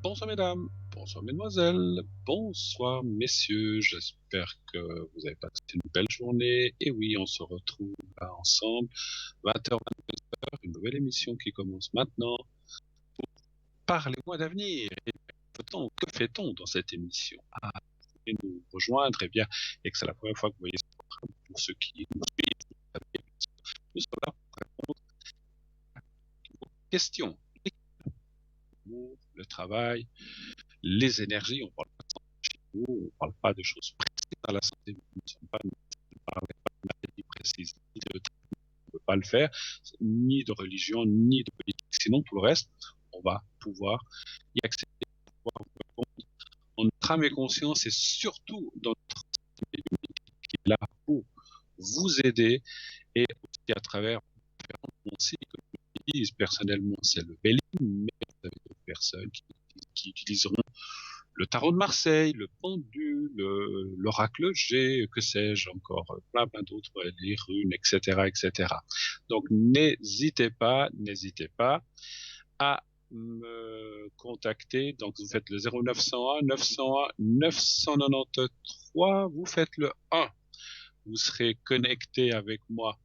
Bonsoir mesdames, bonsoir mesdemoiselles, bonsoir messieurs, j'espère que vous avez passé une belle journée. Et oui, on se retrouve là ensemble, 20h, 22h, une nouvelle émission qui commence maintenant. Parlez-moi d'avenir. Que fait-on dans cette émission? Ah, vous pouvez nous rejoindre, et que c'est la première fois que vous voyez ce programme, pour ceux qui nous suivent, nous sommes là pour répondre à vos questions. Le travail, les énergies, on parle pas de santé chez nous, on parle pas de choses précises dans la santé, nous ne sommes pas, nous ne parlons pas de maladie précise, ni de traitement, on ne peut pas le faire, ni de religion, ni de politique. Sinon, tout le reste, on va pouvoir y accéder, pouvoir vous répondre en notre âme et conscience, et surtout dans notre système qui est là pour vous aider, et aussi à travers différents conseils que j'utilise personnellement, c'est le Béline, mais vous avez d'autres personnes qui utiliseront le tarot de Marseille, le pendule, l'oracle G, que sais-je encore, plein d'autres, les runes, etc., etc. Donc n'hésitez pas à me contacter. Donc vous faites le 0901 901 993, vous faites le 1. Vous serez connecté avec moi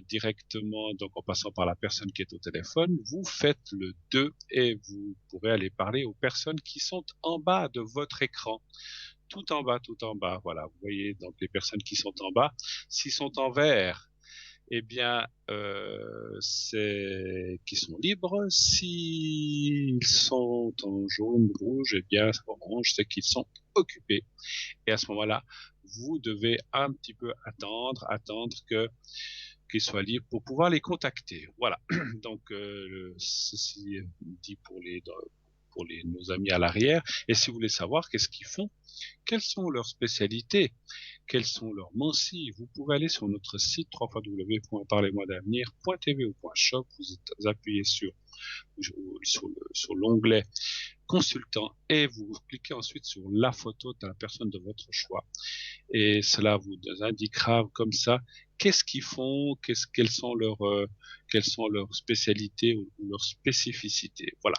directement, donc en passant par la personne qui est au téléphone. Vous faites le 2 et vous pourrez aller parler aux personnes qui sont en bas de votre écran. Tout en bas, voilà. Vous voyez, donc les personnes qui sont en bas, s'ils sont en vert, eh bien, c'est qu'ils sont libres. S'ils sont en jaune, rouge, eh bien, orange, c'est qu'ils sont occupés. Et à ce moment-là, vous devez un petit peu attendre qu'ils soient libres pour pouvoir les contacter. Voilà. Donc, ceci dit pour nos amis à l'arrière. Et si vous voulez savoir qu'est-ce qu'ils font, quelles sont leurs spécialités, quels sont leurs mensis, vous pouvez aller sur notre site www.parlez-moi-d'avenir.tv ou .shop, vous appuyez sur l'onglet consultant et vous cliquez ensuite sur la photo de la personne de votre choix. Et cela vous indiquera comme ça qu'est-ce qu'ils font, quelles sont leurs spécialités ou leurs spécificités. Voilà.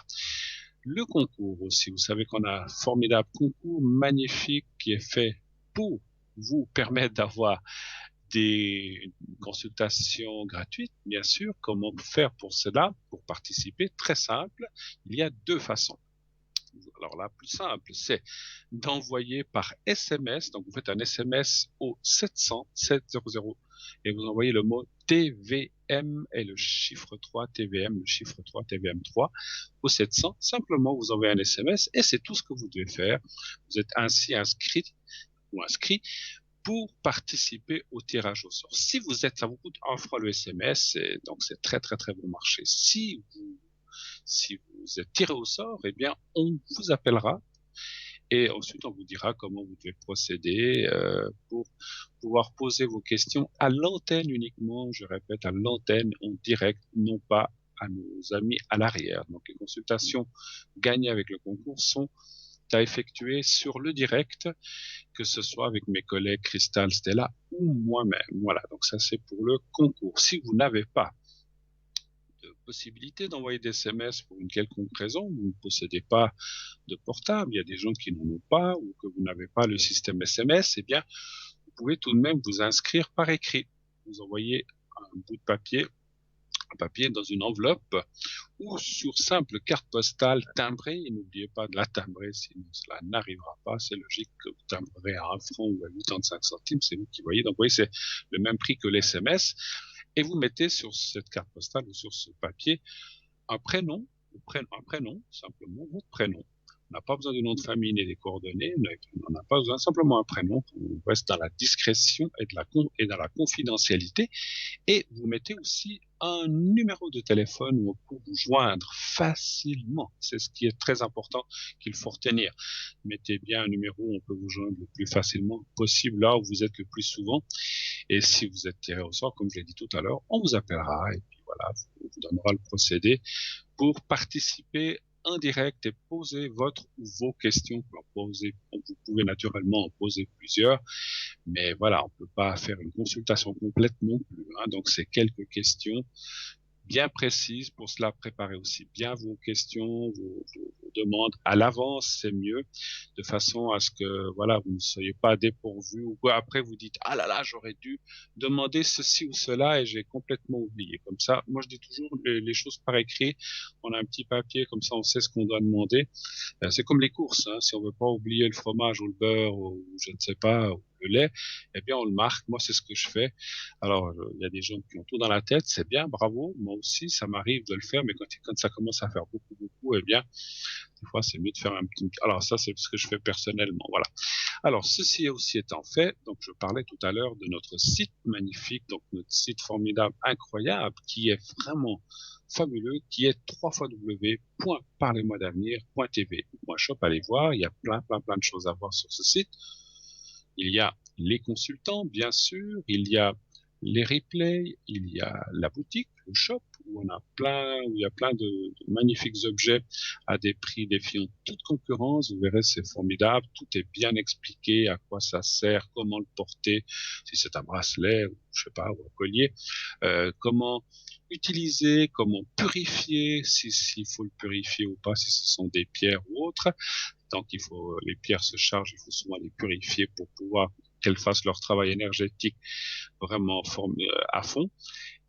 Le concours aussi, vous savez qu'on a un formidable concours magnifique qui est fait pour vous permettre d'avoir des consultations gratuites, bien sûr. Comment faire pour cela, pour participer? Très simple. Il y a deux façons. Alors la plus simple, c'est d'envoyer par SMS. Donc vous faites un SMS au 700 700 et vous envoyez le mot TVM et le chiffre 3 TVM, le chiffre 3 TVM 3 au 700. Simplement vous envoyez un SMS et c'est tout ce que vous devez faire. Vous êtes ainsi inscrit pour participer au tirage au sort. Si vous êtes, ça vous coûte 1 franc le SMS, donc c'est très très très bon marché. Si vous êtes tiré au sort, eh bien, on vous appellera et ensuite on vous dira comment vous devez procéder pour pouvoir poser vos questions à l'antenne uniquement, je répète, à l'antenne en direct, non pas à nos amis à l'arrière. Donc les consultations gagnées avec le concours sont à effectuer sur le direct, que ce soit avec mes collègues Cristal, Stella ou moi-même. Voilà, donc ça c'est pour le concours. Si vous n'avez pas de possibilité d'envoyer des SMS pour une quelconque raison, vous ne possédez pas de portable, il y a des gens qui n'en ont pas, ou que vous n'avez pas le système SMS, eh bien, vous pouvez tout de même vous inscrire par écrit. Vous envoyez un bout de papier, un papier dans une enveloppe, ou sur simple carte postale timbrée, et n'oubliez pas de la timbrer, sinon cela n'arrivera pas, c'est logique que vous timbrerez à 1 franc ou à 85 centimes, c'est vous qui voyez, donc vous voyez, c'est le même prix que l'SMS, et vous mettez sur cette carte postale ou sur ce papier un prénom, simplement votre prénom. On n'a pas besoin du nom de famille ni des coordonnées, on n'a pas besoin, simplement un prénom. On reste dans la discrétion et dans la confidentialité. Et vous mettez aussi un numéro de téléphone où on peut vous joindre facilement. C'est ce qui est très important qu'il faut retenir. Mettez bien un numéro où on peut vous joindre le plus facilement possible, là où vous êtes le plus souvent. Et si vous êtes tiré au sort, comme je l'ai dit tout à l'heure, on vous appellera et puis voilà, on vous donnera le procédé pour participer en direct et poser vos questions. Vous pouvez naturellement en poser plusieurs, mais voilà, on ne peut pas faire une consultation complète non plus. Donc c'est quelques questions bien précises. Pour cela, préparez aussi bien vos questions, demande à l'avance, c'est mieux, de façon à ce que voilà, vous ne soyez pas dépourvu ou quoi. Après vous dites ah là là, j'aurais dû demander ceci ou cela et j'ai complètement oublié. Comme ça, moi je dis toujours les choses par écrit. On a un petit papier comme ça, on sait ce qu'on doit demander. C'est comme les courses, hein. Si on veut pas oublier le fromage ou le beurre ou je ne sais pas, ou le lait, eh bien on le marque. Moi, c'est ce que je fais. Alors, il y a des gens qui ont tout dans la tête, c'est bien, bravo. Moi aussi, ça m'arrive de le faire, mais quand ça commence à faire beaucoup, eh bien, des fois, c'est mieux de faire un petit. Alors ça, c'est ce que je fais personnellement. Voilà. Alors, ceci aussi étant fait, donc je parlais tout à l'heure de notre site magnifique, donc notre site formidable, incroyable, qui est vraiment fabuleux, qui est www.parlez-moi-d'avenir.tv.shop. Allez voir, il y a plein de choses à voir sur ce site. Il y a les consultants, bien sûr, il y a les replays, il y a la boutique, le shop, où où il y a plein de magnifiques objets à des prix défiant toute concurrence. Vous verrez, c'est formidable. Tout est bien expliqué, à quoi ça sert, comment le porter, si c'est un bracelet, ou, je sais pas, ou un collier, comment utiliser, comment purifier, s'il faut le purifier ou pas, si ce sont des pierres ou autres. Tant qu'il faut, les pierres se chargent, il faut souvent les purifier pour pouvoir qu'elles fassent leur travail énergétique vraiment à fond.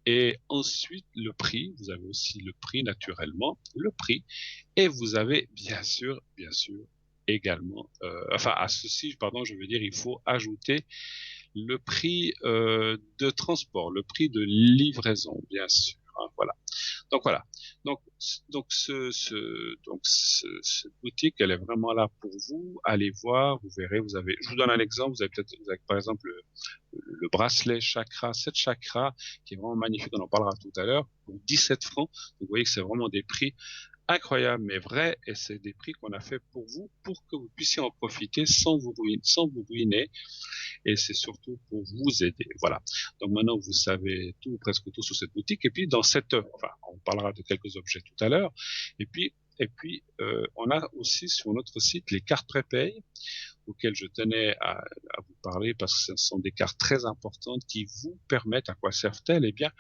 Et ensuite, le prix, vous avez aussi le prix naturellement, le prix. Et vous avez bien sûr, également, enfin à ceci, pardon, je veux dire, il faut ajouter le prix de transport, le prix de livraison, bien sûr. Hein, voilà. Donc voilà. Donc cette boutique, elle est vraiment là pour vous. Allez voir, vous verrez. Je vous donne un exemple. Vous avez par exemple le bracelet chakra, 7 chakras, qui est vraiment magnifique. On en parlera tout à l'heure. Pour 17 francs. Donc vous voyez que c'est vraiment des prix incroyables mais vrais, et c'est des prix qu'on a fait pour vous, pour que vous puissiez en profiter sans vous ruiner, et c'est surtout pour vous aider. Voilà. Donc maintenant, vous savez tout, presque tout sur cette boutique. Et puis enfin, on parlera de quelques objets tout à l'heure. Et puis, on a aussi sur notre site les cartes prépay, auxquelles je tenais à vous parler parce que ce sont des cartes très importantes qui vous permettent, à quoi servent-elles? Eh bien,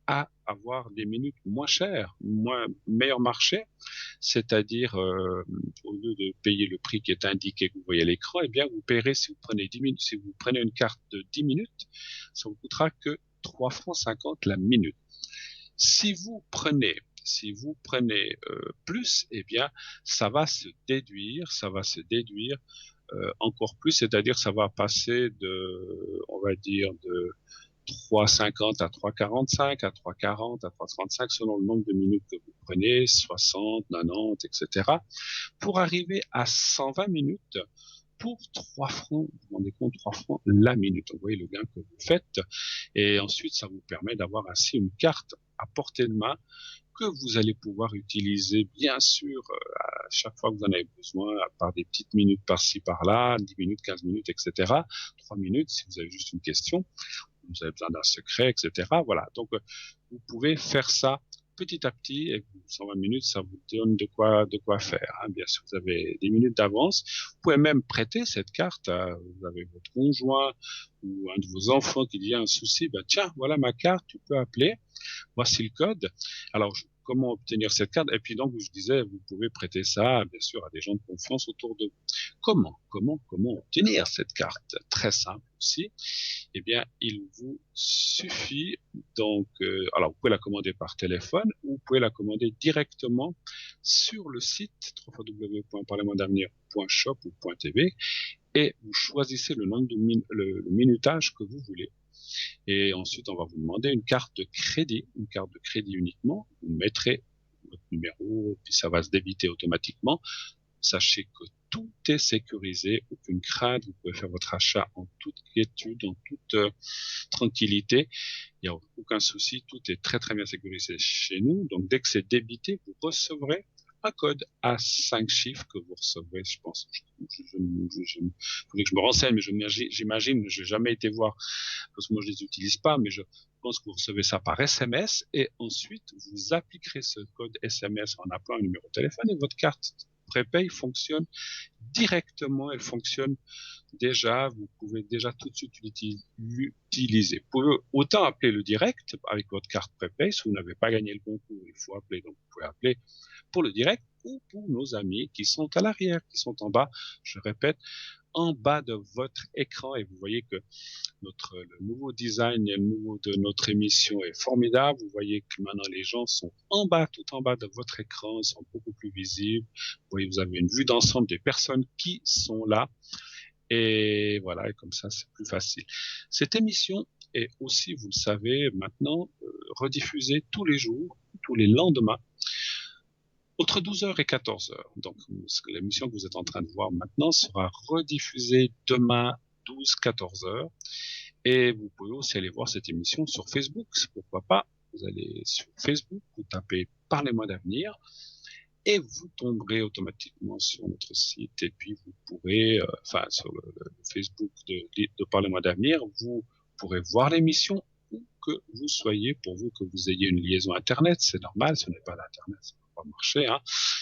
à avoir des minutes moins chères, meilleur marché, c'est-à-dire au lieu de payer le prix qui est indiqué que vous voyez à l'écran, eh bien vous paierez si vous prenez 10 minutes, si vous prenez une carte de 10 minutes, ça vous coûtera que 3 francs 50 la minute. Si vous prenez plus, eh bien ça va se déduire encore plus, c'est-à-dire ça va passer on va dire de 3,50 à 3,45, à 3,40, à 3,35 selon le nombre de minutes que vous prenez, 60, 90, etc. pour arriver à 120 minutes pour 3 francs, vous vous rendez compte, 3 francs la minute. Vous voyez le gain que vous faites. Et ensuite, ça vous permet d'avoir ainsi une carte à portée de main que vous allez pouvoir utiliser, bien sûr, à chaque fois que vous en avez besoin, à part des petites minutes par-ci, par-là, 10 minutes, 15 minutes, etc. 3 minutes si vous avez juste une question, vous avez besoin d'un secret, etc. Voilà. Donc, vous pouvez faire ça petit à petit, et 120 minutes, ça vous donne de quoi faire. Hein. Bien sûr, vous avez des minutes d'avance. Vous pouvez même prêter cette carte. Vous avez votre conjoint ou un de vos enfants qui dit un souci, ben tiens, voilà ma carte, tu peux appeler. Voici le code. Alors, comment obtenir cette carte? Et puis donc, je disais, vous pouvez prêter ça, bien sûr, à des gens de confiance autour de vous. Comment obtenir cette carte? Très simple aussi. Eh bien, il vous suffit donc, alors vous pouvez la commander par téléphone ou vous pouvez la commander directement sur le site www.parlez-moi-d'avenir.shop ou .tv, et vous choisissez le nombre le minutage que vous voulez. Et ensuite, on va vous demander une carte de crédit uniquement. Vous mettrez votre numéro, puis ça va se débiter automatiquement. Sachez que tout est sécurisé, aucune crainte, vous pouvez faire votre achat en toute quiétude, en toute tranquillité. Il n'y a aucun souci, tout est très très bien sécurisé chez nous. Donc dès que c'est débité, vous recevrez un code à 5 chiffres que vous recevrez, je pense. Il faudrait que je me renseigne, mais j'imagine, je n'ai jamais été voir, parce que moi je les utilise pas, mais je pense que vous recevez ça par SMS, et ensuite vous appliquerez ce code SMS en appelant un numéro de téléphone, et votre carte prépay fonctionne directement, elle fonctionne déjà, vous pouvez déjà tout de suite l'utiliser. Vous pouvez autant appeler le direct avec votre carte prépaid, si vous n'avez pas gagné le concours, il faut appeler, donc vous pouvez appeler pour le direct ou pour nos amis qui sont à l'arrière, qui sont en bas, je répète, en bas de votre écran, et vous voyez que le nouveau design de notre émission est formidable. Vous voyez que maintenant les gens sont en bas, tout en bas de votre écran, ils sont beaucoup plus visibles. Vous voyez, vous avez une vue d'ensemble des personnes qui sont là. Et voilà, et comme ça, c'est plus facile. Cette émission est aussi, vous le savez, maintenant rediffusée tous les jours, tous les lendemains, entre 12 heures et 14 heures. Donc, l'émission que vous êtes en train de voir maintenant sera rediffusée demain 12-14 heures. Et vous pouvez aussi aller voir cette émission sur Facebook. Pourquoi pas? Vous allez sur Facebook, vous tapez Parlez-moi d'avenir et vous tomberez automatiquement sur notre site. Et puis vous pourrez, sur le Facebook de Parlez-moi d'avenir, vous pourrez voir l'émission où que vous soyez, pour vous que vous ayez une liaison Internet. C'est normal, ce n'est pas l'Internet, ça ne va pas marcher. Hein.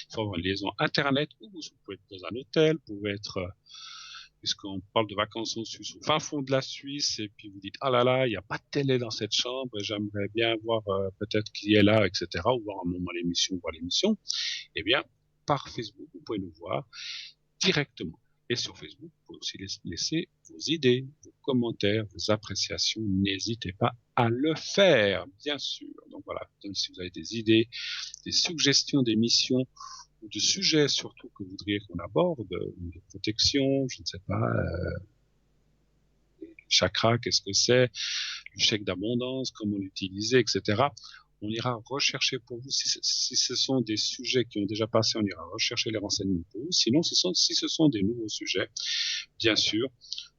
Il faut avoir une liaison Internet où vous pouvez être dans un hôtel, vous pouvez être... puisqu'on parle de vacances en Suisse, au fin fond de la Suisse, et puis vous dites, ah là là, il n'y a pas de télé dans cette chambre, j'aimerais bien voir peut-être qui est là, etc., ou voir un moment voir l'émission, eh bien, par Facebook, vous pouvez nous voir directement. Et sur Facebook, vous pouvez aussi laisser vos idées, vos commentaires, vos appréciations. N'hésitez pas à le faire, bien sûr. Donc voilà, si vous avez des idées, des suggestions d'émissions, ou de sujets surtout que vous voudriez qu'on aborde, de protection, je ne sais pas, chakra, qu'est-ce que c'est, le chèque d'abondance, comment l'utiliser, etc. On ira rechercher pour vous, si ce sont des sujets qui ont déjà passé, on ira rechercher les renseignements pour vous. Sinon, si ce sont des nouveaux sujets, bien sûr,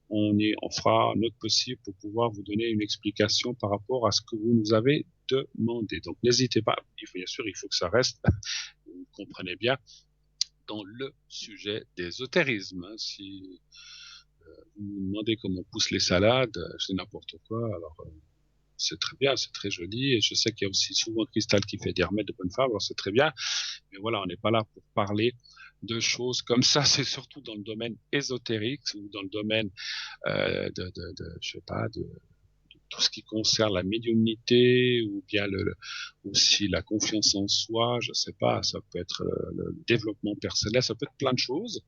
on fera notre possible pour pouvoir vous donner une explication par rapport à ce que vous nous avez demandé. Donc, n'hésitez pas. Bien sûr, il faut que ça reste, vous comprenez bien, dans le sujet d'ésotérisme. Hein. Si vous me demandez comment on pousse les salades, c'est n'importe quoi. Alors, c'est très bien, c'est très joli. Et je sais qu'il y a aussi souvent Cristal qui fait des remèdes de bonne femme, alors c'est très bien. Mais voilà, on n'est pas là pour parler de choses comme ça. C'est surtout dans le domaine ésotérique ou dans le domaine je sais pas, de tout ce qui concerne la médiumnité ou bien aussi la confiance en soi, je sais pas, ça peut être le développement personnel, ça peut être plein de choses.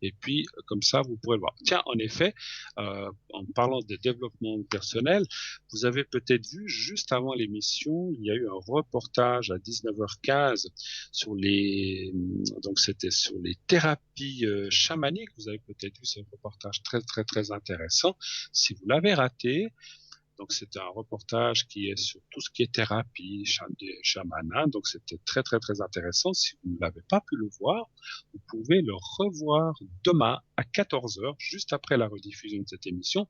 Et puis, comme ça, vous pourrez le voir. Tiens, en effet, en parlant de développement personnel, vous avez peut-être vu, juste avant l'émission, il y a eu un reportage à 19h15 donc c'était sur les thérapies chamaniques. Vous avez peut-être vu ce reportage très, très, très intéressant. Si vous l'avez raté, donc c'était un reportage qui est sur tout ce qui est thérapie chamana. Donc c'était très très très intéressant. Si vous ne l'avez pas pu le voir, vous pouvez le revoir demain à 14 heures, juste après la rediffusion de cette émission.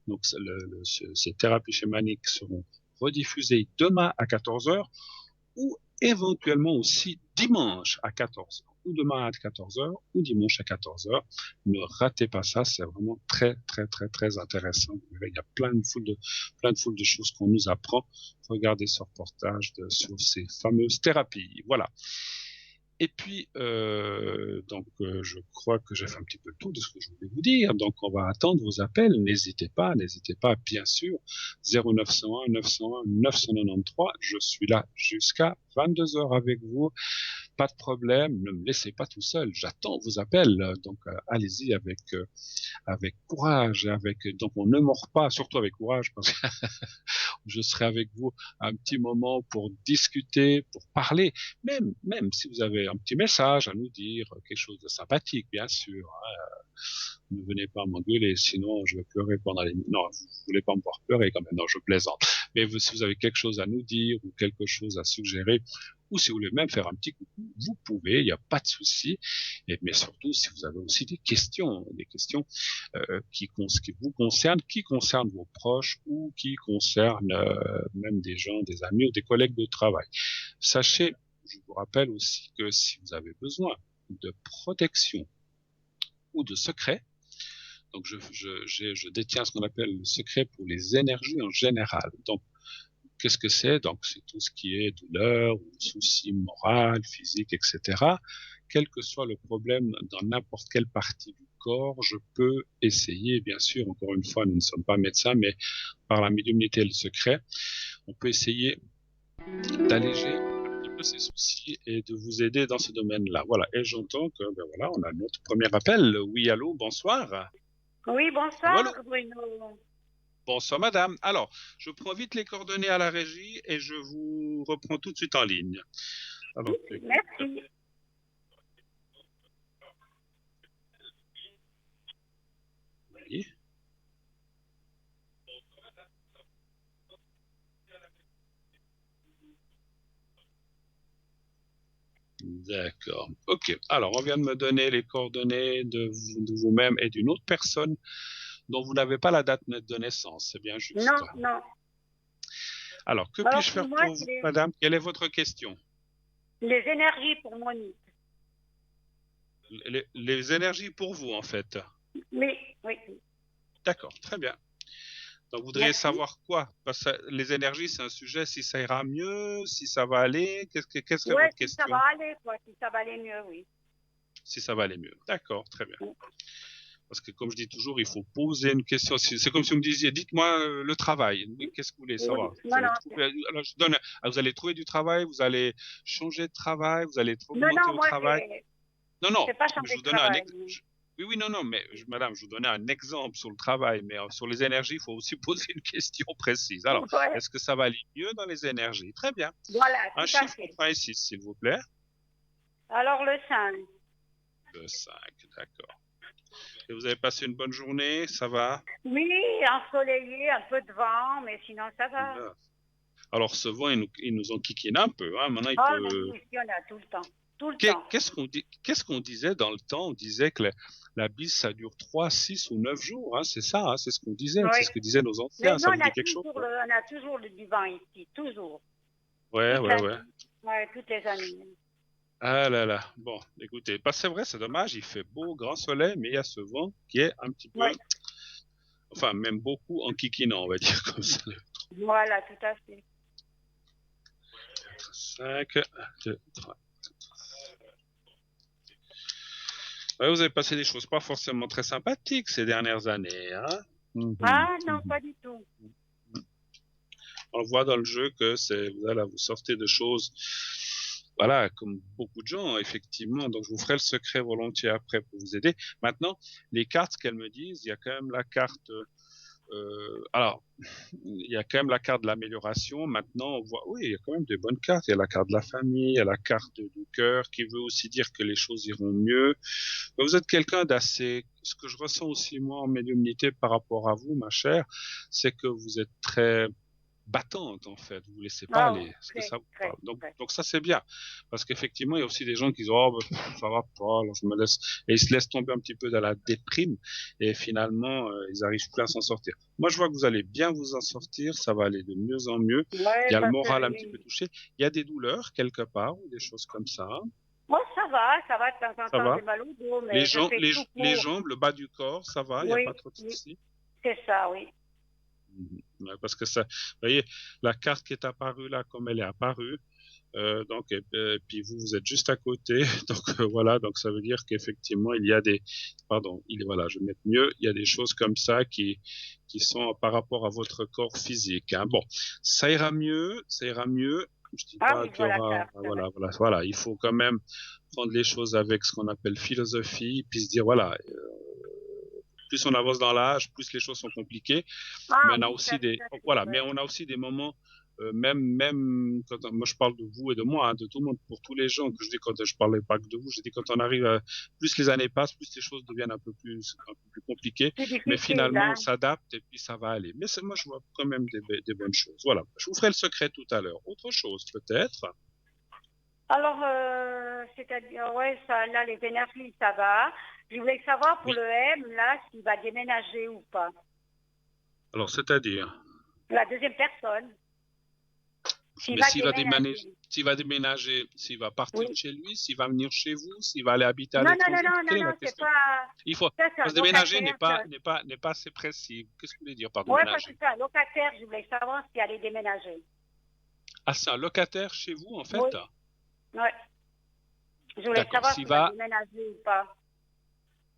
Donc ces thérapies chamaniques seront rediffusées demain à 14 heures ou éventuellement aussi dimanche à 14 heures, ou demain à 14 heures, ou dimanche à 14 heures. Ne ratez pas ça, c'est vraiment très, très, très, très intéressant. Il y a plein de foules de choses qu'on nous apprend. Regardez ce reportage sur ces fameuses thérapies. Voilà. Et puis, je crois que j'ai fait un petit peu le tour de ce que je voulais vous dire. Donc, on va attendre vos appels. N'hésitez pas, bien sûr. 0901 901 993. Je suis là jusqu'à 22 heures avec vous. Pas de problème. Ne me laissez pas tout seul. J'attends vos appels. Donc, allez-y avec courage. Donc, on ne mord pas, surtout avec courage, parce que je serai avec vous un petit moment pour discuter, pour parler, même si vous avez un petit message à nous dire, quelque chose de sympathique, bien sûr. Hein. Ne venez pas m'engueuler, sinon je vais pleurer pendant les... Non, vous voulez pas me voir pleurer quand même, non, je plaisante. Mais si vous avez quelque chose à nous dire ou quelque chose à suggérer, ou si vous voulez même faire un petit coucou, vous pouvez, il n'y a pas de souci. Mais surtout, si vous avez aussi des questions qui vous concernent, qui concernent vos proches ou qui concernent même des gens, des amis ou des collègues de travail. Sachez, je vous rappelle aussi que si vous avez besoin de protection ou de secret, donc je détiens ce qu'on appelle le secret pour les énergies en général. Donc, qu'est-ce que c'est? Donc, c'est tout ce qui est douleur ou soucis moral, physique, etc., quel que soit le problème dans n'importe quelle partie du corps, je peux essayer, bien sûr, encore une fois, nous ne sommes pas médecins, mais par la médiumnité et le secret, on peut essayer d'alléger un petit peu ces soucis et de vous aider dans ce domaine-là. Voilà. Et j'entends que, ben voilà, on a notre premier appel. Oui, allô, bonsoir. Oui, Allô, bonsoir, allô. Bruno. Bonsoir, madame. Alors, je prends vite les coordonnées à la régie et je vous reprends tout de suite en ligne. Alors, Merci. oui. D'accord. Ok. Alors, on vient de me donner les coordonnées de vous-même et d'une autre personne dont vous n'avez pas la date de naissance. C'est bien juste. Non, non. Alors, que Alors, puis-je pour faire moi, pour c'est vous, madame? Quelle est votre question? les énergies pour Monique. Les énergies pour vous, en fait. Oui, oui. D'accord. Très bien. Donc, vous voudriez Merci. savoir quoi? Parce que les énergies, c'est un sujet, si ça ira mieux, si ça va aller. Quelle serait Ouais, votre si ça va question? aller, quoi. Si ça va aller mieux, oui. Si ça va aller mieux. D'accord. Très bien. Parce que comme je dis toujours, il faut poser une question. C'est comme si vous me disiez, dites-moi le travail. Oui, qu'est-ce que vous voulez Oui. savoir? Vous Non, allez non. trouver, alors je donne, vous allez trouver du travail, vous allez changer de travail, vous allez Non, augmenter non, au moi, travail. Non, non, c'est pas mais je changer vous de donnais un travail. ex- oui, oui, non, non, mais madame, je vous donnais un exemple sur le travail, mais sur les énergies, il faut aussi poser une question précise. Alors, Ouais. est-ce que ça va aller mieux dans les énergies? Très bien. Voilà, Un tout à chiffre fait. entre 1 et 6, s'il vous plaît. Alors, le 5. Le 5, d'accord. Et vous avez passé une bonne journée, ça va? Oui, ensoleillé, un peu de vent, mais sinon, ça va. Bien. Alors, ce vent, ils nous ont kikiné un peu, hein. Maintenant, il Oh, mais peut. oui, il y en a tout le temps. Tout le temps. Qu'est-ce qu'on disait dans le temps? On disait que la bise, ça dure 3, 6 ou 9 jours, hein. C'est ça, hein. C'est ce qu'on disait. Oui. C'est ce que disaient nos Mais anciens. nous, Ça vous dit quelque chose, hein? on a toujours du vent ici, toujours. Ouais, Toute ouais, l'année. ouais. Ouais, toutes les années. Ah là là. Bon, écoutez, c'est vrai, c'est dommage. Il fait beau, grand soleil, mais il y a ce vent qui est un petit peu, Ouais. enfin, même beaucoup en kikinant, on va dire comme ça. Voilà, tout à fait. 5, 2, 3. Ouais, vous avez passé des choses pas forcément très sympathiques ces dernières années, hein? Ah non, pas du tout. On voit dans le jeu que voilà, vous sortez de choses, voilà, comme beaucoup de gens, effectivement. Donc, je vous ferai le secret volontiers après pour vous aider. Maintenant, les cartes qu'elles me disent, il y a quand même la carte, alors, il y a quand même la carte de l'amélioration. Maintenant, on voit, oui, il y a quand même des bonnes cartes. Il y a la carte de la famille, il y a la carte du cœur qui veut aussi dire que les choses iront mieux. Mais vous êtes quelqu'un d'assez, ce que je ressens aussi moi en médiumnité par rapport à vous, ma chère, c'est que vous êtes très battante en fait, vous laissez pas Ah oui, aller. Est-ce que très, ça vous très, parle? Donc, très. donc ça c'est bien, parce qu'effectivement il y a aussi des gens qui disent oh ben, ça va pas, alors je me laisse et ils se laissent tomber un petit peu dans la déprime et finalement ils arrivent plus à s'en sortir. Moi je vois que vous allez bien vous en sortir, ça va aller de mieux en mieux. Il Ouais, y a le parce que moral un petit peu touché, il y a des douleurs quelque part ou des choses comme ça. moi, ça va, de temps en Ça temps, va? j'ai mal au dos, Les mais je jambes, fais tout les pour. jambes, le bas du corps, ça va, il n'y a pas Oui, trop de oui, soucis. c'est ça, oui. Ouais, parce que ça, vous voyez, la carte qui est apparue là, comme elle est apparue, donc, puis vous, vous êtes juste à côté, donc voilà, donc ça veut dire qu'effectivement, il y a des, pardon, voilà, je vais mettre mieux, il y a des choses comme ça qui sont par rapport à votre corps physique, hein. Bon, ça ira mieux, ça ira mieux. Je dis Ah pas oui, je qu'il y vois la aura, carte, ouais. voilà, voilà, voilà, il faut quand même prendre les choses avec ce qu'on appelle philosophie, puis se dire, voilà, plus on avance dans l'âge, plus les choses sont compliquées. Mais Ah on a oui, ça, aussi tout à fait, voilà, mais ouais. on a aussi des moments, même quand moi je parle de vous et de moi, hein, de tout le monde, pour tous les gens que je dis quand je parlais pas que de vous, je dis quand on arrive, plus les années passent, plus les choses deviennent un peu plus compliquées, C'est mais difficile, finalement on hein. s'adapte et puis ça va aller. Mais moi je vois quand même des bonnes choses. Voilà, je vous ferai le secret tout à l'heure. Autre chose peut-être. Alors, c'est-à-dire, ouais, ça, là, les énergies, ça va. Je voulais savoir pour Oui. le M, là, s'il va déménager ou pas. Alors c'est-à-dire. La deuxième personne, s'il Mais va déménager. s'il va partir de Oui. chez lui, s'il va venir chez vous, s'il va aller habiter à Non, non, non, l'étranger, non, non, quelle est la non, c'est question? pas. Il faut, Ça, c'est un parce que déménager locataire. n'est pas assez précis. Qu'est-ce que vous voulez dire par Ouais, parce que déménager? c'est un locataire, je voulais savoir s'il allait déménager. Ah, c'est un locataire chez vous, en Oui, fait? ouais. Je voulais D'accord. savoir S'il s'il va va, déménager ou pas.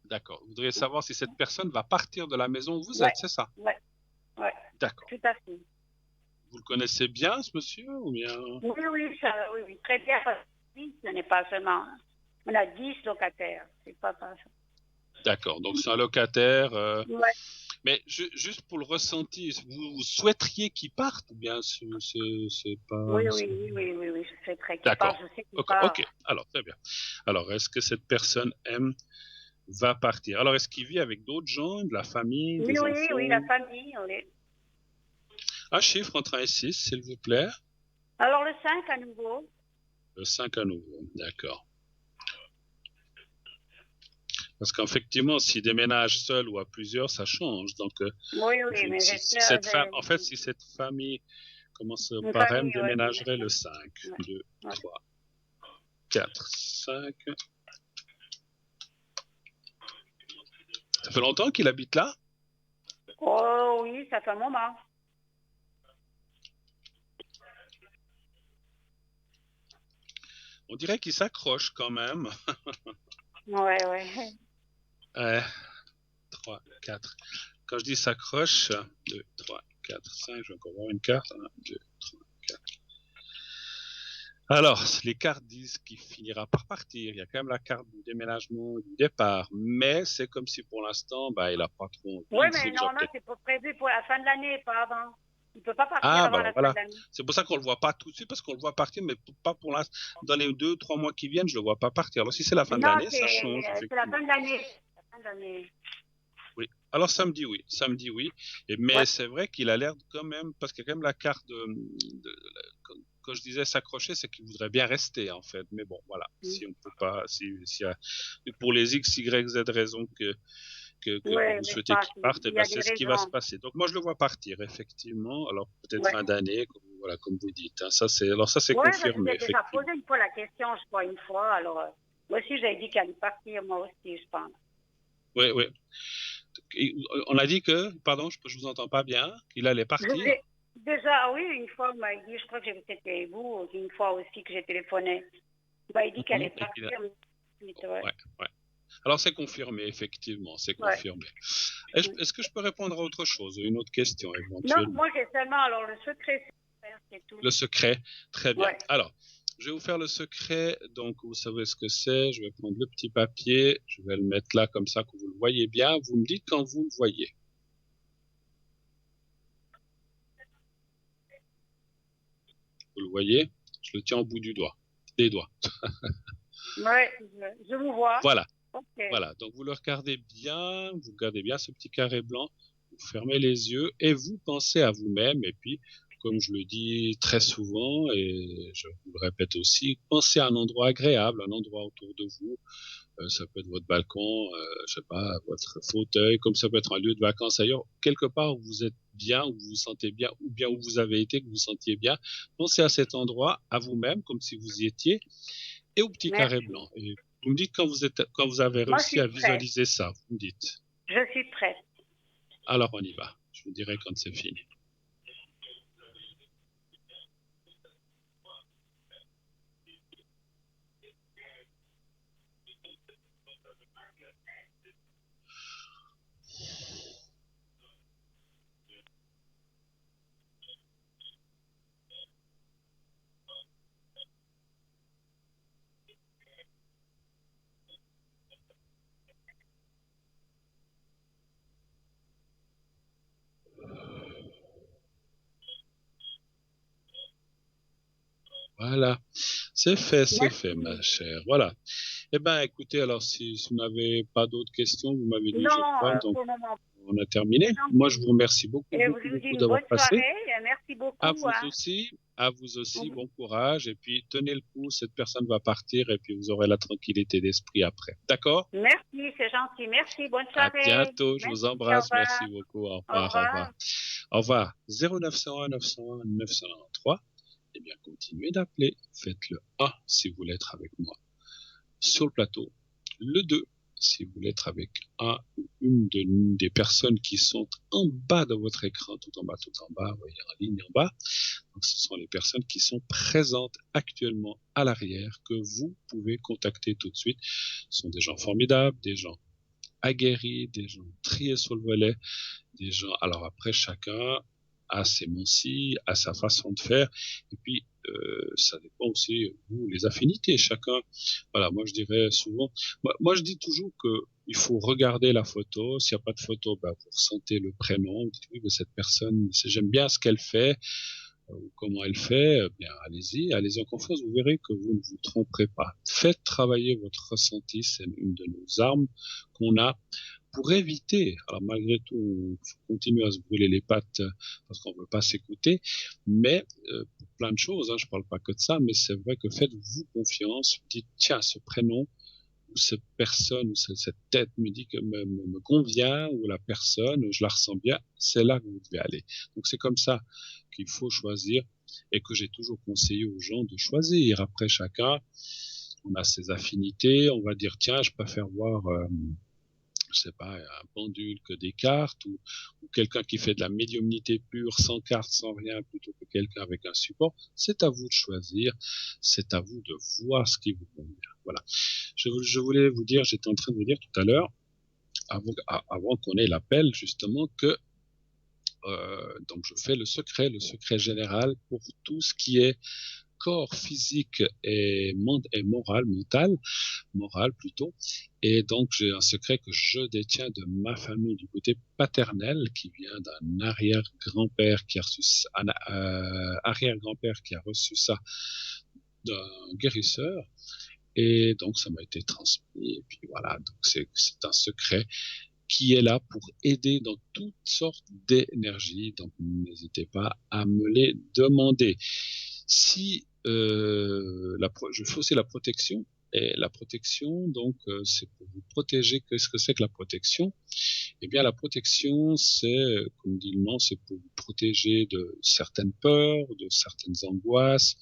d'accord. Vous voudriez savoir si cette personne va partir de la maison où vous Ouais, êtes, c'est ça? ouais, ouais, D'accord. tout à fait. Vous le connaissez bien, ce monsieur, ou bien? Oui, oui, oui, oui, très bien. Oui, ce n'est pas seulement. On a 10 locataires. C'est pas. D'accord. Donc c'est un locataire. Ouais. Mais juste pour le ressenti, vous souhaiteriez qu'il parte, ou bien c'est pas. Oui, oui, oui, oui, oui, oui, je sais très qu'il part, D'accord. je sais qu'il Ok. part. Ok. Alors très bien. Alors est-ce que cette personne va partir? Alors est-ce qu'il vit avec d'autres gens, de la famille, Oui, des oui, oui, la enfants? famille, oui. Un chiffre entre 1 et 6, s'il vous plaît. Alors le 5 à nouveau. Le 5 à nouveau. D'accord. Parce qu'effectivement, s'il déménage seul ou à plusieurs, ça change. Donc, Oui, oui, mais si j'espère, cette femme, en fait, si cette famille commence une par M, famille, oui, déménagerait le 5, ouais, 2, ouais. 3, 4, 5. Ça fait longtemps qu'il habite là? Oh oui, ça fait un moment. On dirait qu'il s'accroche quand même. Ouais, ouais. 3, 4. Quand je dis s'accroche, 2, 3, 4, 5, je vais encore voir une carte. 1, 2, 3, 4. Alors, les cartes disent qu'il finira par partir. Il y a quand même la carte du déménagement, du départ. Mais c'est comme si pour l'instant, bah, il n'a pas trop envie. Oui, Il faut mais déjà normalement, peut-être. c'est prévu pour la fin de l'année, pas avant. Il ne peut pas partir Ah, bah avant alors la fin de voilà. l'année. C'est pour ça qu'on le voit pas tout de suite, parce qu'on le voit partir, mais pas pour l'instant. Dans les 2, 3 mois qui viennent, je le vois pas partir. Alors, si c'est la fin de Non, l'année, ça change, c'est la effectivement. fin de l'année. La fin de l'année. Oui. Alors, samedi, oui. Samedi, oui. Mais Ouais. c'est vrai qu'il a l'air quand même, parce qu'il y a quand même la carte quand je disais s'accrocher, c'est qu'il voudrait bien rester, en fait. Mais bon, voilà. Si on peut pas, pour les X, Y, Z raisons que Oui, vous mais souhaitez pas. qu'il parte, eh Il y ben, a des c'est ce qui va se raisons. passer. Donc, moi, je le vois partir, effectivement. Alors, peut-être Ouais. fin d'année, voilà, comme vous dites. Hein. Alors, ça, c'est Oui, je vous confirmé, ai déjà effectivement. posé une fois la question, je crois, une fois. Alors, moi aussi, j'avais dit qu'elle allait partir, moi aussi, je pense. Oui, oui. On a dit que, pardon, je vous entends pas bien, qu'il allait Je vous partir. ai déjà, oui, une fois, vous m'avez dit, je crois que c'était vous, une fois aussi que j'ai téléphoné. Vous m'avez dit qu'elle allait Et qu'il a... partir. Ensuite, ouais. Ouais, ouais. Alors, c'est confirmé, effectivement, c'est Ouais. confirmé. Est-ce que je peux répondre à autre chose, une autre question, Non, éventuellement? moi, j'ai seulement, alors, le secret, c'est tout. Le secret, très bien. Ouais. Alors, je vais vous faire le secret, donc vous savez ce que c'est. Je vais prendre le petit papier, je vais le mettre là comme ça que vous le voyez bien. Vous me dites quand vous le voyez. Vous le voyez? Je le tiens au bout des doigts. Ouais, je vous vois. Voilà, Ok. voilà. Donc vous le regardez bien ce petit carré blanc. Vous fermez les yeux et vous pensez à vous-même. Et puis, comme je le dis très souvent et je vous le répète aussi, pensez à un endroit agréable, un endroit autour de vous. Ça peut être votre balcon, je sais pas, votre fauteuil, comme ça peut être un lieu de vacances ailleurs, quelque part où vous êtes bien, où vous vous sentez bien, ou bien où vous avez été, que vous vous sentiez bien. Pensez à cet endroit, à vous-même, comme si vous y étiez, et au petit carré Merci. blanc. Et vous me dites quand vous avez Moi, je réussi suis à prête. visualiser ça, vous me dites. Je suis prête. Alors on y va. Je vous dirai quand c'est fini. Voilà, c'est fait, ma Merci. chère. Voilà. Eh ben, écoutez, alors si vous n'avez pas d'autres questions, vous m'avez dit, je Non, crois, donc pour le moment, on a terminé. c'est Moi, je gentil. vous remercie beaucoup, Et beaucoup, je vous dis beaucoup une d'avoir bonne passé. soirée. Et merci beaucoup. Hein. À vous aussi, bon courage. Et puis, tenez le coup, cette personne va partir et puis vous aurez la tranquillité d'esprit après. D'accord? Merci, c'est gentil. Merci, bonne À soirée. bientôt, je vous Merci, au embrasse. Merci revoir. beaucoup. Au Au revoir, au revoir. revoir. Au revoir. 0901 901 993. Eh bien, continuez d'appeler. Faites le 1 si vous voulez être avec moi sur le plateau. Le 2 si vous voulez être avec un ou une des personnes qui sont en bas de votre écran, tout en bas, vous voyez en ligne en bas. Donc, ce sont les personnes qui sont présentes actuellement à l'arrière que vous pouvez contacter tout de suite. Ce sont des gens formidables, des gens aguerris, des gens triés sur le volet, des gens. Alors après, chacun a ses moncis, a sa façon de faire, et puis ça dépend aussi vous les affinités. Chacun, voilà, moi je dirais souvent, moi je dis toujours que il faut regarder la photo. S'il n'y a pas de photo, ben, vous ressentez le prénom. Vous dites oui, mais cette personne, j'aime bien ce qu'elle fait. Comment elle fait, bien allez-y en confiance, vous verrez que vous ne vous tromperez pas. Faites travailler votre ressenti, c'est une de nos armes qu'on a pour éviter, alors malgré tout, on continue à se brûler les pattes parce qu'on ne veut pas s'écouter, mais pour plein de choses, je ne parle pas que de ça, mais c'est vrai que faites-vous confiance, dites tiens, ce prénom, ou cette personne, ou cette tête me dit que me convient, ou la personne, je la ressens bien, c'est là que vous devez aller. Donc c'est comme ça qu'il faut choisir, et que j'ai toujours conseillé aux gens de choisir. Après, chacun, on a ses affinités, on va dire tiens, je préfère voir je sais pas, un pendule que des cartes, ou quelqu'un qui fait de la médiumnité pure, sans carte, sans rien, plutôt que quelqu'un avec un support. C'est à vous de choisir, c'est à vous de voir ce qui vous convient. Voilà. Je voulais vous dire, j'étais en train de vous dire tout à l'heure, avant qu'on ait l'appel, justement, que donc je fais le secret général pour tout ce qui est corps physique et moral plutôt. Et donc j'ai un secret que je détiens de ma famille du côté paternel, qui vient d'un arrière-grand-père qui a reçu arrière-grand-père qui a reçu ça d'un guérisseur. Et donc ça m'a été transmis. Et puis voilà, donc c'est un secret qui est là pour aider dans toutes sortes d'énergies. Donc n'hésitez pas à me les demander. Si je fais aussi la protection, et la protection, donc c'est pour vous protéger. Qu'est-ce que c'est que la protection? Eh bien, la protection, c'est, comme dit le nom, c'est pour vous protéger de certaines peurs, de certaines angoisses,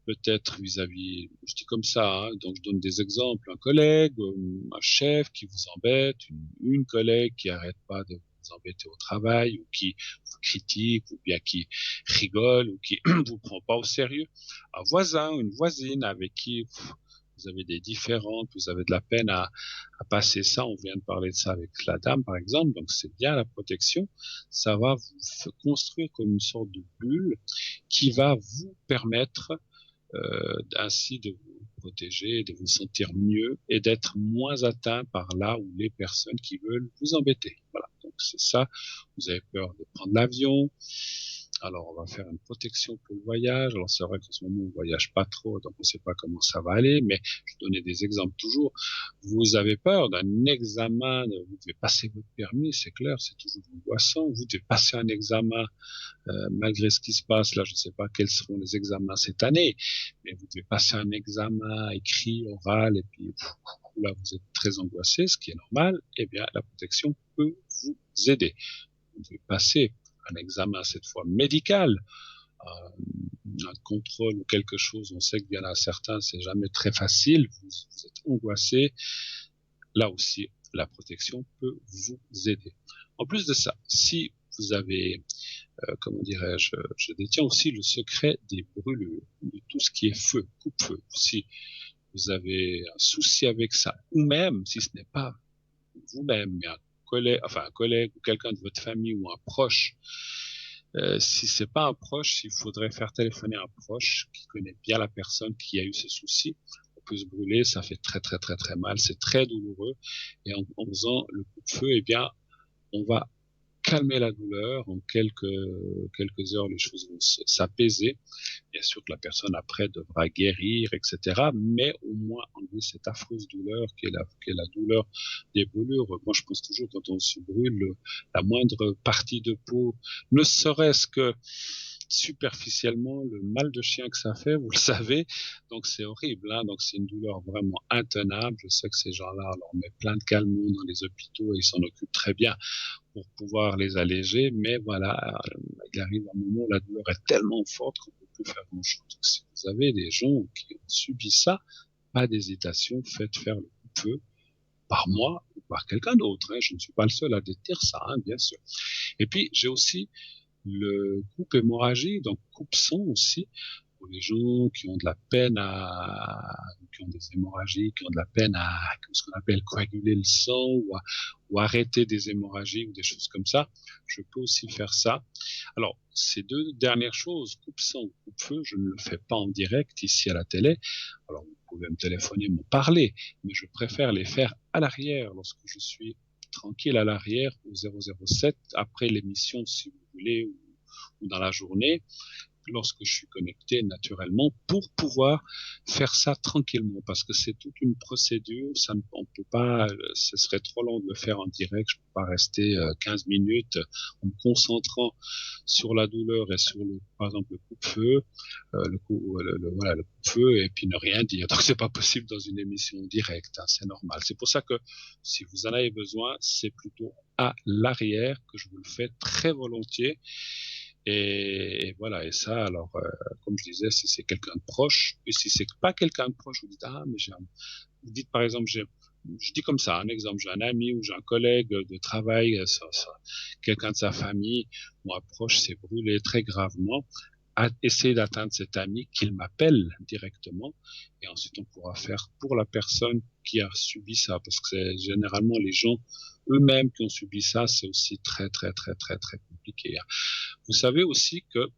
peut-être vis-à-vis, je dis comme ça, donc je donne des exemples, un collègue, un chef qui vous embête, une collègue qui arrête pas de vous embêter au travail, ou qui vous critique, ou bien qui rigole, ou qui vous prend pas au sérieux, un voisin, une voisine avec qui vous avez des différends, vous avez de la peine à passer ça, on vient de parler de ça avec la dame par exemple, donc c'est bien la protection, ça va vous construire comme une sorte de bulle qui va vous permettre ainsi de vous protéger, de vous sentir mieux et d'être moins atteint par là où les personnes qui veulent vous embêter. Voilà, donc c'est ça. Vous avez peur de prendre l'avion. Alors, on va faire une protection pour le voyage. Alors, c'est vrai qu'en ce moment, on voyage pas trop, donc on ne sait pas comment ça va aller, mais je donnais des exemples toujours. Vous avez peur d'un examen, vous devez passer votre permis, c'est clair, c'est toujours angoissant. Vous devez passer un examen, malgré ce qui se passe, là, je ne sais pas quels seront les examens cette année, mais vous devez passer un examen écrit, oral, et puis là, vous êtes très angoissé, ce qui est normal. Eh bien, la protection peut vous aider. Vous devez passer un examen, cette fois médical, un contrôle ou quelque chose. On sait qu'il y en a certains, c'est jamais très facile. Vous êtes angoissé. Là aussi, la protection peut vous aider. En plus de ça, si vous avez comment dirais-je, je détiens aussi le secret des brûlures, de tout ce qui est feu, coupe-feu. Si vous avez un souci avec ça, ou même si ce n'est pas vous-même, mais un collègue ou quelqu'un de votre famille ou un proche, si c'est pas un proche, il faudrait faire téléphoner un proche qui connaît bien la personne qui a eu ce souci. On peut se brûler, ça fait très très très très mal, c'est très douloureux, et en faisant le coup-de-feu, eh bien, on va calmer la douleur. En quelques heures, les choses vont s'apaiser. Bien sûr que la personne après devra guérir, etc. Mais au moins enlever cette affreuse douleur qui est la douleur des brûlures. Moi, je pense toujours quand on se brûle la moindre partie de peau, ne serait-ce que superficiellement, le mal de chien que ça fait, vous le savez. Donc c'est horrible, donc c'est une douleur vraiment intenable. Je sais que ces gens-là, on leur met plein de calmants dans les hôpitaux et ils s'en occupent très bien pour pouvoir les alléger, mais voilà, il arrive un moment où la douleur est tellement forte qu'on ne peut plus faire grand-chose. Donc, si vous avez des gens qui ont subi ça, pas d'hésitation, faites faire le coup de feu. par moi ou par quelqu'un d'autre. Je ne suis pas le seul à détenir ça, bien sûr. Et puis, j'ai aussi le coupe hémorragie, donc coupe-sang aussi, pour les gens qui ont de la peine qui ont des hémorragies, qui ont de la peine à ce qu'on appelle coaguler le sang ou arrêter des hémorragies ou des choses comme ça. Je peux aussi faire ça. Alors, ces deux dernières choses, coupe-sang ou coupe-feu, je ne le fais pas en direct ici à la télé. Alors, vous pouvez me téléphoner, me parler, mais je préfère les faire à l'arrière lorsque je suis tranquille à l'arrière au 007 après l'émission si vous voulez ou dans la journée lorsque je suis connecté naturellement pour pouvoir faire ça tranquillement parce que c'est toute une procédure, on peut pas, ce serait trop long de le faire en direct, je peux pas rester 15 minutes en me concentrant sur la douleur et sur par exemple le coupe-feu, le coupe-feu et puis ne rien dire. Donc c'est pas possible dans une émission directe, c'est normal. C'est pour ça que si vous en avez besoin, c'est plutôt à l'arrière que je vous le fais très volontiers. Et voilà, et ça, alors, comme je disais, si c'est quelqu'un de proche, et si c'est pas quelqu'un de proche, vous dites, vous dites par exemple, je dis comme ça, un exemple, j'ai un ami ou j'ai un collègue de travail, quelqu'un de sa famille, ou un proche s'est brûlé très gravement, essayer d'atteindre cet ami, qu'il m'appelle directement, et ensuite on pourra faire pour la personne qui a subi ça, parce que c'est généralement les gens eux-mêmes qui ont subi ça, c'est aussi très, très, très, très, très compliqué. Vous savez aussi que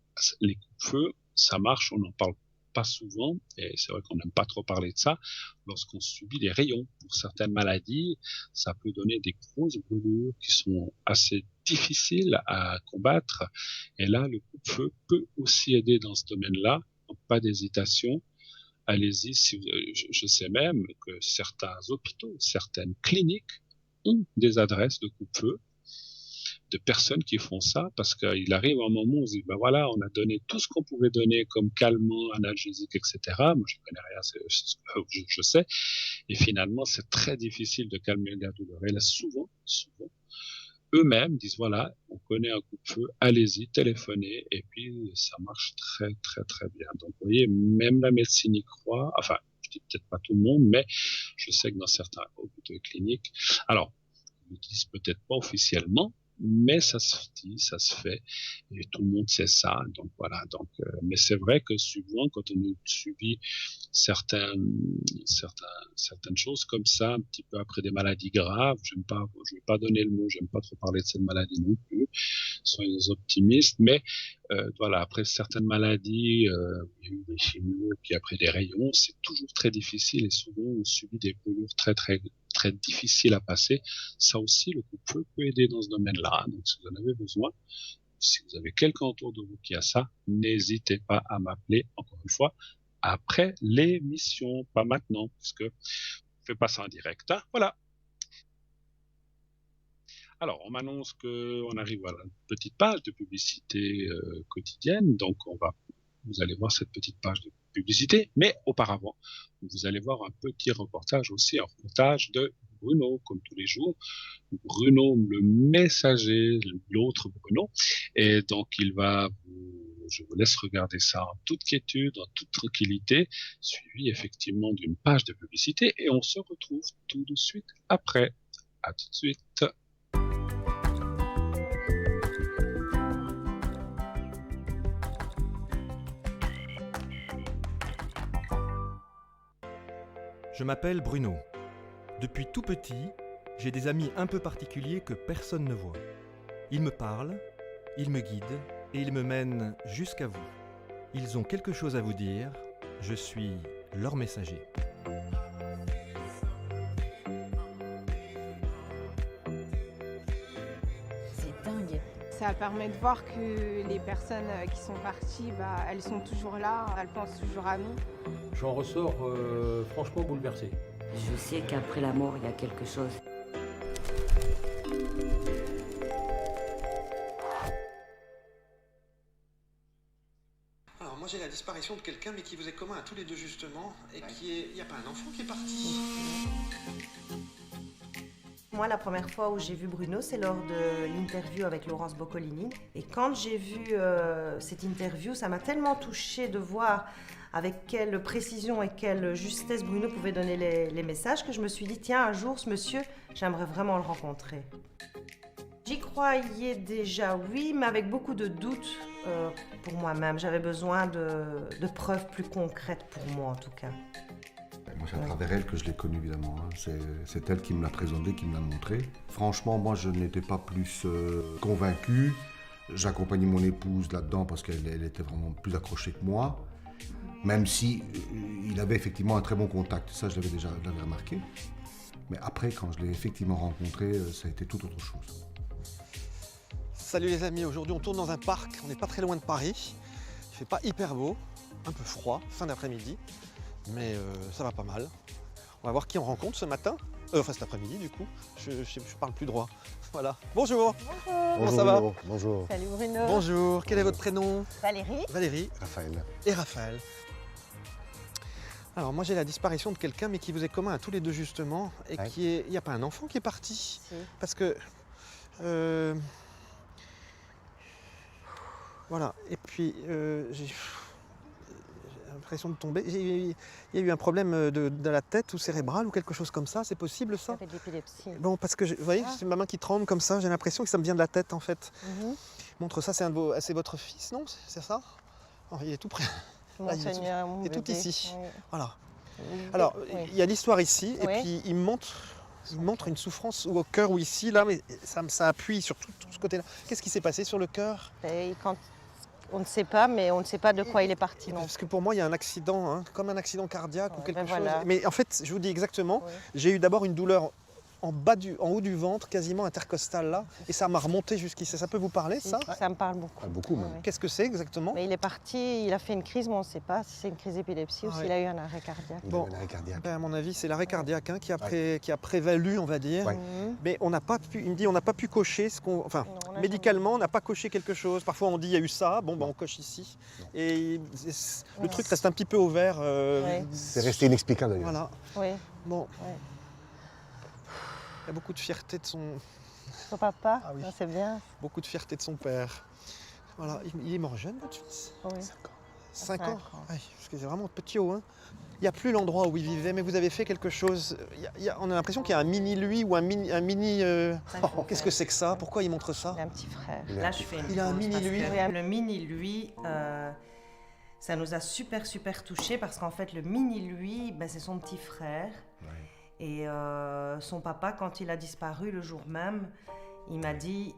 les coups-feu, ça marche, on n'en parle pas souvent, et c'est vrai qu'on n'aime pas trop parler de ça, lorsqu'on subit des rayons. Pour certaines maladies, ça peut donner des grosses brûlures qui sont assez difficiles à combattre, et là, le coupe-feu peut aussi aider dans ce domaine-là, donc pas d'hésitation. Allez-y, je sais même que certains hôpitaux, certaines cliniques ont des adresses de coupe-feu de personnes qui font ça parce qu'il arrive un moment où on se dit, voilà, on a donné tout ce qu'on pouvait donner comme calmant, analgésique, etc. Moi, je connais rien, je sais. Et finalement, c'est très difficile de calmer la douleur. Et là, souvent, eux-mêmes disent, voilà, on connaît un coupe-feu, allez-y, téléphonez, et puis ça marche très, très, très bien. Donc, vous voyez, même la médecine y croit, enfin, je dis peut-être pas tout le monde, mais je sais que dans certains hôpitaux et cliniques, alors, ils ne le disent peut-être pas officiellement, mais ça se dit, ça se fait, et tout le monde sait ça. Donc voilà. Mais c'est vrai que souvent, quand on subit certaines choses comme ça, un petit peu après des maladies graves, je vais pas donner le mot, j'aime pas trop parler de cette maladie non plus. Soyons optimistes, mais voilà, après certaines maladies, il y a eu des chimios, puis après des rayons, c'est toujours très difficile et souvent on subit des brûlures très très très difficiles à passer. Ça aussi, le coupe-feu peut aider dans ce domaine-là. Donc, si vous en avez besoin, si vous avez quelqu'un autour de vous qui a ça, n'hésitez pas à m'appeler, encore une fois, après l'émission, pas maintenant, puisque on fait pas ça en direct. Voilà. Alors, on m'annonce qu'on arrive à la petite page de publicité quotidienne, donc vous allez voir cette petite page de publicité, mais auparavant, vous allez voir un petit reportage aussi, un reportage de Bruno, comme tous les jours. Bruno, le messager, l'autre Bruno, et donc je vous laisse regarder ça en toute quiétude, en toute tranquillité, suivi effectivement d'une page de publicité, et on se retrouve tout de suite après. À tout de suite. Je m'appelle Bruno. Depuis tout petit, j'ai des amis un peu particuliers que personne ne voit. Ils me parlent, ils me guident et ils me mènent jusqu'à vous. Ils ont quelque chose à vous dire, je suis leur messager. C'est dingue. Ça permet de voir que les personnes qui sont parties, elles sont toujours là, elles pensent toujours à nous. J'en ressors franchement bouleversé. Je sais qu'après la mort, il y a quelque chose. Alors moi j'ai la disparition de quelqu'un mais qui vous est commun à tous les deux justement et qui est... Il n'y a pas un enfant qui est parti? Moi, la première fois où j'ai vu Bruno, c'est lors de l'interview avec Laurence Boccolini. Et quand j'ai vu cette interview, ça m'a tellement touchée de voir avec quelle précision et quelle justesse Bruno pouvait donner les messages que je me suis dit, tiens, un jour, ce monsieur, j'aimerais vraiment le rencontrer. J'y croyais déjà, oui, mais avec beaucoup de doutes pour moi-même. J'avais besoin de preuves plus concrètes pour moi, en tout cas. Moi, c'est à travers elle que je l'ai connu, évidemment. C'est elle qui me l'a présenté, qui me l'a montré. Franchement, moi, je n'étais pas plus convaincu. J'accompagnais mon épouse là-dedans parce qu'elle était vraiment plus accrochée que moi. Même si il avait effectivement un très bon contact. Ça, je l'avais déjà remarqué. Mais après, quand je l'ai effectivement rencontré, ça a été tout autre chose. Salut les amis, aujourd'hui on tourne dans un parc, on n'est pas très loin de Paris. Il fait pas hyper beau, un peu froid, fin d'après-midi, mais ça va pas mal. On va voir qui on rencontre ce matin, enfin cet après-midi du coup, je parle plus droit. Voilà. Bonjour. Bonjour. Comment ça va? Bonjour. Salut Bruno. Bonjour, quel est votre prénom? Valérie. Valérie. Raphaël. Et Raphaël. Alors moi j'ai la disparition de quelqu'un mais qui vous est commun à tous les deux justement et Ouais. qui est... Il n'y a pas un enfant qui est parti? Si. Parce que... Voilà, et puis j'ai l'impression de tomber. Il y a eu un problème de la tête ou cérébral ou quelque chose comme ça, c'est possible ça? J'avais de l'épilepsie. Bon, parce que vous voyez, c'est ma main qui tremble comme ça, j'ai l'impression que ça me vient de la tête en fait. Mhm. Montre ça, c'est votre fils, non? C'est ça? Oh, il est tout près. Mon Là, il est Seigneur, mon il est tout bébé. ici. Oui. Voilà. Oui. Alors, Oui. il y a l'histoire ici, et Oui. puis il montre une souffrance ou au cœur ou ici, là, mais ça appuie sur tout ce côté-là. Qu'est-ce qui s'est passé sur le cœur? Et quand on ne sait pas, mais on ne sait pas de quoi il est parti. Non. Parce que pour moi, il y a un accident, hein, comme un accident cardiaque ou Ouais, quelque ben chose. voilà. Mais en fait, je vous dis exactement, Oui. j'ai eu d'abord une douleur en haut du ventre, quasiment intercostale là, et ça m'a remonté jusqu'ici. Ça peut vous parler, ça? Ça me parle beaucoup. Beaucoup même. Ouais. Qu'est-ce que c'est exactement? Mais il est parti, il a fait une crise, mais on ne sait pas si c'est une crise d'épilepsie ou Ah s'il a eu un arrêt cardiaque. Il Bon. avait un arrêt cardiaque. Ben, à mon avis, c'est l'arrêt cardiaque hein, qui a prévalu, on va dire. Ouais. Mhm. Mais on n'a pas pu, il me dit, on n'a pas pu cocher ce qu'on, enfin, Non, on a médicalement, on n'a pas coché quelque chose. Parfois, on dit il y a eu ça, bon, ben, on coche ici. Non. Et le Ouais. truc reste un petit peu ouvert. Ouais. C'est resté inexplicable d'ailleurs. Voilà. Oui, Bon. Ouais. Il y a beaucoup de fierté de son, son papa, Ah oui. c'est bien. beaucoup de fierté de son père. Voilà. Il est mort jeune, votre fils? Oui. 5 ans. 5 ans. Ouais, parce que c'est vraiment petit haut. Hein. Il n'y a plus l'endroit où il vivait, mais vous avez fait quelque chose. On a l'impression qu'il y a un mini lui ou un mini. Qu'est-ce que c'est que ça? Pourquoi il montre ça? Il a un petit frère. Là, je fais une Il a un pause mini parce lui. que le mini lui, ça nous a super touchés parce qu'en fait, le mini lui, ben, c'est son petit frère. Et son papa, quand il a disparu le jour même, il m'a dit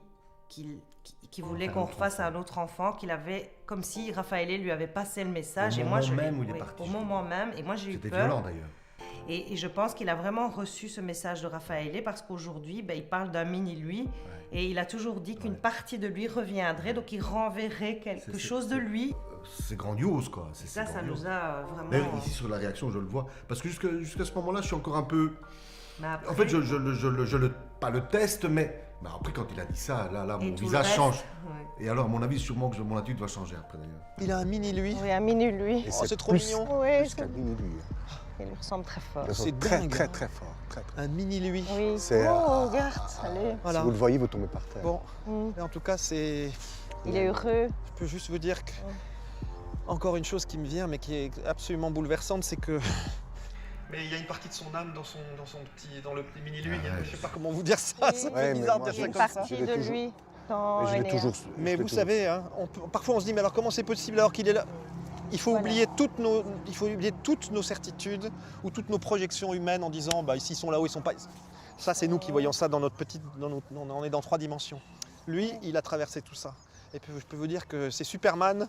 qu'il voulait qu'on refasse un autre enfant, qu'il avait, comme si Raphaël lui avait passé le message. Au Et moi, moment même où il est oui, parti, au je moment même. Et moi, j'ai eu C'était peur. violent d'ailleurs. Et je pense qu'il a vraiment reçu ce message de Raphaël parce qu'aujourd'hui, ben, il parle d'un mini-lui et il a toujours dit qu'une partie de lui reviendrait, donc il renverrait quelque chose de lui. C'est grandiose, quoi. Ça nous a vraiment... D'ailleurs, ici sur la réaction, je le vois. Parce que jusqu'à ce moment-là, je suis encore un peu... Mais après- En fait, pas le teste, mais après, quand il a dit ça, là Et mon tout le visage reste, change. ouais. Et alors, à mon avis, sûrement que mon attitude va changer après, d'ailleurs. Il a un mini lui. Oui, un mini lui. Et Oh, c'est trop plus- mignon. Oui, Plus qu'un mini lui. il lui ressemble très fort. Ils sont C'est très, dingue, très, hein. très fort. Très, très. Un mini lui. Oui. C'est- Oh, regarde, allez. Voilà. Si vous le voyez, vous tombez par terre. Bon, Mm. mais en tout cas, c'est. Il est heureux. Je peux juste vous dire que. Encore une chose qui me vient, mais qui est absolument bouleversante, c'est que. Mais il y a une partie de son âme dans le petit mini lui. Ah ouais, Je sais pas comment vous dire ça. Oui. Ça me Ouais, fait mais bizarre de moi, dire Une ça comme ça. partie Je l'ai de toujours- lui dans Mais je l'ai Enéas. toujours. Mais vous savez, hein, parfois on se dit, mais alors comment c'est possible alors qu'il est là? Il faut, Voilà. oublier toutes nos certitudes ou toutes nos projections humaines en disant, bah, ici ils sont là-haut, ils sont pas. Ça, c'est nous qui voyons ça dans notre petite. On est dans 3 dimensions. Lui, il a traversé tout ça. Et puis, je peux vous dire que c'est Superman.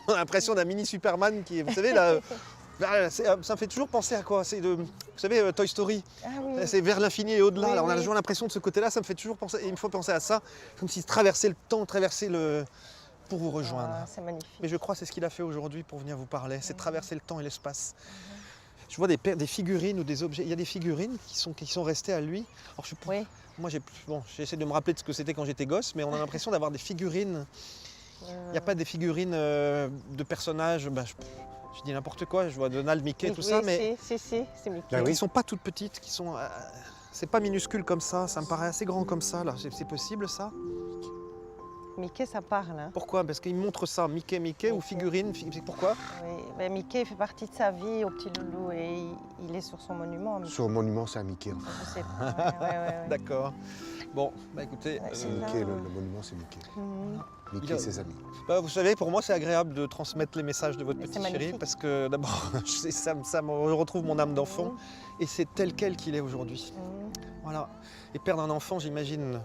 On a l'impression d'un mini Superman qui est. Vous savez, là. Ça me fait toujours penser à quoi? Vous savez, Toy Story. Ah oui. C'est vers l'infini et au-delà. Oui, Là, on a oui. toujours l'impression de ce côté-là. Ça me fait toujours penser. Et il me faut penser à ça, comme s'il traversait le temps, traversait le. Pour vous rejoindre. Ah, c'est magnifique. Mais je crois que c'est ce qu'il a fait aujourd'hui pour venir vous parler. C'est traverser le temps et l'espace. Je vois des figurines ou des objets. Il y a des figurines qui sont restées à lui. Alors, Oui. moi, j'essaie de me rappeler de ce que c'était quand j'étais gosse, mais on a l'impression d'avoir des figurines. Il n'y a pas des figurines de personnages. Je dis n'importe quoi. Je vois Donald, Mickey, Oui, tout ça, oui, mais c'est Mickey. Ah oui. qui sont pas toutes petites, qui sont. C'est pas minuscule comme ça. Ça me paraît assez grand comme ça. Là, c'est possible ça? Mickey, ça parle. Hein. Pourquoi? Parce qu'il montre ça, Mickey ou figurine. Pourquoi? Oui, ben, Mickey fait partie de sa vie au petit loulou et il est sur son monument. Mickey. Sur le monument, c'est un Mickey. En fait. Je sais pas. Ouais. D'accord. Bon, bah écoutez... C'est Mickey, le monument, c'est Mickey. Mickey et ses amis. Bah, vous savez, pour moi, c'est agréable de transmettre les messages de votre Mais petit c'est chéri magnifique. parce que d'abord, je retrouve mon âme d'enfant et c'est tel quel qu'il est aujourd'hui. Voilà. Et perdre un enfant, j'imagine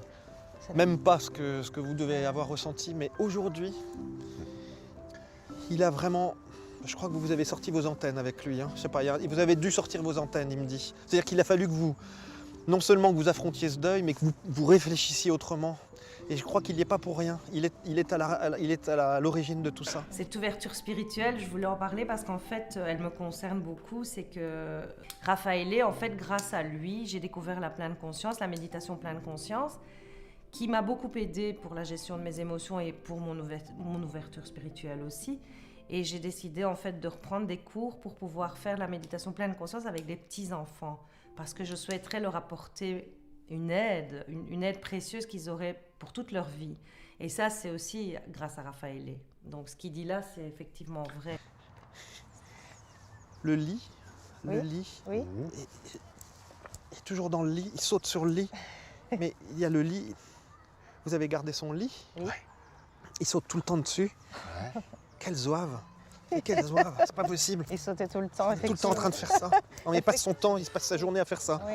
même pas ce que vous devez avoir ressenti, mais aujourd'hui, il a vraiment... Je crois que vous avez sorti vos antennes avec lui. Hein. Je sais pas, vous avez dû sortir vos antennes, il me dit. C'est-à-dire qu'il a fallu que vous, non seulement que vous affrontiez ce deuil, mais que vous réfléchissiez autrement. Et je crois qu'il n'y est pas pour rien. Il est à l'origine de tout ça. Cette ouverture spirituelle, je voulais en parler parce qu'en fait, elle me concerne beaucoup. C'est que Raphaël, en fait, grâce à lui, j'ai découvert la pleine conscience, la méditation pleine conscience, qui m'a beaucoup aidée pour la gestion de mes émotions et pour mon ouverture spirituelle aussi. Et j'ai décidé en fait de reprendre des cours pour pouvoir faire la méditation pleine conscience avec des petits-enfants. Parce que je souhaiterais leur apporter une aide précieuse qu'ils auraient pour toute leur vie. Et ça, c'est aussi grâce à Raphaël. Donc ce qu'il dit là, c'est effectivement vrai. Le lit, Oui. il est toujours dans le lit, il saute sur le lit. Mais il y a le lit, vous avez gardé son lit, il saute tout le temps dessus. Ouais. Quelle zouave! Quelle zouave! C'est pas possible. Il sautait tout le temps. Il est tout le temps en train de faire ça. Non, mais il passe son temps, il se passe sa journée à faire ça. Oui.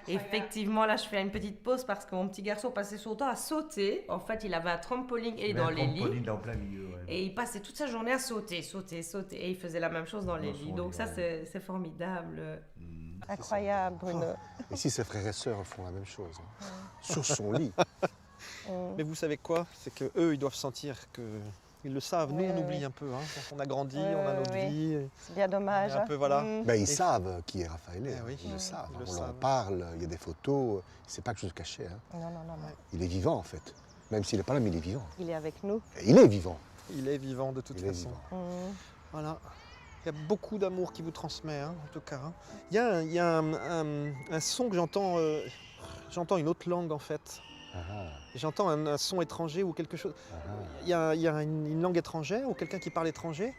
Effectivement, là, je fais une petite pause parce que mon petit garçon passait son temps à sauter. En fait, il avait un trampoline et dans les lits. En plein milieu, ouais. Et il passait toute sa journée à sauter. Et il faisait la même chose dans les lits. Donc ça, c'est formidable. Incroyable, Bruno. Et si ses frères et sœurs font la même chose, hein, sur son lit. Mais vous savez quoi? C'est qu'eux, ils doivent sentir que... Ils le savent, nous on oublie un peu, hein. On a grandi, on a notre vie. C'est bien dommage. Un peu, voilà. Ben, ils savent qui est Raphaël, oui. ils le savent. Ils le On en savent. parle, il y a des photos, c'est pas quelque chose de caché. Hein. Non. Il est vivant en fait, même s'il n'est pas là, mais il est vivant. Il est avec nous. Et il est vivant. Il est vivant de toute façon. Voilà. Il y a beaucoup d'amour qui vous transmet, hein, en tout cas. Hein. Il y a un son que j'entends, j'entends une autre langue en fait. J'entends un son étranger ou quelque chose. Il y a une langue étrangère ou quelqu'un qui parle étranger.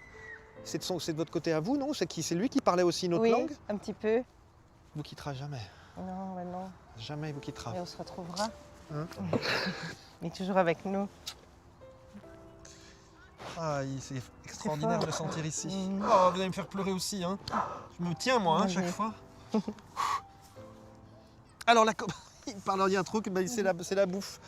C'est de votre côté à vous, non? C'est lui qui parlait aussi une autre langue? Oui, un petit peu. Vous quittera jamais. Non. Jamais il vous quittera. Et on se retrouvera. Hein? Il est toujours avec nous. Ah, c'est extraordinaire de le sentir ici. Oh, vous allez me faire pleurer aussi, hein. Je me tiens, moi, hein, chaque fois. Alors, il y a un truc, c'est la bouffe.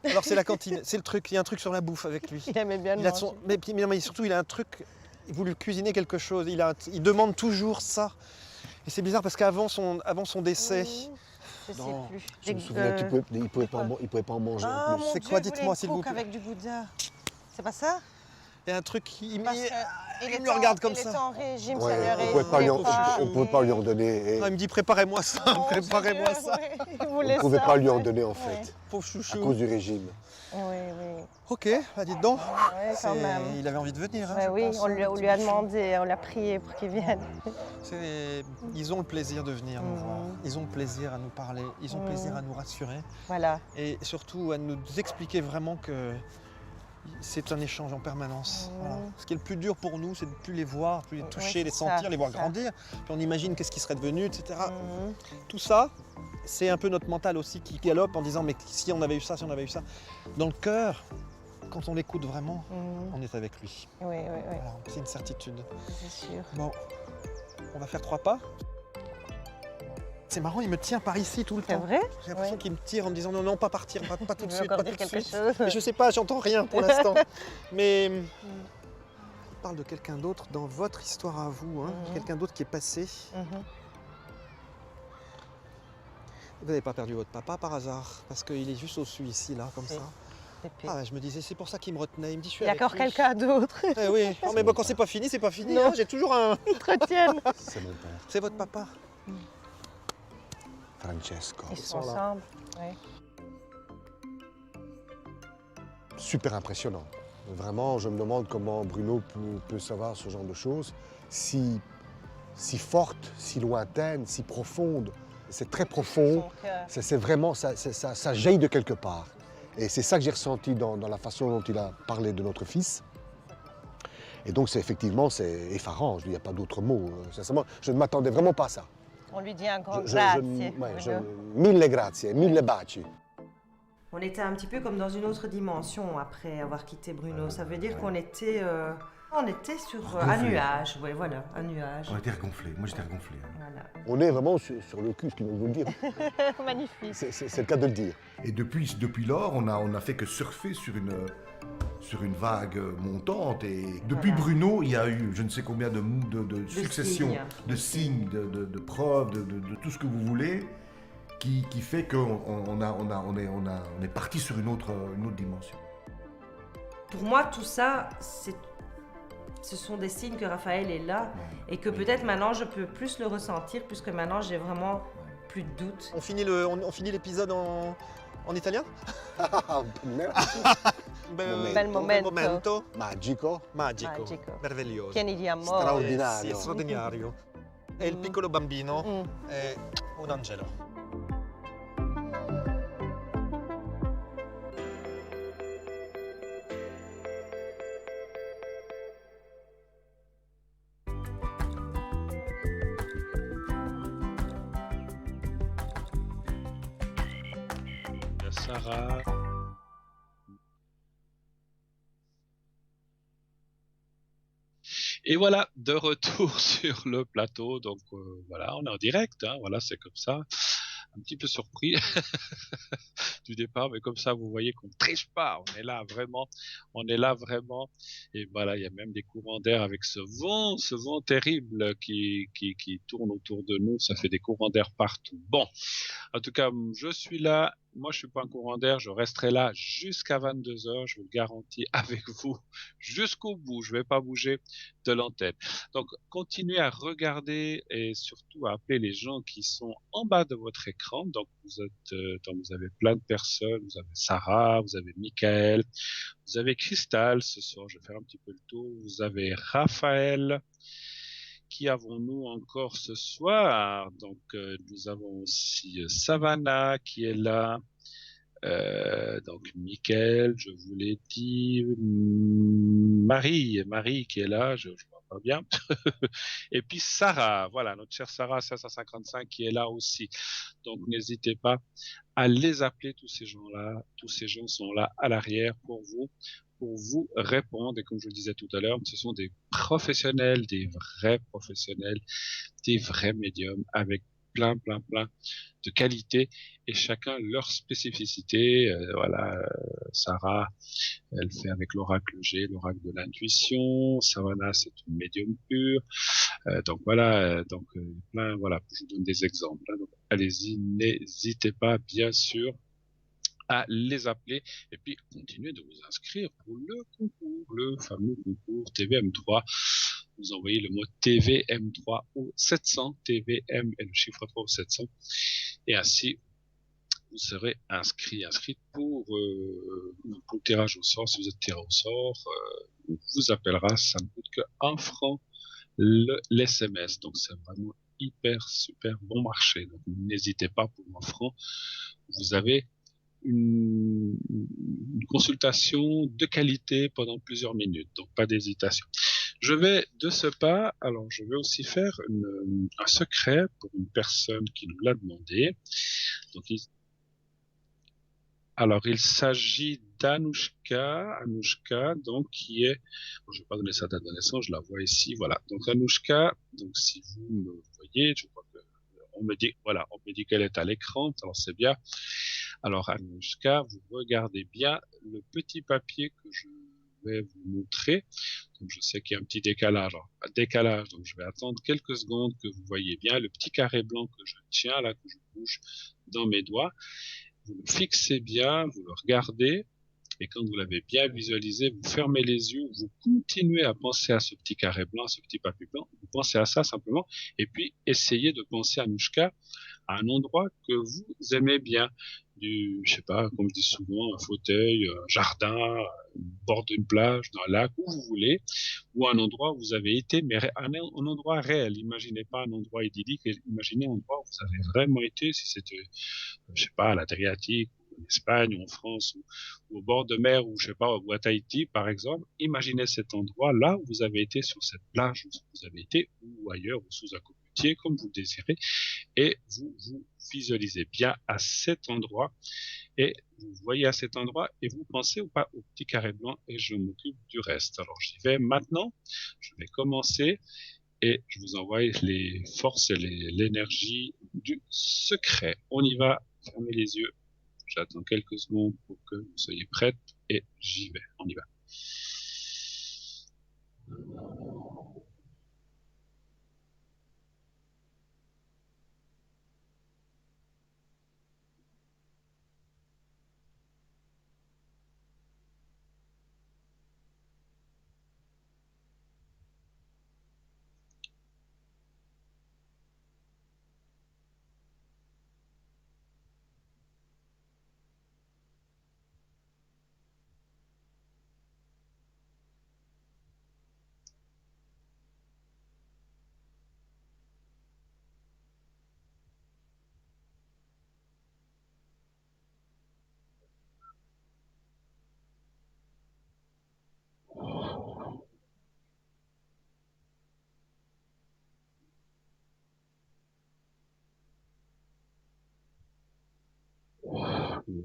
Alors, c'est la cantine, c'est le truc. Il y a un truc sur la bouffe avec lui. Il aimait bien le manger. Mais surtout, il a un truc. Vous lui cuisinez quelque chose. Il demande toujours ça. Et c'est bizarre parce qu'avant son décès. Je sais plus. Je me souviens qu'il ne pouvait pas en manger en plus. C'est quoi, dites-moi, s'il vous plaît. avec du gouda. C'est pas ça? Il y a un truc, il Il me regarde comme ça. Il était en régime, Ouais, ça lui on ne pouvait pas lui en donner. Non, il me dit préparez-moi ça, préparez-moi ça. On ne pouvait pas lui en donner en fait, Pauvre chouchou. à cause du régime. Oui. Ok, bah dites donc. Ouais, quand même. Il avait envie de venir. Hein, Ouais, je oui, pense. on lui a demandé, on l'a prié pour qu'il vienne. Ils ont le plaisir de venir nous voir. Ils ont le plaisir à nous parler. Ils ont le plaisir à nous rassurer. Voilà. Et surtout à nous expliquer vraiment que c'est un échange en permanence. Voilà. Ce qui est le plus dur pour nous, c'est de ne plus les voir, plus les toucher, les sentir, les voir grandir. Puis on imagine qu'est-ce qui serait devenu, etc. Tout ça, c'est un peu notre mental aussi qui galope en disant mais si on avait eu ça, si on avait eu ça. Dans le cœur, quand on l'écoute vraiment, on est avec lui. Oui. Voilà, c'est une certitude. C'est sûr. Bon, on va faire 3 pas. C'est marrant, il me tient par ici tout le temps. C'est vrai? J'ai l'impression qu'il me tire en me disant non, pas partir, pas tout de suite, pas tout de suite. Chose. Et je sais pas, j'entends rien pour l'instant. Mais on parle de quelqu'un d'autre dans votre histoire à vous, hein, quelqu'un d'autre qui est passé. Vous n'avez pas perdu votre papa par hasard, parce qu'il est juste au-dessus ici, là, comme ça. Ah, je me disais, c'est pour ça qu'il me retenait. Il me dit, je suis Il y a avec encore lui. quelqu'un d'autre. Eh oui, non, mais bon, quand c'est pas fini, c'est pas fini. Non. Hein, j'ai toujours un. Entretiennent. C'est mon père. C'est votre papa. Francesco. Ils sont ensemble. Ouais. Super impressionnant. Vraiment, je me demande comment Bruno peut savoir ce genre de choses. Si forte, si lointaine, si profonde. C'est très profond. C'est vraiment, ça jaillit de quelque part. Et c'est ça que j'ai ressenti dans la façon dont il a parlé de notre fils. Et donc effectivement, c'est effarant, il n'y a pas d'autre mot. Sincèrement, je ne m'attendais vraiment pas à ça. On lui dit un grand grazie. Mille grazie, mille baci. On était un petit peu comme dans une autre dimension après avoir quitté Bruno. Ça veut dire qu'on était, sur un nuage. Oui, voilà, un nuage. On était regonflés. Moi, j'étais regonflé. Voilà. On est vraiment sur le cul, ce qu'ils vont vous le dire. Magnifique. C'est le cas de le dire. Et depuis lors, on a fait que surfer sur une vague montante. Et depuis Bruno, il y a eu je ne sais combien de successions, de signes, de preuves, de tout ce que vous voulez, qui fait qu'on est parti sur une autre dimension. Pour moi, tout ça, ce sont des signes que Raphaël est là et que peut-être maintenant je peux plus le ressentir puisque maintenant j'ai vraiment plus de doute. On finit l'épisode en italien? Bel momento. Magico. Meraviglioso. Pieni di amore. Straordinario. Sì, straordinario. E il piccolo bambino è un angelo. Sarah. Et voilà, de retour sur le plateau. Donc voilà, on est en direct. Hein, voilà, c'est comme ça. Un petit peu surpris du départ, mais comme ça, vous voyez qu'on ne triche pas. On est là vraiment. Et voilà, il y a même des courants d'air avec ce vent terrible qui tourne autour de nous. Ça fait des courants d'air partout. Bon, en tout cas, je suis là. Moi, je suis pas un courant d'air. Je resterai là jusqu'à 22h. Je vous le garantis avec vous jusqu'au bout. Je vais pas bouger de l'antenne. Donc, continuez à regarder et surtout à appeler les gens qui sont en bas de votre écran. Donc, vous avez plein de personnes. Vous avez Sarah, vous avez Michael, vous avez Cristal. Ce soir, je vais faire un petit peu le tour. Vous avez Raphaël. Qui avons-nous encore ce soir? Donc, nous avons aussi Savannah qui est là. Donc, Mickaël, je vous l'ai dit. Marie qui est là, je vois pas bien. Et puis Sarah, voilà, notre chère Sarah 555 qui est là aussi. Donc, n'hésitez pas à les appeler, tous ces gens-là. Tous ces gens sont là à l'arrière pour vous répondre. Et comme je le disais tout à l'heure, ce sont des professionnels, des vrais professionnels, des vrais médiums avec plein de qualités et chacun leur spécificité. Voilà, Sarah, elle fait avec l'oracle G, l'oracle de l'intuition. Savannah, c'est une médium pure. Donc voilà, voilà, je vous donne des exemples. Hein. Donc, allez-y, n'hésitez pas, bien sûr, à les appeler et puis continuez de vous inscrire pour le concours, le fameux concours TVM3. Vous envoyez le mot TVM3 au 700, TVM et le chiffre 3 au 700 et ainsi vous serez inscrit pour le tirage au sort. Si vous êtes tiré au sort, on vous appellera, ça ne coûte que 1 franc l'SMS, donc c'est vraiment super bon marché. Donc n'hésitez pas, pour 1 franc, vous avez une consultation de qualité pendant plusieurs minutes, donc pas d'hésitation. Je vais de ce pas, alors je vais aussi faire un secret pour une personne qui nous l'a demandé. Donc, il s'agit d'Anouchka, donc qui est, bon, je vais pas donner sa date de naissance, je la vois ici, voilà. Donc Anouchka, donc si vous me voyez, je crois que on me dit qu'elle est à l'écran, alors c'est bien. Alors Anouchka, vous regardez bien le petit papier que je vais vous montrer. Donc je sais qu'il y a un petit décalage, donc je vais attendre quelques secondes que vous voyez bien le petit carré blanc que je tiens là, que je bouge dans mes doigts. Vous le fixez bien, vous le regardez, et quand vous l'avez bien visualisé, vous fermez les yeux, vous continuez à penser à ce petit carré blanc, à ce petit papier blanc, vous pensez à ça simplement, et puis essayez de penser à Anouchka, à un endroit que vous aimez bien, je sais pas, comme je dis souvent, un fauteuil, un jardin, bord d'une plage, dans un lac, où vous voulez, ou un endroit où vous avez été, mais un endroit réel. Imaginez pas un endroit idyllique, imaginez un endroit où vous avez vraiment été, si c'était, je sais pas, l'Adriatique, en Espagne, ou en France, ou au bord de mer, ou je sais pas, ou à Tahiti, par exemple, imaginez cet endroit là où vous avez été, sur cette plage où vous avez été, ou ailleurs, ou sous un cocotier, comme vous le désirez, et vous vous visualisez bien à cet endroit, et vous voyez à cet endroit, et vous pensez ou pas au petit carré blanc, et je m'occupe du reste. Alors j'y vais maintenant, je vais commencer, et je vous envoie les forces et l'énergie du secret. On y va, fermez les yeux, j'attends quelques secondes pour que vous soyez prêtes, et j'y vais, on y va.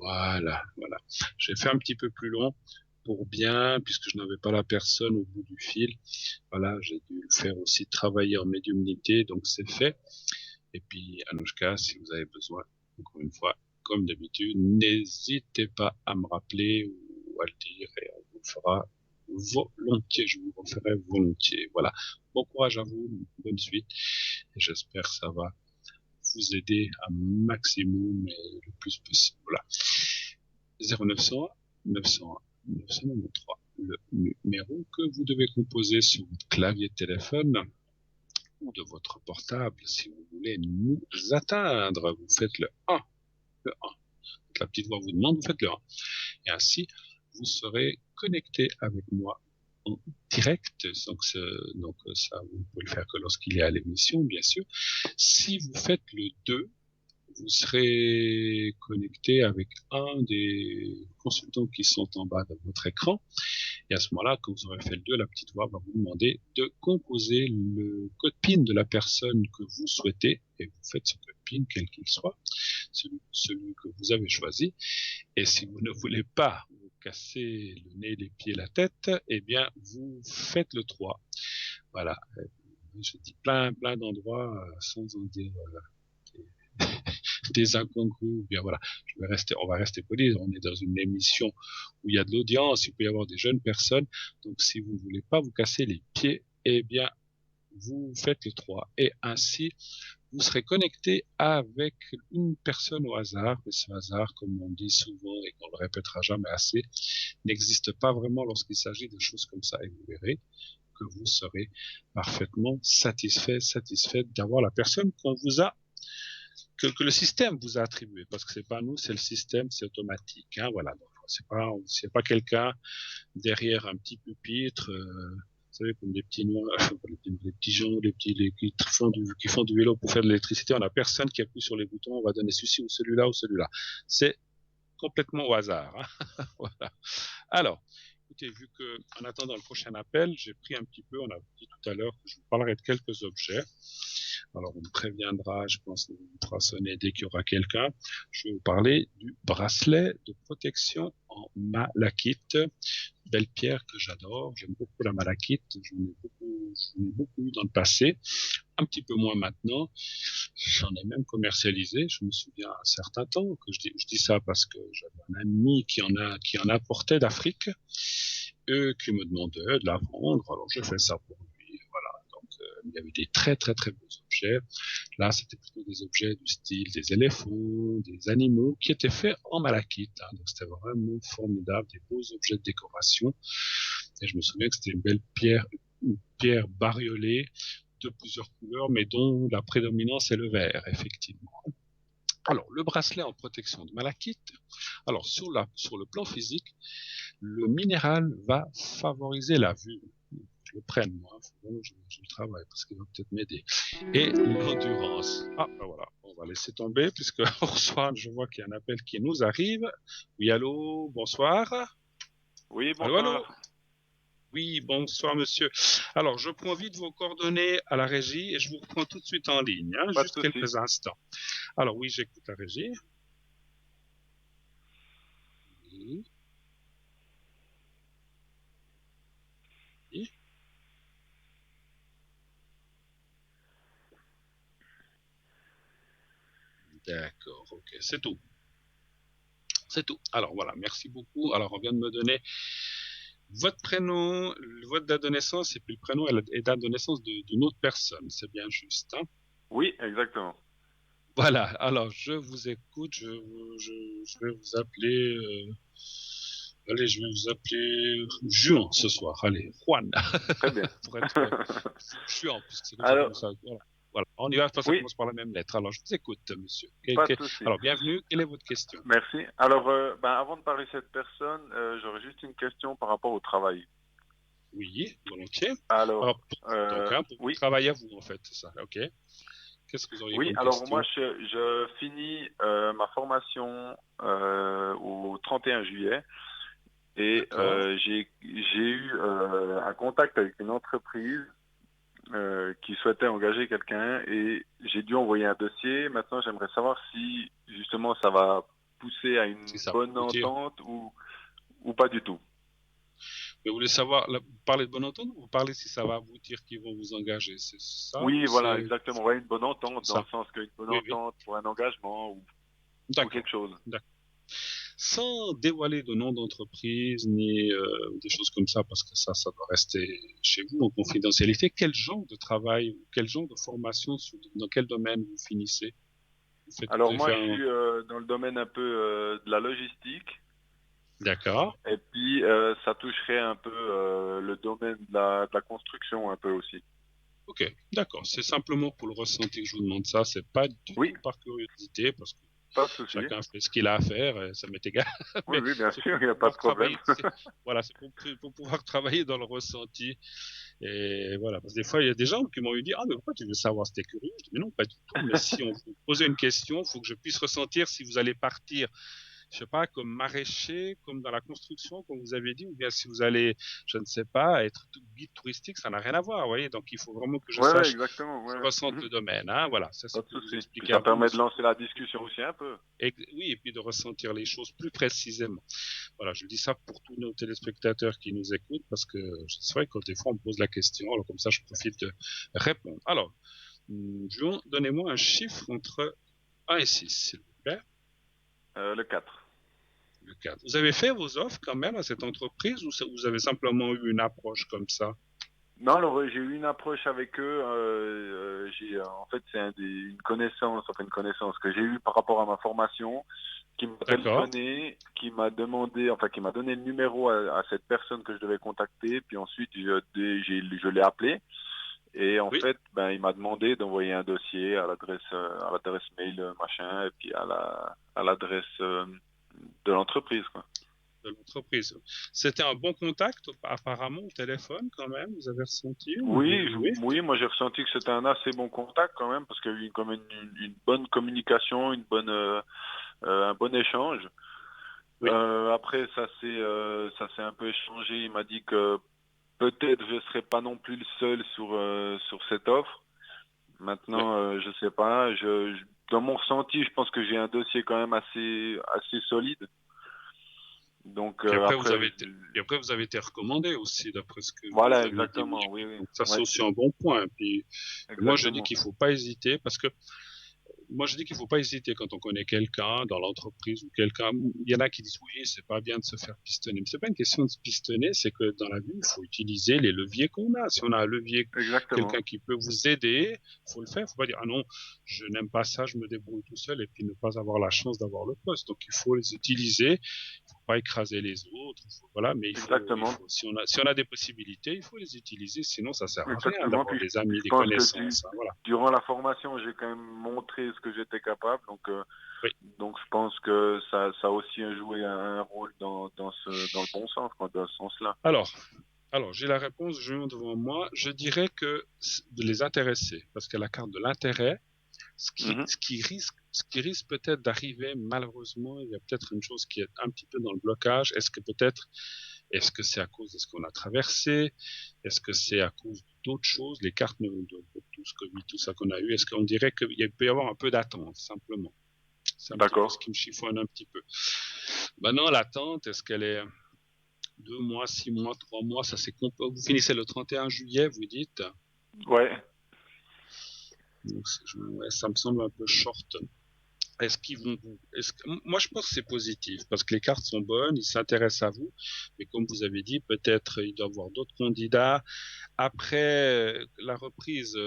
Voilà, voilà. J'ai fait un petit peu plus long pour bien, puisque je n'avais pas la personne au bout du fil. Voilà, j'ai dû le faire aussi travailler en médiumnité, donc c'est fait. Et puis, Anouchka, si vous avez besoin, encore une fois, comme d'habitude, n'hésitez pas à me rappeler ou à le dire et on vous le fera volontiers, je vous le referai volontiers. Voilà. Bon courage à vous, bonne suite, et j'espère que ça va vous aider un maximum et le plus possible. Voilà. 0900 901 993, le numéro que vous devez composer sur votre clavier de téléphone ou de votre portable si vous voulez nous atteindre. Vous faites le 1, le 1. La petite voix vous demande, vous faites le 1. Et ainsi, vous serez connecté avec moi en direct. Donc ça, vous pouvez le faire que lorsqu'il est à l'émission, bien sûr. Si vous faites le 2, vous serez connecté avec un des consultants qui sont en bas de votre écran. Et à ce moment-là, quand vous aurez fait le 2, la petite voix va vous demander de composer le code PIN de la personne que vous souhaitez. Et vous faites ce code PIN, quel qu'il soit, celui que vous avez choisi. Et si vous ne voulez pas vous casser le nez, les pieds, la tête, eh bien, vous faites le 3. Voilà. Je dis plein d'endroits sans en dire des incongrus, bien voilà, on va rester poli, on est dans une émission où il y a de l'audience, il peut y avoir des jeunes personnes, donc si vous ne voulez pas vous casser les pieds, eh bien, vous faites le 3, et ainsi, vous serez connecté avec une personne au hasard, mais ce hasard, comme on dit souvent, et qu'on le répétera jamais assez, n'existe pas vraiment lorsqu'il s'agit de choses comme ça, et vous verrez que vous serez parfaitement satisfait d'avoir la personne qu'on vous a que le système vous a attribué, parce que c'est pas nous, c'est le système, c'est automatique, hein, voilà. Donc, c'est pas quelqu'un derrière un petit pupitre, vous savez, comme des petits noirs, les petits gens, qui font du vélo pour faire de l'électricité, on a personne qui appuie sur les boutons, on va donner celui-ci ou celui-là ou celui-là. C'est complètement au hasard, hein. Voilà. Alors, écoutez, vu que, en attendant le prochain appel, j'ai pris un petit peu, on a dit tout à l'heure que je vous parlerai de quelques objets. Alors, on me préviendra, je pense, qu'on vous fera sonner dès qu'il y aura quelqu'un. Je vais vous parler du bracelet de protection en malachite. Belle pierre que j'adore. J'aime beaucoup la malachite. J'en ai beaucoup eu dans le passé. Un petit peu moins maintenant. J'en ai même commercialisé. Je me souviens un certain temps que je dis ça parce que j'avais un ami qui en apportait d'Afrique et qui me demandait de la vendre. Alors, je fais ça pour lui. Voilà. Donc, il y avait des très beaux objets. Là, c'était plutôt des objets du style des éléphants, des animaux qui étaient faits en malachite. Hein. Donc, c'était vraiment formidable, des beaux objets de décoration. Et je me souviens que c'était une pierre bariolée de plusieurs couleurs, mais dont la prédominance est le vert, effectivement. Alors, le bracelet en protection de malachite. Alors, sur le plan physique, le minéral va favoriser la vue. Je le prenne, moi, je le travaille parce qu'il va peut-être m'aider. Et l'endurance. Ah, ben voilà, on va laisser tomber puisque on reçoit, je vois qu'il y a un appel qui nous arrive. Oui, allô, bonsoir. Oui, Allô, allô. bonsoir. Oui, bonsoir monsieur. Alors, je prends vite vos coordonnées à la régie et je vous reprends tout de suite en ligne, hein, Pas de juste souci. quelques instants. Alors oui, j'écoute la régie. Oui. Oui. D'accord, ok, c'est tout. C'est tout. Alors voilà, merci beaucoup. Alors on vient de me donner votre prénom, votre date de naissance et puis le prénom et date de naissance d'une autre personne. C'est bien juste, hein? Oui, exactement. Voilà, alors je vous écoute, je vais vous appeler... allez, je vais vous appeler Juan ce soir. Allez, Juan. Très bien. Pour être Juan, puisque c'est comme Alors, ça. Voilà. Voilà. On y va, ça oui, commence par la même lettre. Alors, je vous écoute, monsieur. pas de souci. Alors, bienvenue. Quelle est votre question? Merci. Alors, avant de parler de cette personne, j'aurais juste une question par rapport au travail. Oui, volontiers. Alors, donc, hein, pour oui. travailler à vous, en fait, c'est ça. Ok. Qu'est-ce que vous auriez Oui, comme alors question? moi, je finis ma formation au 31 juillet et j'ai eu un contact avec une entreprise qui souhaitait engager quelqu'un et j'ai dû envoyer un dossier. Maintenant, j'aimerais savoir si justement ça va pousser à une bonne entente ou pas du tout. Mais vous voulez savoir, là, vous parlez de bonne entente ou vous parlez si ça va aboutir qu'ils vont vous engager? C'est ça? Oui, voilà, exactement. Ouais, une bonne entente, dans ça. le sens qu'une bonne Oui, entente pour un engagement ou quelque chose. D'accord. Sans dévoiler de nom d'entreprise ni des choses comme ça, parce que ça doit rester chez vous en confidentialité, quel genre de travail ou quel genre de formation, dans quel domaine vous finissez? Alors moi, je suis dans le domaine un peu de la logistique. D'accord. Et puis, ça toucherait un peu le domaine de la construction un peu aussi. Ok, d'accord. C'est simplement pour le ressenti que je vous demande ça. C'est pas du tout par curiosité, parce que chacun fait ce qu'il a à faire, et ça m'est égal. Oui, oui, bien sûr, il n'y a pas de problème. Voilà, c'est pour pouvoir travailler dans le ressenti. Et voilà, parce que des fois, il y a des gens qui m'ont eu dit, ah, mais pourquoi tu veux savoir? C'était curieux. Je dis, mais non, pas du tout. Mais si on vous pose une question, il faut que je puisse ressentir si vous allez partir, je sais pas, comme maraîcher, comme dans la construction, comme vous avez dit, ou bien si vous allez, je ne sais pas, être guide touristique, ça n'a rien à voir, vous voyez. Donc, il faut vraiment que je sache, exactement, je ressente le domaine, hein, voilà. Ça, c'est pour vous expliquer. Ça permet de lancer la discussion aussi un peu. Oui, et puis de ressentir les choses plus précisément. Voilà, je dis ça pour tous nos téléspectateurs qui nous écoutent, parce que c'est vrai que des fois, on me pose la question, alors comme ça, je profite de répondre. Alors, Juan, donnez-moi un chiffre entre 1 et 6, s'il vous plaît. Le 4. Le 4. Vous avez fait vos offres quand même à cette entreprise ou vous avez simplement eu une approche comme ça? Non, alors j'ai eu une approche avec eux. En fait, c'est une connaissance que j'ai eue par rapport à ma formation, qui m'a téléphoné, qui m'a demandé, qui m'a donné le numéro à cette personne que je devais contacter. Puis ensuite, je l'ai appelé. Et en fait, il m'a demandé d'envoyer un dossier à l'adresse mail machin, et puis à l'adresse de l'entreprise, quoi. De l'entreprise. C'était un bon contact apparemment au téléphone quand même, vous avez ressenti? Oui, moi j'ai ressenti que c'était un assez bon contact quand même, parce qu'il y a eu quand même une bonne communication, un bon échange. Après ça s'est un peu échangé, il m'a dit que peut-être je serais pas non plus le seul sur cette offre. Maintenant, je sais pas, dans mon ressenti, je pense que j'ai un dossier quand même assez solide. Donc, et après, vous avez été recommandé aussi, d'après ce que voilà, vous avez exactement, dit. oui. Donc, ça, c'est aussi un bon point. Puis, moi, je dis qu'il faut pas hésiter, parce que moi, je dis qu'il faut pas hésiter quand on connaît quelqu'un dans l'entreprise ou quelqu'un. Il y en a qui disent oui, c'est pas bien de se faire pistonner. Mais c'est pas une question de se pistonner, c'est que dans la vie, il faut utiliser les leviers qu'on a. Si on a un levier, quelqu'un qui peut vous aider, faut le faire. Faut pas dire ah non, je n'aime pas ça, je me débrouille tout seul et puis ne pas avoir la chance d'avoir le poste. Donc il faut les utiliser. Il faut pas écraser les autres. Voilà, mais si on a des possibilités, il faut les utiliser. Sinon, ça sert à rien d'avoir des amis, des connaissances. Voilà. Durant la formation, j'ai quand même montré ce que j'étais capable, donc je pense que ça a aussi joué un rôle dans le bon sens, dans ce sens-là. Alors j'ai la réponse devant moi. Je dirais que de les intéresser, parce que la carte de l'intérêt, Ce qui risque peut-être d'arriver, malheureusement, il y a peut-être une chose qui est un petit peu dans le blocage. Est-ce que c'est à cause de ce qu'on a traversé? Est-ce que c'est à cause d'autres choses, les cartes de tout ce Covid, tout ça qu'on a eu? Est-ce qu'on dirait qu'il peut y avoir un peu d'attente, simplement? C'est un petit peu ce qui me chiffonne un petit peu. Maintenant, l'attente, est-ce qu'elle est 2 mois, 6 mois, 3 mois? Vous finissez le 31 juillet, vous dites? Ouais. Donc, ça me semble un peu short. Moi, je pense que c'est positif parce que les cartes sont bonnes, ils s'intéressent à vous, mais comme vous avez dit, peut-être il doit y avoir d'autres candidats. Après, la reprise,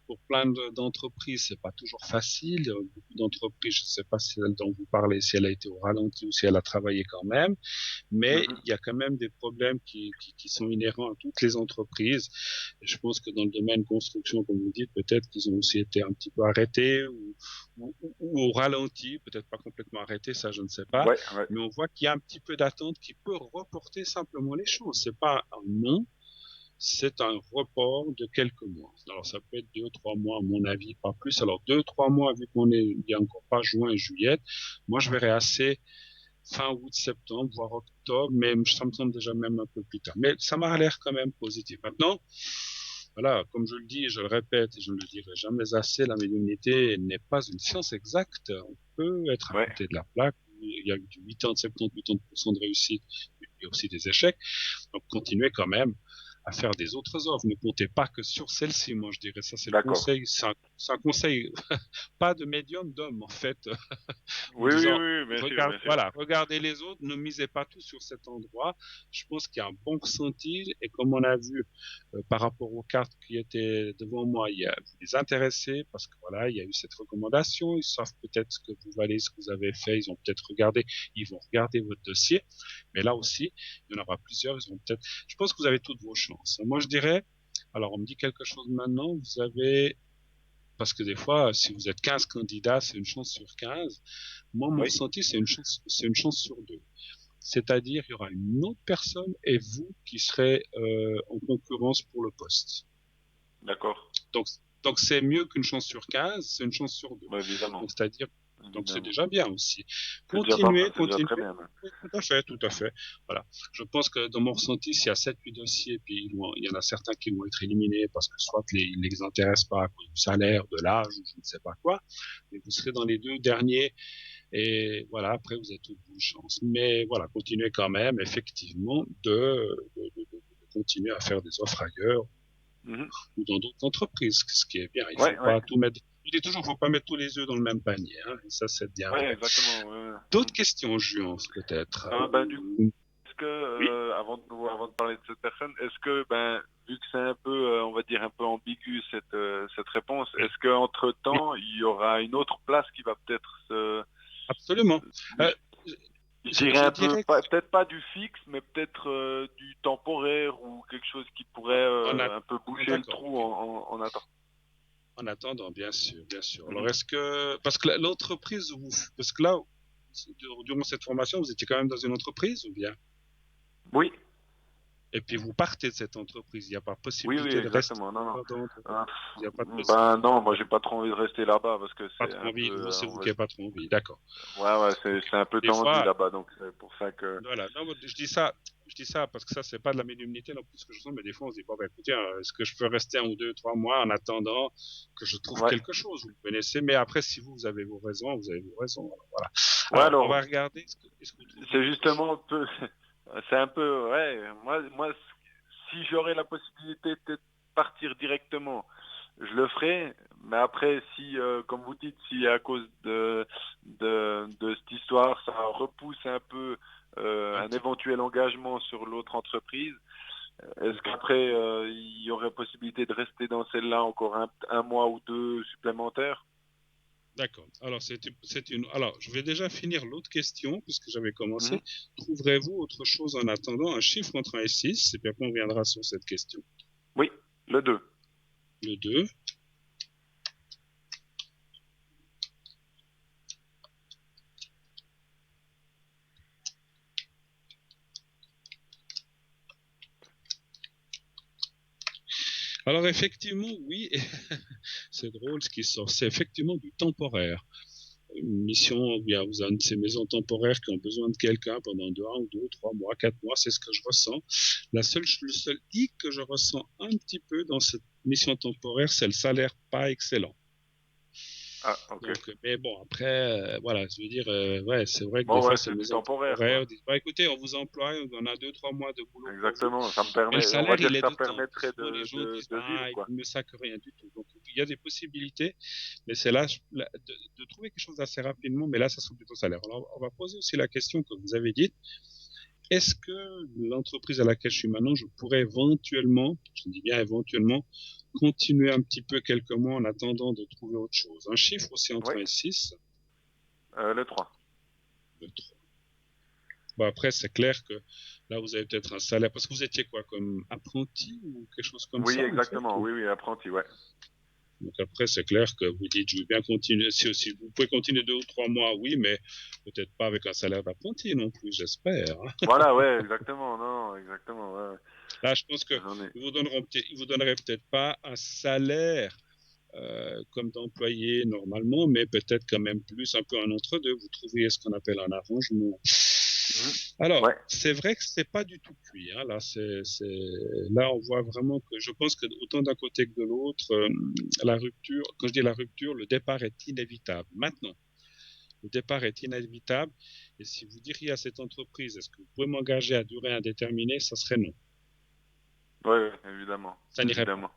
pour plein d'entreprises, c'est pas toujours facile. Beaucoup d'entreprises, je ne sais pas si celle dont vous parlez, si elle a été au ralenti ou si elle a travaillé quand même, mais il y a quand même des problèmes qui sont inhérents à toutes les entreprises. Et je pense que dans le domaine construction, comme vous dites, peut-être qu'ils ont aussi été un petit peu arrêtés ou au ralenti, peut-être pas complètement arrêtés, ça je ne sais pas. Mais on voit qu'il y a un petit peu d'attente qui peut reporter simplement les choses. C'est pas un non. C'est un report de quelques mois. Alors, ça peut être 2, 3 mois, à mon avis, pas plus. Alors, 2, 3 mois, vu il n'y a encore pas juin et juillet, moi, je verrais assez fin août, septembre, voire octobre, mais ça me semble déjà même un peu plus tard. Mais ça m'a l'air quand même positif. Maintenant, voilà, comme je le dis, je le répète et je ne le dirai jamais assez, la médiumnité n'est pas une science exacte. On peut être à côté de la plaque. Il y a du 80, 70, 80% de réussite et aussi des échecs. Donc, continuez quand même à faire des autres offres. Ne comptez pas que sur celle-ci, moi je dirais. Ça, c'est le conseil. C'est un conseil, pas de médium, d'homme, en fait. Oui, bien sûr. Voilà, regardez les autres, ne misez pas tout sur cet endroit. Je pense qu'il y a un bon ressenti, et comme on a vu par rapport aux cartes qui étaient devant moi, il y a des intéressés, parce que voilà, il y a eu cette recommandation. Ils savent peut-être ce que vous valez, ce que vous avez fait. Ils ont peut-être regardé, ils vont regarder votre dossier. Mais là aussi, il y en aura plusieurs. Je pense que vous avez toutes vos chances. Moi, je dirais, alors on me dit quelque chose maintenant, vous avez, parce que des fois, si vous êtes 15 candidats, c'est une chance sur 15. Moi, mon ressenti, c'est une chance sur 2. C'est-à-dire, il y aura une autre personne et vous qui serez en concurrence pour le poste. D'accord. Donc c'est mieux qu'une chance sur 15, c'est une chance sur 2. Évidemment. Donc c'est déjà bien aussi. Continuez. Tout à fait. Voilà. Je pense que dans mon ressenti, s'il y a 7-8 dossiers, puis il y en a certains qui vont être éliminés parce que soit ils ne les intéressent pas à cause du salaire, de l'âge, ou je ne sais pas quoi, mais vous serez dans les 2 derniers. Et voilà, après vous avez toute bonne chance. Mais voilà, continuez quand même, effectivement, de continuer à faire des offres ailleurs ou dans d'autres entreprises, ce qui est bien. Il faut pas tout mettre. Je dis toujours, il ne faut pas mettre tous les œufs dans le même panier. Hein, et ça, c'est bien. Exactement. D'autres questions, Juan, peut-être. Du coup, est-ce que, avant de parler de cette personne, est-ce que, vu que c'est un peu, on va dire, un peu ambigu cette réponse, est-ce qu'entre temps, il y aura une autre place qui va peut-être se... Absolument. Je dirais un peu, peut-être pas du fixe, mais peut-être du temporaire ou quelque chose qui pourrait un peu boucher le trou en attendant. En attendant, bien sûr. Alors, est-ce que, parce que l'entreprise, parce que là, durant cette formation, vous étiez quand même dans une entreprise ou bien? Oui. Et puis vous partez de cette entreprise, il n'y a pas possibilité de rester. Non. Il y a pas de non, moi j'ai pas trop envie de rester là-bas parce que c'est pas trop envie. C'est vous qui n'avez pas trop envie, d'accord. C'est un peu tendu là-bas, donc c'est pour ça que. Voilà, non, je dis ça parce que ça c'est pas de la médiumnité non plus ce que je sens, mais des fois on se dit écoutez, est-ce que je peux rester 1 ou 2, 3 mois en attendant que je trouve quelque chose, vous le connaissez, mais après si vous avez vos raisons, vous avez vos raisons. Voilà. Alors, on va regarder ce que vous trouvez. C'est justement un peu. C'est un peu, moi, si j'aurais la possibilité de partir directement, je le ferais. Mais après, si, comme vous dites, si à cause de cette histoire, ça repousse un peu un éventuel engagement sur l'autre entreprise, est-ce qu'après, il y aurait possibilité de rester dans celle-là encore un mois ou 2 supplémentaires? D'accord. Alors, Alors, je vais déjà finir l'autre question, puisque j'avais commencé. Trouverez-vous autre chose en attendant, un chiffre entre 1 et 6, et puis après on reviendra sur cette question. Oui, le 2. Le 2. Alors effectivement, oui, c'est drôle ce qui sort. C'est effectivement du temporaire. Une mission où il y a de ces maisons temporaires qui ont besoin de quelqu'un pendant 2, 3 mois, 4 mois, c'est ce que je ressens. Le seul hic que je ressens un petit peu dans cette mission temporaire, c'est le salaire pas excellent. Ah, ok. Donc, mais bon, après, voilà, je veux dire, ouais, c'est vrai que bon, des fois, ouais, c'est du maison temporaire. temporaire. Disent, bah, écoutez, on vous emploie, on a 2, 3 mois de boulot. Exactement, ça me permet, le salaire, on va dire il que est ça de permettrait temps. Les gens disent, de vivre, quoi. il me sac rien du tout. Donc, il y a des possibilités, mais c'est là de trouver quelque chose assez rapidement, mais là, ça sera plutôt salaire. Alors, on va poser aussi la question que vous avez dite. Est-ce que l'entreprise à laquelle je suis maintenant, je pourrais éventuellement, je dis bien éventuellement, continuer un petit peu quelques mois en attendant de trouver autre chose? Un chiffre aussi entre 1 et 6? Le 3. Le 3. Bon, après, c'est clair que là, vous avez peut-être un salaire. Parce que vous étiez quoi, comme apprenti ou quelque chose comme ça? Oui, exactement. Oui, apprenti, ouais. Donc après, c'est clair que vous dites, je veux bien continuer. Si aussi vous pouvez continuer 2 ou 3 mois, oui, mais peut-être pas avec un salaire d'apprenti non plus, j'espère. Voilà, ouais, exactement. Non, exactement, ouais. Là, je pense que ils vous donneraient peut-être pas un salaire comme d'employé normalement, mais peut-être quand même plus un peu un entre-deux. Vous trouvez ce qu'on appelle un arrangement. Alors, c'est vrai que c'est pas du tout cuit. Hein. Là, on voit vraiment que je pense que autant d'un côté que de l'autre, la rupture. Quand je dis la rupture, le départ est inévitable. Maintenant, le départ est inévitable. Et si vous diriez à cette entreprise, est-ce que vous pouvez m'engager à durée indéterminée, ça serait non. Oui, évidemment. Ça n'irait pas.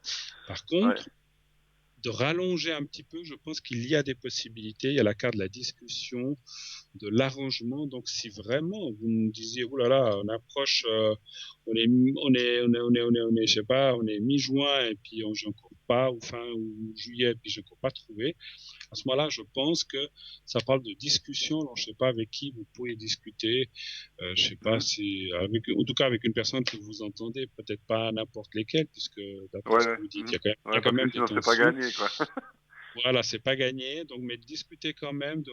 Par contre, de rallonger un petit peu, je pense qu'il y a des possibilités. Il y a la carte de la discussion, de l'arrangement. Donc, si vraiment vous me disiez, oh là là, on approche, on est, je sais pas, on est mi-juin et puis j'en cours pas, ou fin ou juillet et puis je cours pas trouver. À ce moment-là, je pense que ça parle de discussion. Alors, je sais pas avec qui vous pourriez discuter. Je sais pas si, en tout cas avec une personne que vous entendez, peut-être pas n'importe lesquelles, puisque d'après ce que vous dites, il y a quand même des tensions. C'est pas gagné, quoi. Voilà, c'est pas gagné. Donc, mais discuter quand même, de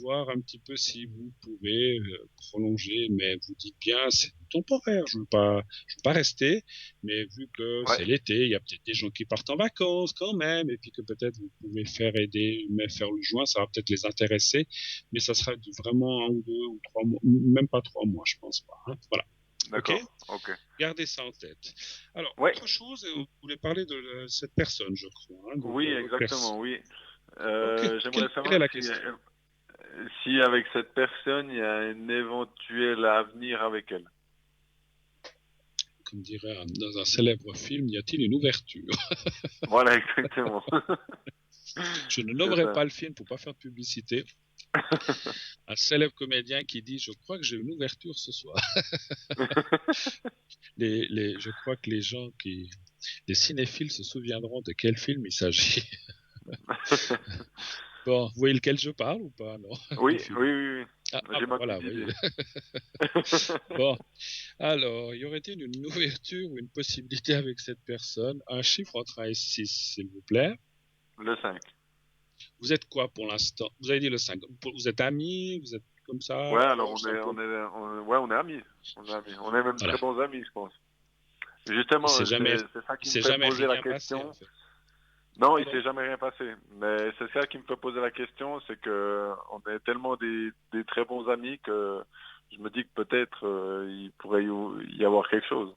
voir un petit peu si vous pouvez prolonger, mais vous dites bien, c'est temporaire, je veux pas rester, mais vu que c'est l'été, il y a peut-être des gens qui partent en vacances quand même, et puis que peut-être vous pouvez faire le joint, ça va peut-être les intéresser, mais ça sera vraiment 1 ou 2 ou 3 mois, même pas 3 mois, je pense pas. Hein. Voilà. D'accord, ok. Gardez ça en tête. Alors, autre chose, vous voulez parler de cette personne, je crois. Hein, oui, exactement, oui. J'aimerais savoir si avec cette personne, il y a un éventuel avenir avec elle. Comme dirait dans un célèbre film, y a-t-il une ouverture? Voilà, exactement. Je ne nommerai pas le film pour pas faire de publicité. Un célèbre comédien qui dit, je crois que j'ai une ouverture ce soir. Je crois que les cinéphiles se souviendront de quel film il s'agit. Bon, vous voyez lequel je parle ou pas, non? Oui. Voilà, oui. Bon, alors, y aurait-il une ouverture ou une possibilité avec cette personne? Un chiffre entre 1 et 6, s'il vous plaît. Le 5. Vous êtes quoi pour l'instant? Vous avez dit le 5. Vous êtes amis? Vous êtes comme ça? Ouais, alors on est amis. On est même très bons amis, je pense. Justement, c'est ça qui me fait poser la question. Passé, en fait. Non, il s'est jamais rien passé. Mais c'est ça qui me fait poser la question, c'est que on est tellement des très bons amis que je me dis que peut-être il pourrait y avoir quelque chose.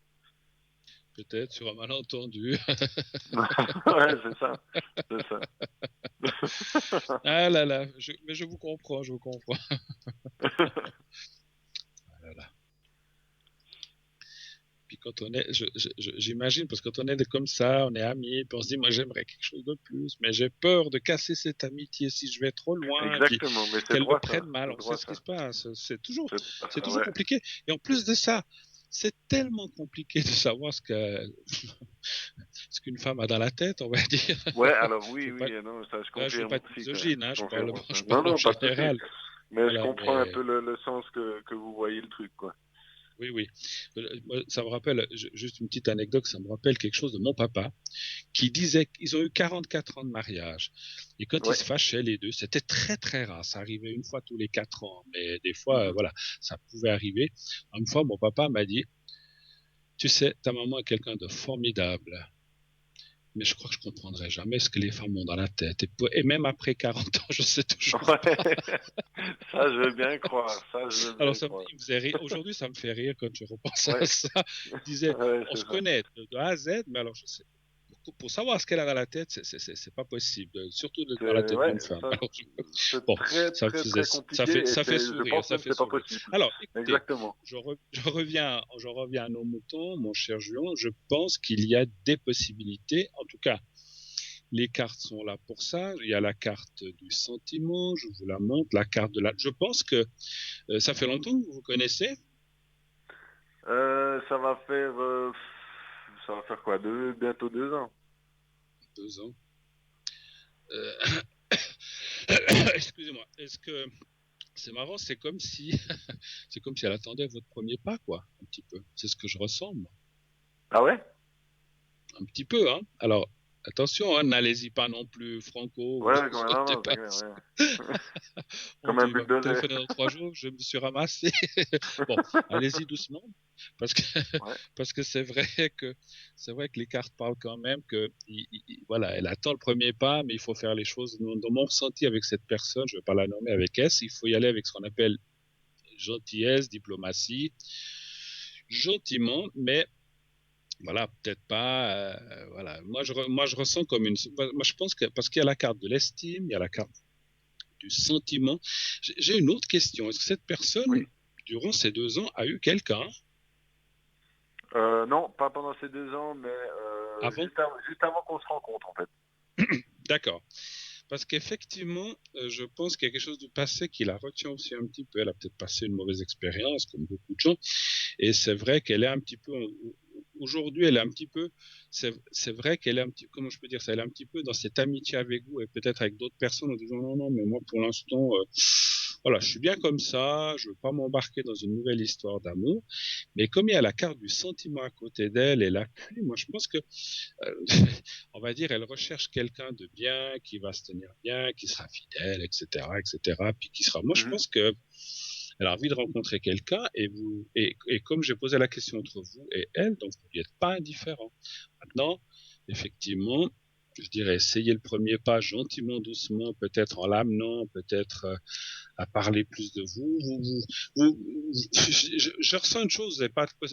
Peut-être sur un malentendu. Ouais, c'est ça. Ah là là, mais je vous comprends. Ah là là. Puis quand on est, j'imagine, parce que quand on est comme ça, on est amis, puis on se dit, moi j'aimerais quelque chose de plus, mais j'ai peur de casser cette amitié si je vais trop loin. Exactement, mais c'est qu'elle me prenne mal. On sait ce qui se passe. C'est toujours compliqué. Et en plus de ça, c'est tellement compliqué de savoir ce qu'une femme a dans la tête, on va dire. Ouais, alors oui, non, ça je confirme. Je ne suis pas misogyne, je parle en général. Mais voilà, je comprends un peu le sens que vous voyez le truc, quoi. Oui. Ça me rappelle, juste une petite anecdote, ça me rappelle quelque chose de mon papa, qui disait qu'ils ont eu 44 ans de mariage. Et quand ils se fâchaient, les deux, c'était très très rare. Ça arrivait une fois tous les 4 ans. Mais des fois, voilà, ça pouvait arriver. Une fois, mon papa m'a dit, Tu sais, ta maman est quelqu'un de formidable. Mais je crois que je comprendrai jamais ce que les femmes ont dans la tête. Et même après 40 ans, je sais toujours pas. Ça, je veux bien croire. Alors, il me faisait rire. Aujourd'hui, ça me fait rire quand je repense à ça. Il disait, on se connaît de A à Z, mais alors je sais. Pour savoir ce qu'elle a dans la tête, c'est pas possible. Surtout dans la tête d'une femme. Bon, ça fait sourire. Ça fait sourire. Alors, écoutez, exactement. Je reviens à nos moutons, mon cher Juan. Je pense qu'il y a des possibilités. En tout cas, les cartes sont là pour ça. Il y a la carte du sentiment, je vous la montre. La carte de la... Je pense que ça fait longtemps que vous vous connaissez. Ça va faire quoi, bientôt 2 ans. 2 ans. Excusez-moi. Est-ce que c'est marrant, c'est comme si elle attendait votre premier pas, quoi, un petit peu. C'est ce que je ressens, moi. Ah ouais? Un petit peu, hein. Alors, attention, hein, n'allez-y pas non plus, Franco. Ouais, quand même, comme un but de lait. Dans 3 jours, je me suis ramassé. Bon, allez-y doucement, parce que c'est vrai que les cartes parlent quand même que voilà, elle attend le premier pas, mais il faut faire les choses. Dans mon ressenti avec cette personne, je ne vais pas la nommer avec S, il faut y aller avec ce qu'on appelle gentillesse, diplomatie, gentiment, mais voilà, peut-être pas. Voilà, moi je ressens comme moi je pense que parce qu'il y a la carte de l'estime, il y a la carte du sentiment. J'ai une autre question. Est-ce que cette personne, durant ces 2 ans, a eu quelqu'un? Non, pas pendant ces 2 ans, mais juste avant qu'on se rencontre, en fait. D'accord. Parce qu'effectivement, je pense qu'il y a quelque chose du passé qui la retient aussi un petit peu. Elle a peut-être passé une mauvaise expérience, comme beaucoup de gens. Et c'est vrai qu'elle est un petit peu... Aujourd'hui, elle est un petit peu... C'est vrai qu'elle est un petit... Comment je peux dire ça? Elle est un petit peu dans cette amitié avec vous et peut-être avec d'autres personnes en disant non, mais moi, pour l'instant... voilà, je suis bien comme ça, je veux pas m'embarquer dans une nouvelle histoire d'amour. Mais comme il y a la carte du sentiment à côté d'elle et l'appui, moi je pense que, on va dire, elle recherche quelqu'un de bien, qui va se tenir bien, qui sera fidèle, etc., puis qui sera. Moi je pense que elle a envie de rencontrer quelqu'un et comme j'ai posé la question entre vous et elle, donc vous n'y êtes pas indifférent. Maintenant, effectivement, je dirais, essayez le premier pas gentiment, doucement, peut-être en l'amenant, peut-être à parler plus de vous. Je ressens une chose,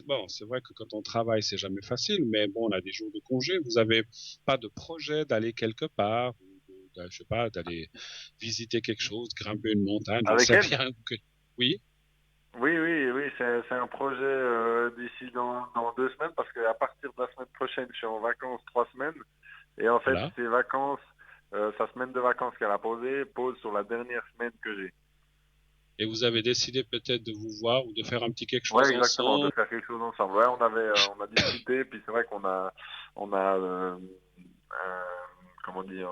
bon, c'est vrai que quand on travaille, c'est jamais facile, mais bon, on a des jours de congé, vous avez pas de projet d'aller quelque part, je sais pas, d'aller visiter quelque chose, grimper une montagne, je sais rien que... Oui. Oui, c'est un projet d'ici dans 2 semaines, parce qu'à partir de la semaine prochaine, je suis en vacances 3 semaines. Et en fait, ces vacances, sa semaine de vacances qu'elle a posée, pose sur la dernière semaine que j'ai. Et vous avez décidé peut-être de vous voir ou de faire un petit quelque chose ensemble? Oui, exactement, de faire quelque chose ensemble. Ouais, on a discuté, puis c'est vrai qu'on a comment dire,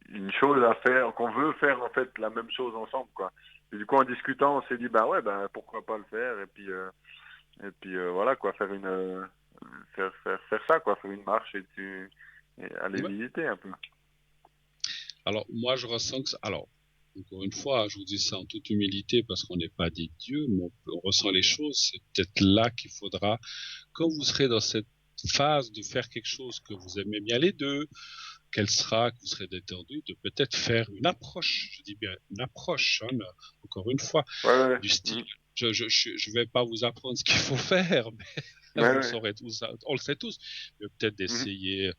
une chose à faire, qu'on veut faire en fait la même chose ensemble, quoi. Et du coup, en discutant, on s'est dit pourquoi pas le faire, et puis voilà, quoi, faire ça, quoi, faire une marche et aller visiter un peu. Alors moi je ressens que alors encore une fois, je vous dis ça en toute humilité parce qu'on n'est pas des dieux, mais on ressent les choses. C'est peut-être là qu'il faudra, quand vous serez dans cette phase de faire quelque chose que vous aimez bien les deux, que vous serez détendu, de peut-être faire une approche, je dis bien une approche, hein, encore une fois, du style. Je vais pas vous apprendre ce qu'il faut faire, mais on le sait tous. Mais peut-être d'essayer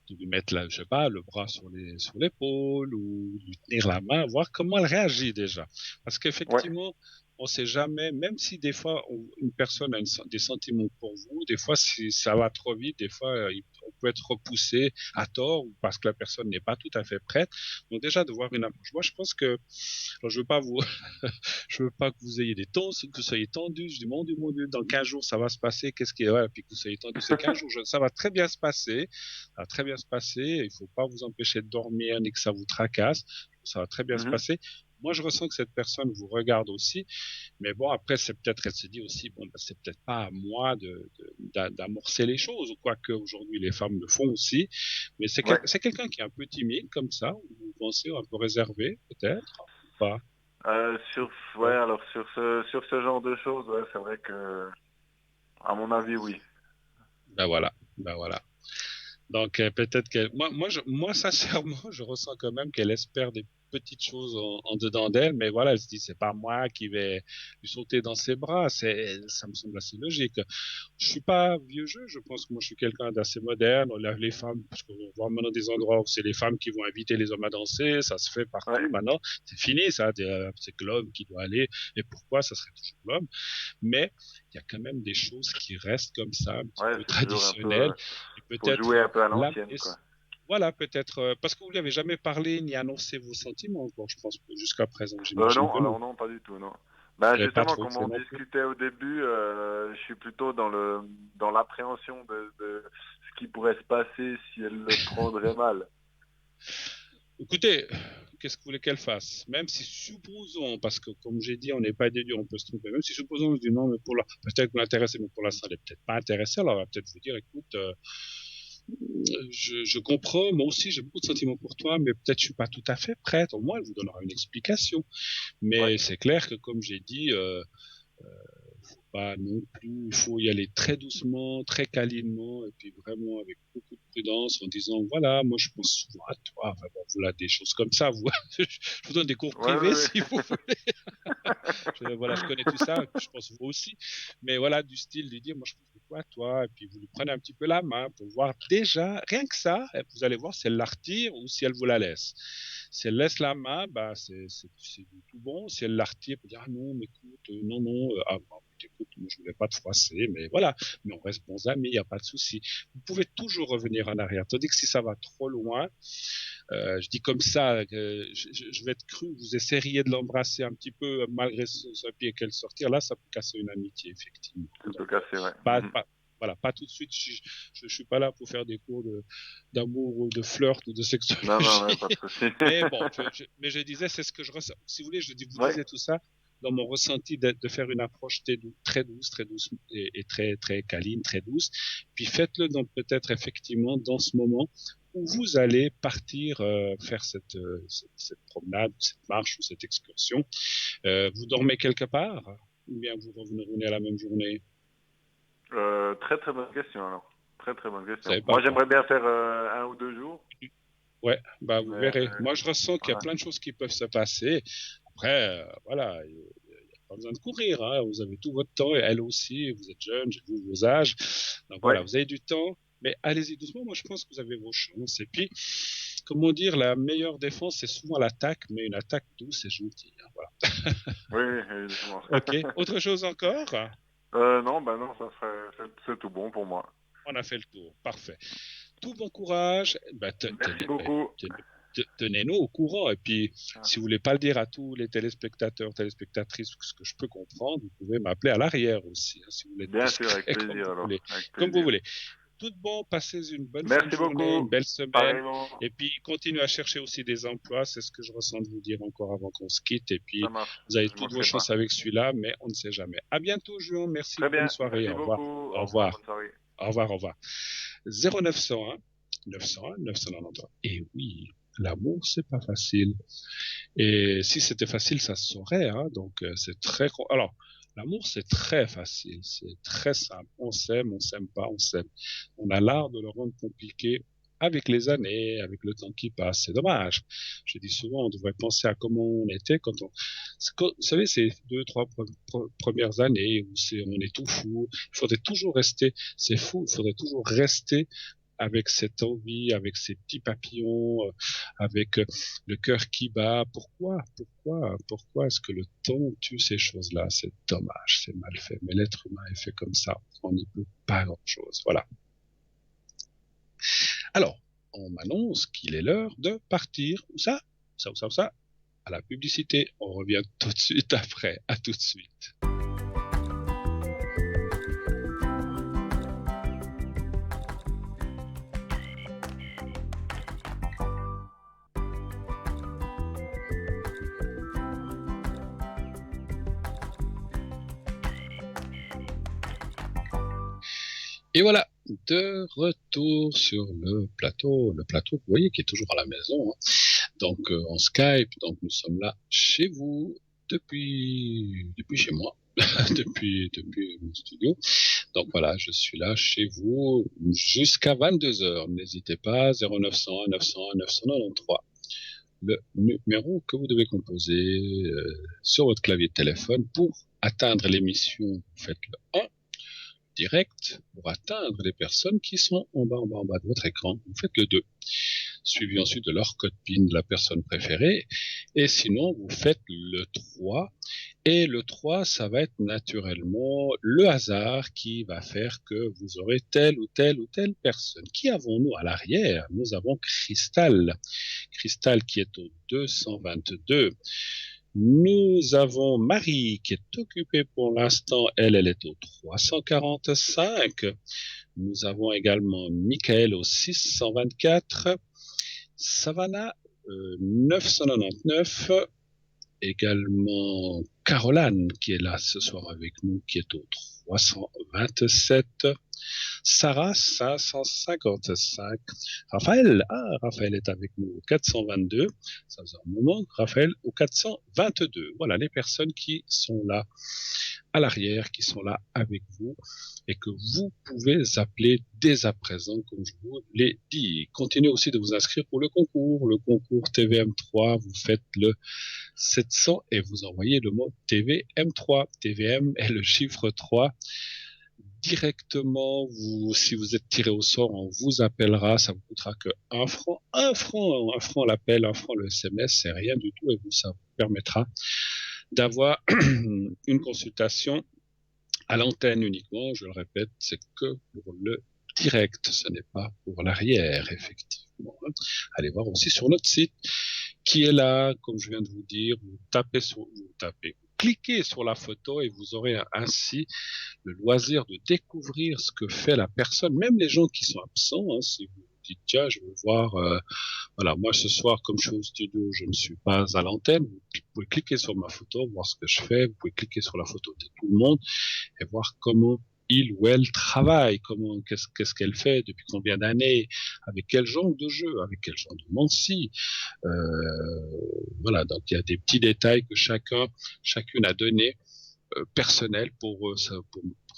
de lui mettre je sais pas, le bras sur l'épaule ou lui tenir la main, voir comment elle réagit déjà. Parce qu'effectivement, on sait jamais, même si des fois une personne a des sentiments pour vous, des fois si ça va trop vite, des fois on peut être repoussé à tort ou parce que la personne n'est pas tout à fait prête. Donc déjà de voir une approche. Moi je pense que, alors je veux pas que vous ayez que vous soyez tendus. Je dis mon Dieu, dans 15 jours ça va se passer. Qu'est-ce qui est puis que vous soyez tendus ces 15 jours, ça va très bien se passer. Ça va très bien se passer. Il faut pas vous empêcher de dormir ni que ça vous tracasse. Ça va très bien se passer. Moi, je ressens que cette personne vous regarde aussi, mais bon, après, elle se dit aussi, c'est peut-être pas à moi d'amorcer les choses, ou quoique aujourd'hui les femmes le font aussi, mais c'est quelqu'un qui est un peu timide comme ça, ou vous pensez un peu réservé, peut-être, ou pas? Alors sur ce genre de choses, ouais, c'est vrai que, à mon avis, oui. Ben voilà. Donc peut-être qu'elle, moi sincèrement, je ressens quand même qu'elle espère des petites choses en dedans d'elle, mais voilà, elle se dit c'est pas moi qui vais lui sauter dans ses bras, ça me semble assez logique. Je suis pas vieux jeu, je pense que moi je suis quelqu'un d'assez moderne. Les femmes, parce qu'on voit maintenant des endroits où c'est les femmes qui vont inviter les hommes à danser, ça se fait partout maintenant, c'est fini ça, c'est que l'homme qui doit aller, et pourquoi ça serait toujours l'homme, mais il y a quand même des choses qui restent comme ça, un petit peu traditionnelles, et peut-être jouer un peu à l'ancienne, quoi. Voilà, peut-être, parce que vous lui avez jamais parlé ni annoncé vos sentiments, je pense, jusqu'à présent. Non, pas du tout, non. Justement, comme on discutait au début, je suis plutôt dans l'appréhension de ce qui pourrait se passer si elle le prendrait mal. Écoutez, qu'est-ce que vous voulez qu'elle fasse? Même si supposons, parce que comme j'ai dit, on n'est pas des dieux, on peut se tromper, même si supposons, je dis non, mais peut-être que vous l'intéressez, mais pour l'instant, elle n'est peut-être pas intéressée, alors elle va peut-être vous dire, écoute, je comprends, moi aussi j'ai beaucoup de sentiments pour toi, mais peut-être je suis pas tout à fait prête. Au moins, elle vous donnera une explication. Mais c'est clair que, comme j'ai dit, faut pas non plus, il faut y aller très doucement, très câlinement, et puis vraiment avec beaucoup de prudence, en disant voilà, moi je pense souvent à toi. Enfin bon, voilà, des choses comme ça. Je vous donne des cours privés si vous voulez. Voilà, je connais tout ça, je pense vous aussi. Mais voilà, du style de dire moi je pense beaucoup à toi, et puis vous lui prenez un petit peu la main pour voir déjà, rien que ça, vous allez voir si elle la retire ou si elle vous la laisse. Si elle laisse la main, bah c'est du tout bon. Si elle la retire, elle peut dire ah non, mais écoute, non, écoute, moi je voulais pas te froisser, mais voilà, mais on reste bons amis, il n'y a pas de souci. Vous pouvez toujours revenir en arrière. Tandis que si ça va trop loin, je dis comme ça, je vais être cru, vous essaieriez de l'embrasser un petit peu malgré son pied qu'elle sortir, là ça peut casser une amitié, effectivement. Ça peut casser, ouais. Voilà, pas tout de suite. Je suis pas là pour faire des cours d'amour ou de flirt ou de sexologie. Non, pas de souci. Mais bon, mais je disais, c'est ce que je ressens. Si vous voulez, vous disais tout ça dans mon ressenti de faire une approche très douce et très, très câline, très douce. Puis faites-le peut-être effectivement dans ce moment où vous allez partir faire cette promenade, ou cette marche ou cette excursion. Vous dormez quelque part ou bien vous revenez à la même journée? Très très bonne question alors. Très très bonne question. Moi j'aimerais bien faire 1 ou 2 jours. Ouais, bah vous verrez. Moi je ressens qu'il y a plein de choses qui peuvent se passer. Après, voilà, il n'y a pas besoin de courir, hein. Vous avez tout votre temps et elle aussi, vous êtes jeune, j'ai vu vos âges. Donc voilà, vous avez du temps, mais allez-y doucement. Moi je pense que vous avez vos chances. Et puis, comment dire, la meilleure défense c'est souvent l'attaque, mais une attaque douce et gentille. Hein, voilà. Oui, évidemment. Ok, autre chose encore? Non, c'est tout bon pour moi. On a fait le tour, parfait. Tout bon courage. Merci beaucoup. Tenez-nous au courant. Et puis, si vous voulez pas le dire à tous les téléspectateurs, téléspectatrices, ce que je peux comprendre, vous pouvez m'appeler à l'arrière aussi. Hein, si vous voulez. Bien sûr, avec plaisir. Comme vous voulez. Tout bon, passez une bonne journée, une belle semaine. Pareillement. Et puis, continuez à chercher aussi des emplois. C'est ce que je ressens de vous dire encore avant qu'on se quitte. Et puis, vous avez toutes vos chances avec celui-là, mais on ne sait jamais. À bientôt, Juan. Merci. Très bien. Bonne soirée. Merci au revoir. Beaucoup. Au revoir. Bonne soirée. Au revoir. 0901 991. Et oui, l'amour, c'est pas facile. Et si c'était facile, ça se saurait. Hein, donc, c'est très... Alors, l'amour, c'est très facile, c'est très simple. On s'aime pas, on s'aime. On a l'art de le rendre compliqué avec les années, avec le temps qui passe. C'est dommage. Je dis souvent, on devrait penser à comment on était vous savez, ces 2-3 premières années où on est tout fou. Il faudrait toujours rester, c'est fou, il faudrait toujours rester avec cette envie, avec ces petits papillons, avec le cœur qui bat. Pourquoi est-ce que le temps tue ces choses-là? C'est dommage, c'est mal fait. Mais l'être humain est fait comme ça. On n'y peut pas grand-chose. Voilà. Alors, on m'annonce qu'il est l'heure de partir. Où ça? À la publicité. On revient tout de suite après. À tout de suite. Et voilà, de retour sur le plateau, vous voyez, qui est toujours à la maison, hein. Donc en Skype, donc nous sommes là chez vous, depuis chez moi, depuis mon studio. Donc voilà, je suis là chez vous jusqu'à 22 heures. N'hésitez pas, 0900 901 993. Le numéro que vous devez composer sur votre clavier de téléphone pour atteindre l'émission. Vous faites le 1 direct. Pour atteindre les personnes qui sont en bas de votre écran, vous faites le 2. Suivi ensuite de leur code PIN de la personne préférée. Et sinon, vous faites le 3. Et le 3, ça va être naturellement le hasard qui va faire que vous aurez telle ou telle personne. Qui avons-nous à l'arrière? Nous avons Cristal. Cristal qui est au 222. Nous avons Marie qui est occupée pour l'instant. Elle est au 345. Nous avons également Michael au 624. Savannah 999. Également Caroline qui est là ce soir avec nous, qui est au 327. Sarah 555. Raphaël est avec nous au 422. Ça faisait un moment. Raphaël au 422. Voilà les personnes qui sont là à l'arrière, qui sont là avec vous et que vous pouvez appeler dès à présent, comme je vous l'ai dit. Continuez aussi de vous inscrire pour le concours TVM3. Vous faites le 700 et vous envoyez le mot TVM3. TVM est le chiffre 3. Directement, si vous êtes tiré au sort, on vous appellera. Ça vous coûtera que 1 franc. 1 franc l'appel, 1 franc le SMS, c'est rien du tout et ça vous permettra d'avoir une consultation à l'antenne uniquement. Je le répète, c'est que pour le direct, ce n'est pas pour l'arrière, effectivement. Allez voir aussi sur notre site qui est là, comme je viens de vous dire, vous cliquez sur la photo et vous aurez ainsi le loisir de découvrir ce que fait la personne, même les gens qui sont absents, si vous dites tiens, je veux voir, voilà, moi ce soir comme je suis au studio, je ne suis pas à l'antenne, vous pouvez cliquer sur ma photo, voir ce que je fais, vous pouvez cliquer sur la photo de tout le monde et voir comment il ou elle travaille, qu'est-ce qu'elle fait, depuis combien d'années, avec quel genre de jeu, avec quel genre de Mansi. Voilà, donc il y a des petits détails que chacune a donné personnels pour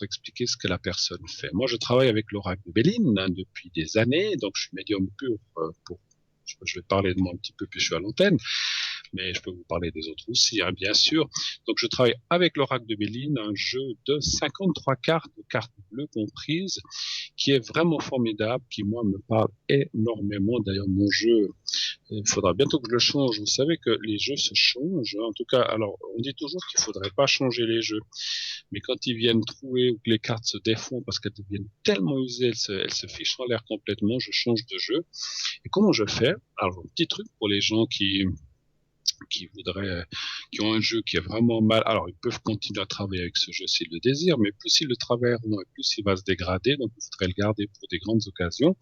expliquer ce que la personne fait. Moi, je travaille avec l'oracle de Béline depuis des années, donc je suis médium pur je vais parler de moi un petit peu, puis je suis à l'antenne, mais je peux vous parler des autres aussi, bien sûr. Donc, je travaille avec l'oracle de Béline, un jeu de 53 cartes bleues comprises, qui est vraiment formidable, qui, moi, me parle énormément. D'ailleurs, mon jeu, il faudra bientôt que je le change. Vous savez que les jeux se changent. En tout cas, alors, on dit toujours qu'il faudrait pas changer les jeux. Mais quand ils viennent trouer ou que les cartes se défont parce qu'elles deviennent tellement usées, elles se fichent en l'air complètement, je change de jeu. Et comment je fais? Alors, un petit truc pour les gens qui ont un jeu qui est vraiment mal. Alors, ils peuvent continuer à travailler avec ce jeu s'ils le désirent, mais plus ils le travaillent, plus il va se dégrader. Donc, il faudrait le garder pour des grandes occasions.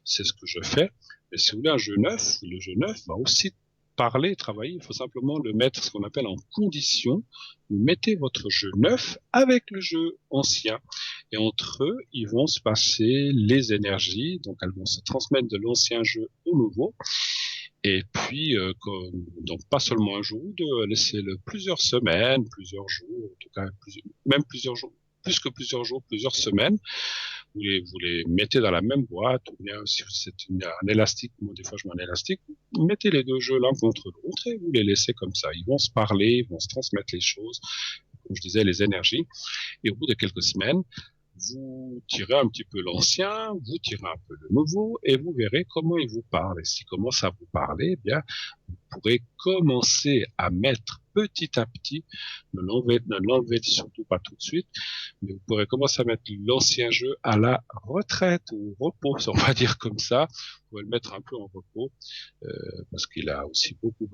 C'est ce que je fais. Mais si vous voulez un jeu neuf, le jeu neuf va aussi travailler. Il faut simplement le mettre, ce qu'on appelle en condition. Vous mettez votre jeu neuf avec le jeu ancien. Et entre eux, ils vont se passer les énergies. Donc, elles vont se transmettre de l'ancien jeu au nouveau. Et puis, donc pas seulement un jour ou deux, laissez-le plusieurs semaines, plusieurs jours, en tout cas, même plusieurs jours, plus que plusieurs jours, plusieurs semaines. Vous les mettez dans la même boîte, ou bien si c'est un élastique, moi des fois je mets un élastique, vous mettez les deux jeux l'un contre l'autre et vous les laissez comme ça. Ils vont se parler, ils vont se transmettre les choses, comme je disais, les énergies. Et au bout de quelques semaines, vous tirez un petit peu l'ancien, vous tirez un peu le nouveau, et vous verrez comment il vous parle. Et s'il commence à vous parler, eh bien, vous pourrez commencer à mettre petit à petit, ne l'enlevez surtout pas tout de suite, mais vous pourrez commencer à mettre l'ancien jeu à la retraite ou au repos, on va dire comme ça. Vous pouvez le mettre un peu en repos, parce qu'il a aussi beaucoup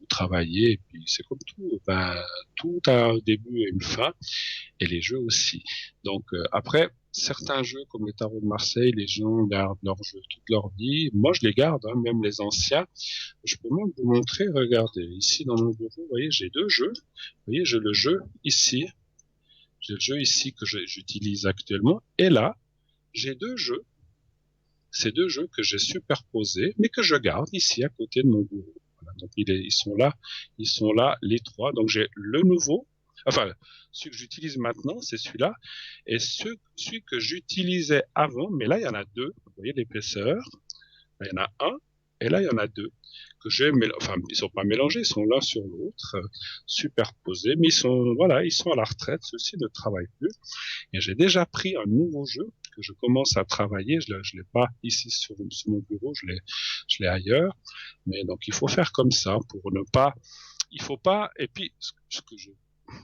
travaillé, et puis c'est comme tout, tout a un début et une fin, et les jeux aussi. Donc après, certains jeux comme les tarots de Marseille, les gens gardent leurs jeux toute leur vie. Moi, je les garde, même les anciens. Je peux même vous montrer, regardez, ici dans mon bureau, vous voyez, j'ai deux jeux. Vous voyez, j'ai le jeu ici. J'ai le jeu ici que j'utilise actuellement. Et là, j'ai deux jeux. Ces deux jeux que j'ai superposés, mais que je garde ici à côté de mon bureau. Voilà. Donc ils sont là les trois. Donc j'ai le nouveau, enfin celui que j'utilise maintenant, c'est celui-là, et celui que j'utilisais avant, mais là il y en a deux. Vous voyez l'épaisseur, là il y en a un, et là il y en a deux que enfin ils sont pas mélangés, ils sont l'un sur l'autre, superposés, mais ils sont à la retraite. Ceux-ci ne travaillent plus. Et j'ai déjà pris un nouveau jeu que je commence à travailler. Je l'ai pas ici sur mon bureau, je l'ai ailleurs. Mais donc il faut faire comme ça pour ne pas. Il faut pas. Et puis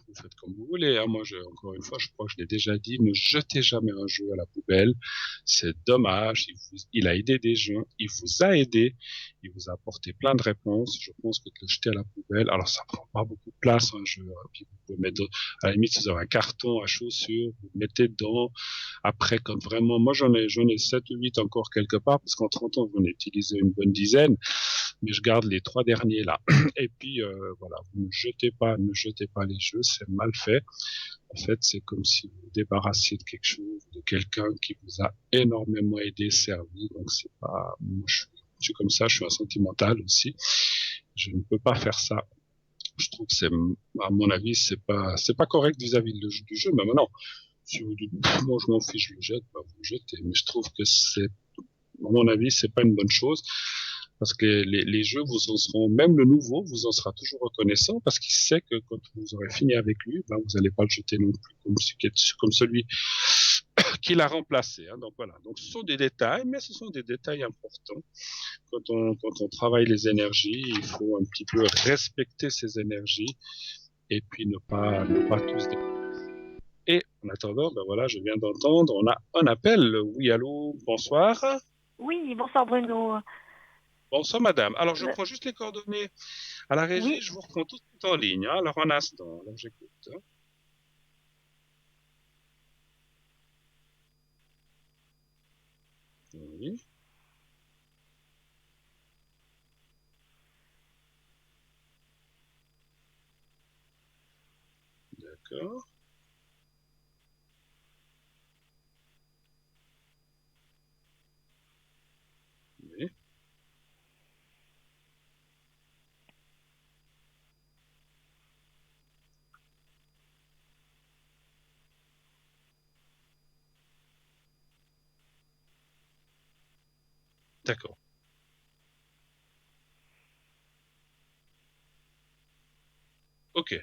vous faites comme vous voulez. Hein. Moi, encore une fois, je crois que je l'ai déjà dit, ne jetez jamais un jeu à la poubelle. C'est dommage. Il a aidé des gens. Il vous a aidé. Il vous a apporté plein de réponses. Je pense que de le jeter à la poubelle, alors ça prend pas beaucoup de place un jeu. Hein. Puis vous pouvez mettre, à la limite, si vous avez un carton à chaussures, vous le mettez dedans. Après, quand vraiment, moi j'en ai 7 ou 8 encore quelque part, parce qu'en 30 ans, j'en ai utilisé une bonne dizaine. Mais je garde les 3 derniers là. Et puis voilà, vous ne jetez pas les jeux, c'est mal fait. En fait, c'est comme si vous vous débarrassiez de quelque chose, de quelqu'un qui vous a énormément aidé, servi. Donc c'est pas, moi je suis comme ça, je suis un sentimental aussi. Je ne peux pas faire ça. Je trouve que à mon avis, c'est pas correct vis-à-vis du jeu. Mais maintenant, si vous dites, moi je m'en fiche, je le jette, bah, vous le jetez. Mais je trouve que à mon avis, c'est pas une bonne chose. Parce que les jeux vous en seront, même le nouveau vous en sera toujours reconnaissant parce qu'il sait que quand vous aurez fini avec lui, ben vous n'allez pas le jeter non plus comme celui qui l'a remplacé. Hein. Donc voilà. Donc ce sont des détails, mais ce sont des détails importants. Quand on travaille les énergies, il faut un petit peu respecter ces énergies et puis ne pas tous détruire. Et en attendant, ben voilà, je viens d'entendre, on a un appel. Oui, allô, bonsoir. Oui, bonsoir Bruno. Bonsoir madame. Alors je prends juste les coordonnées à la régie, je vous reprends tout de suite en ligne. Hein. Alors un instant, alors j'écoute. Hein. Oui. D'accord. Oui. D'accord. Ok.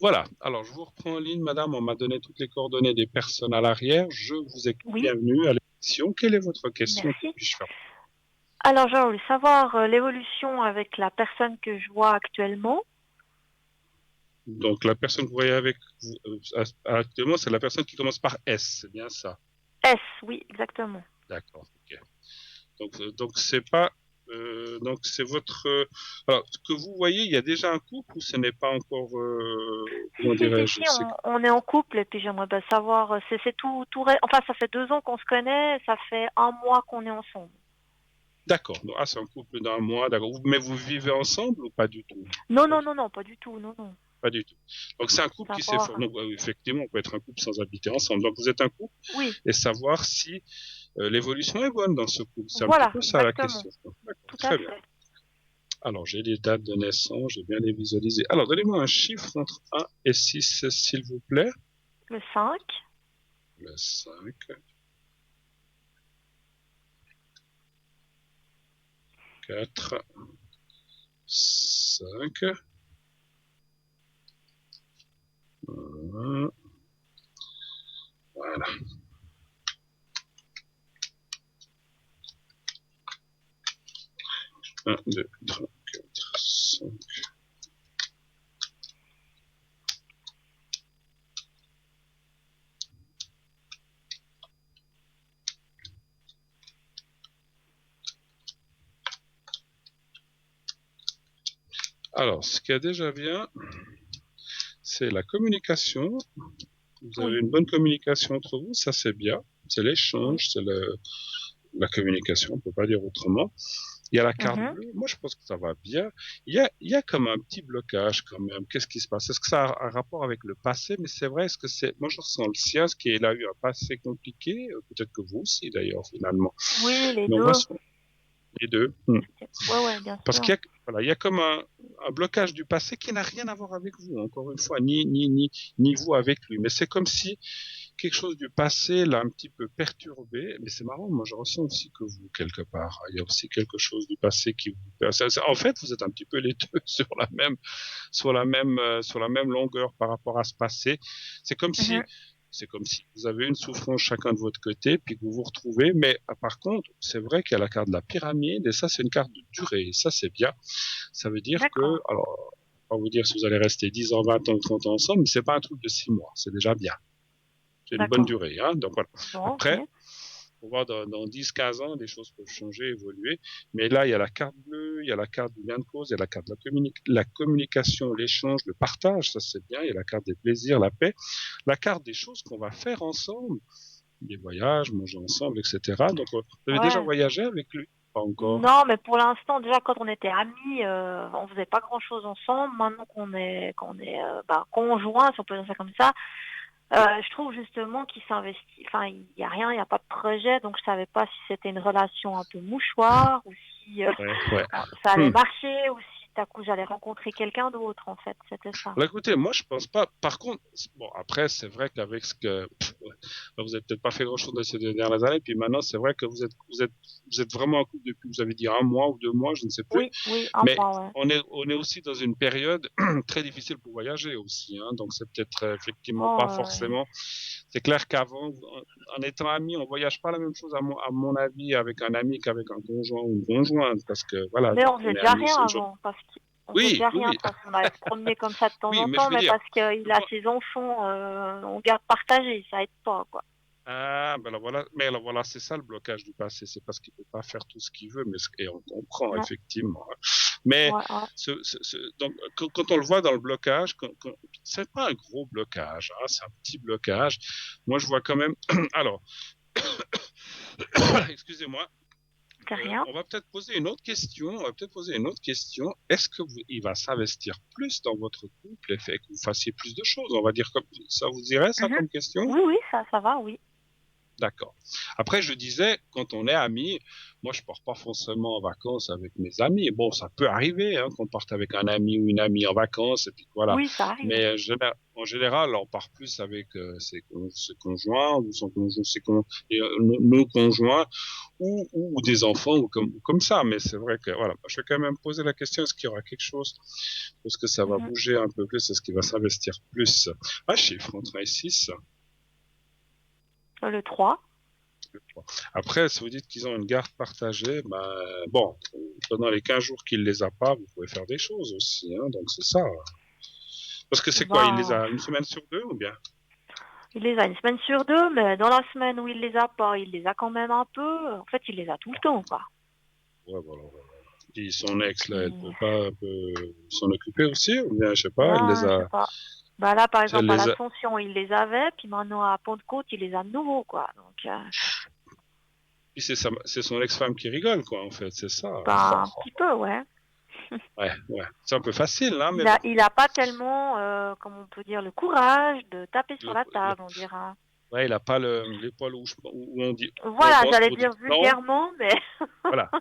Voilà. Alors, je vous reprends en ligne, madame. On m'a donné toutes les coordonnées des personnes à l'arrière. Je vous ai bienvenue à l'émission. Quelle est votre question? Merci. Puis-je faire? Alors, j'ai voulu savoir l'évolution avec la personne que je vois actuellement. Donc, la personne que vous voyez avec vous actuellement, c'est la personne qui commence par S, c'est bien ça? S, oui, exactement. D'accord, ok. Donc c'est pas... donc c'est votre... alors, ce que vous voyez, il y a déjà un couple ou ce n'est pas encore... comment dirais-je? On est en couple et puis j'aimerais bien savoir... C'est tout... Enfin, ça fait 2 ans qu'on se connaît, ça fait 1 mois qu'on est ensemble. D'accord. Ah, c'est un couple d'1 mois, d'accord. Mais vous vivez ensemble ou pas du tout? Non, pas du tout, non. Pas du tout. Donc c'est un couple qui s'est formé. Donc effectivement, on peut être un couple sans habiter ensemble. Donc vous êtes un couple. Oui. Et savoir si l'évolution est bonne dans ce couple. C'est un petit peu ça la question. Tout très bien. Alors j'ai les dates de naissance, j'ai bien les visualisées. Alors donnez-moi un chiffre entre 1 et 6, s'il vous plaît. Le 5. Le 5. 4. 5. Voilà. Un, 2, 3, 4, 5. Alors, ce qui est déjà bien, c'est la communication. Vous avez une bonne communication entre vous, ça c'est bien. C'est l'échange, c'est la communication, on ne peut pas dire autrement. Il y a la carte bleue, moi je pense que ça va bien. Il y a comme un petit blocage quand même. Qu'est-ce qui se passe? Est-ce que ça a un rapport avec le passé? Mais c'est vrai, est-ce que c'est... Moi je ressens le sien, ce qui a eu un passé compliqué, peut-être que vous aussi d'ailleurs finalement. Oui, les deux. Les deux. Ouais, bien Parce sûr. qu'il y a comme un blocage du passé qui n'a rien à voir avec vous, encore une fois, ni vous avec lui. Mais c'est comme si quelque chose du passé l'a un petit peu perturbé. Mais c'est marrant, moi je ressens aussi que vous, quelque part, il y a aussi quelque chose du passé qui vous... En fait, vous êtes un petit peu les deux sur la même longueur par rapport à ce passé. C'est comme si vous avez une souffrance chacun de votre côté, puis que vous vous retrouvez. Mais par contre, c'est vrai qu'il y a la carte de la pyramide, et ça, c'est une carte de durée. Et ça, c'est bien. Ça veut dire que, alors, on va vous dire si vous allez rester 10 ans, 20 ans, 30 ans ensemble, mais c'est pas un truc de 6 mois. C'est déjà bien. C'est une bonne durée. Hein. Donc voilà. Après, on va voir dans 10-15 ans, les choses peuvent changer, évoluer. Mais là, il y a la carte bleue, il y a la carte du lien de cause, il y a la carte de la communication, l'échange, le partage, ça c'est bien. Il y a la carte des plaisirs, la paix. La carte des choses qu'on va faire ensemble, des voyages, manger ensemble, etc. Donc, vous avez déjà voyagé avec lui? Pas encore. Non, mais pour l'instant, déjà quand on était amis, on faisait pas grand-chose ensemble. Maintenant qu'on est conjoints, si on peut dire ça comme ça, je trouve justement qu'il s'investit. Enfin, il n'y a rien, il n'y a pas de projet, donc je savais pas si c'était une relation un peu mouchoir ou si ça allait marcher ou si tout à coup j'allais rencontrer quelqu'un d'autre. En fait, c'était ça. Bah, écoutez, moi je pense pas. Par contre, bon après c'est vrai qu'avec ce que vous avez peut-être pas fait grand-chose dans ces dernières années, puis maintenant c'est vrai que vous êtes vraiment en couple depuis, vous avez dit 1 mois ou 2 mois, je ne sais plus. Oui, mais mois, ouais. on est aussi dans une période très difficile pour voyager aussi, hein, donc c'est peut-être effectivement pas forcément. C'est clair qu'avant, en étant amis, on voyage pas la même chose à mon avis avec un ami qu'avec un conjoint ou une conjointe, parce que voilà. Mais on faisait déjà rien avant, parce qu'on faisait déjà rien, parce qu'on allait se promener comme ça de temps en temps, mais parce qu'il a ses enfants, on garde partagé, ça aide pas, quoi. Ah, ben alors voilà, mais alors voilà, c'est ça le blocage du passé, c'est parce qu'il peut pas faire tout ce qu'il veut, et on comprend effectivement. Mais donc quand on le voit dans le blocage, c'est pas un gros blocage, hein, c'est un petit blocage. Moi, je vois quand même. Alors, excusez-moi. On va peut-être poser une autre question. Est-ce que il va s'investir plus dans votre couple et fait que vous fassiez plus de choses? On va dire comme ça. Vous dirait ça comme question? Oui, ça va, oui. D'accord. Après, je disais, quand on est amis, moi, je pars pas forcément en vacances avec mes amis. Bon, ça peut arriver, hein, qu'on parte avec un ami ou une amie en vacances, et puis voilà. Oui, ça arrive. Mais en général, on part plus avec ses conjoints ou nos conjoints ou des enfants ou comme ça. Mais c'est vrai que voilà, je vais quand même poser la question, est-ce qu'il y aura quelque chose? Est-ce que ça va bouger un peu plus? Est-ce qu'il va s'investir plus? Un chiffre entre 1 et 6. Le 3. Après, si vous dites qu'ils ont une garde partagée, bon, pendant les 15 jours qu'il les a pas, vous pouvez faire des choses aussi, hein, donc c'est ça. Parce que c'est quoi, il les a une semaine sur 2 ou bien? Il les a une semaine sur 2, mais dans la semaine où il les a pas, il les a quand même un peu. En fait, il les a tout le temps, quoi. Ouais, voilà. Puis son ex, là, elle peut pas un peu s'en occuper aussi, ou bien, je sais pas, elle les a... Je sais pas. Bah là, par exemple, à l'Ascension, il les avait, puis maintenant à Pentecôte, il les a de nouveau, quoi. Donc, Puis c'est son ex-femme qui rigole, quoi, en fait, c'est ça. Un petit peu, ouais. Ouais. C'est un peu facile, hein, mais... Il a pas tellement, comment on peut dire, le courage de taper sur la table, on dira. Ouais, il a pas l'épaule où on dit... Voilà, j'allais dire vulgairement, mais... Voilà,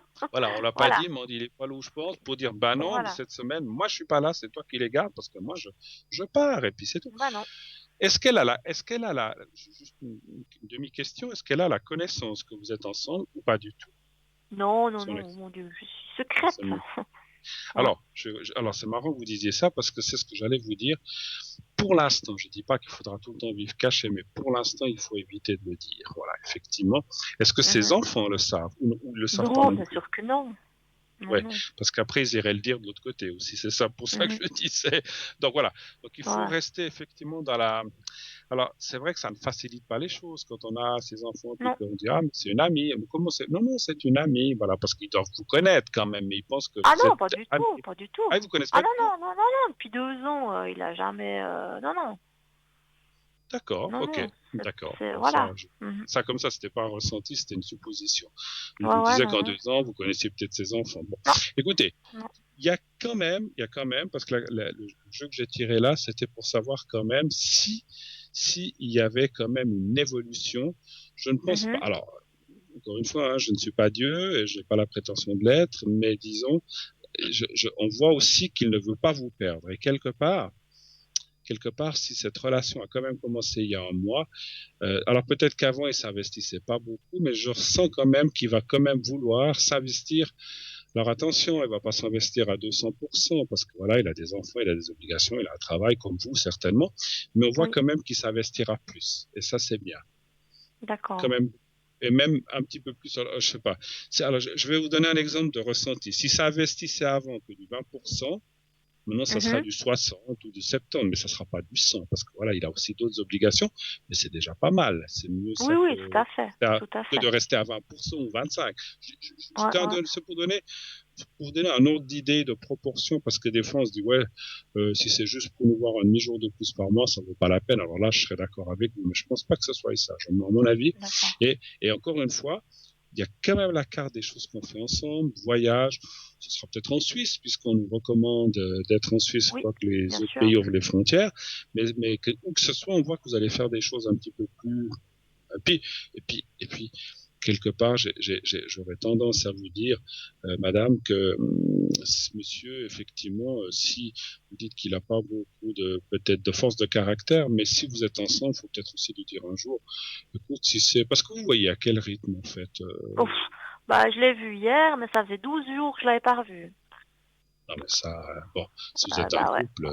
on l'a pas dit, mais on dit l'épaule où je pense pour dire, non, cette semaine, moi je suis pas là, c'est toi qui les gardes, parce que moi je pars, et puis c'est tout. Non. Est-ce qu'elle a juste une demi-question, est-ce qu'elle a la connaissance que vous êtes ensemble ou pas du tout? Non, mon Dieu, je suis secrète. Alors, alors c'est marrant que vous disiez ça parce que c'est ce que j'allais vous dire. Pour l'instant, je dis pas qu'il faudra tout le temps vivre caché, mais pour l'instant, il faut éviter de le dire. Voilà, effectivement. Est-ce que ses enfants le savent ou le savent pas? Non, bien sûr que non. Ouais, parce qu'après ils iraient le dire de l'autre côté aussi. C'est ça, pour ça que je disais. Donc voilà. Donc il faut rester effectivement dans la. Alors c'est vrai que ça ne facilite pas les choses quand on a ses enfants et qu'on dit mais c'est une amie. Mais comment c'est? Non, c'est une amie. Voilà, parce qu'ils doivent vous connaître quand même. Mais ils pensent que. Ah non, pas du tout, pas du tout. Ah, ils vous connaissent pas? Non. Depuis 2 ans, il a jamais. Non. D'accord, ok, d'accord. Voilà. Ça, comme ça, c'était pas un ressenti, c'était une supposition. Je vous disais qu'en 2 ans, vous connaissiez peut-être ses enfants. Bon, écoutez, il y a quand même, parce que le jeu que j'ai tiré là, c'était pour savoir quand même si il y avait quand même une évolution. Je ne pense pas. Alors, encore une fois, hein, je ne suis pas Dieu et je n'ai pas la prétention de l'être, mais disons, on voit aussi qu'il ne veut pas vous perdre. Et quelque part, si cette relation a quand même commencé il y a un mois, alors peut-être qu'avant il s'investissait pas beaucoup, mais je ressens quand même qu'il va quand même vouloir s'investir. Alors attention, il va pas s'investir à 200% parce que voilà, il a des enfants, il a des obligations, il a un travail comme vous certainement, mais on voit quand même qu'il s'investira plus. Et ça, c'est bien. D'accord. Quand même, et même un petit peu plus, alors, je sais pas. Alors, je vais vous donner un exemple de ressenti. Si ça investissait avant que du 20%, maintenant, ça sera du 60 ou du 70, mais ça sera pas du 100 parce que voilà, il a aussi d'autres obligations, mais c'est déjà pas mal. C'est mieux ça Oui, tout à fait. que de rester à 20% ou 25. C'est pour donner un ordre d'idée de proportion, parce que des fois on se dit si c'est juste pour nous voir un demi-jour de plus par mois, ça vaut pas la peine. Alors là, je serais d'accord avec vous, mais je pense pas que ce soit ça, à mon avis. Et encore une fois, il y a quand même la carte des choses qu'on fait ensemble, voyage. Ce sera peut-être en Suisse, puisqu'on nous recommande d'être en Suisse une fois que les autres pays ouvrent les frontières. Mais où que ce soit, on voit que vous allez faire des choses un petit peu plus. Et puis, quelque part, j'aurais tendance à vous dire, madame, que monsieur, effectivement, si vous dites qu'il n'a pas beaucoup peut-être de force de caractère, mais si vous êtes ensemble, il faut peut-être aussi lui dire un jour, écoute, si c'est, parce que vous voyez à quel rythme, en fait. Je l'ai vu hier, mais ça faisait 12 jours que je l'avais pas revu. Non, mais ça, bon, si vous êtes un couple,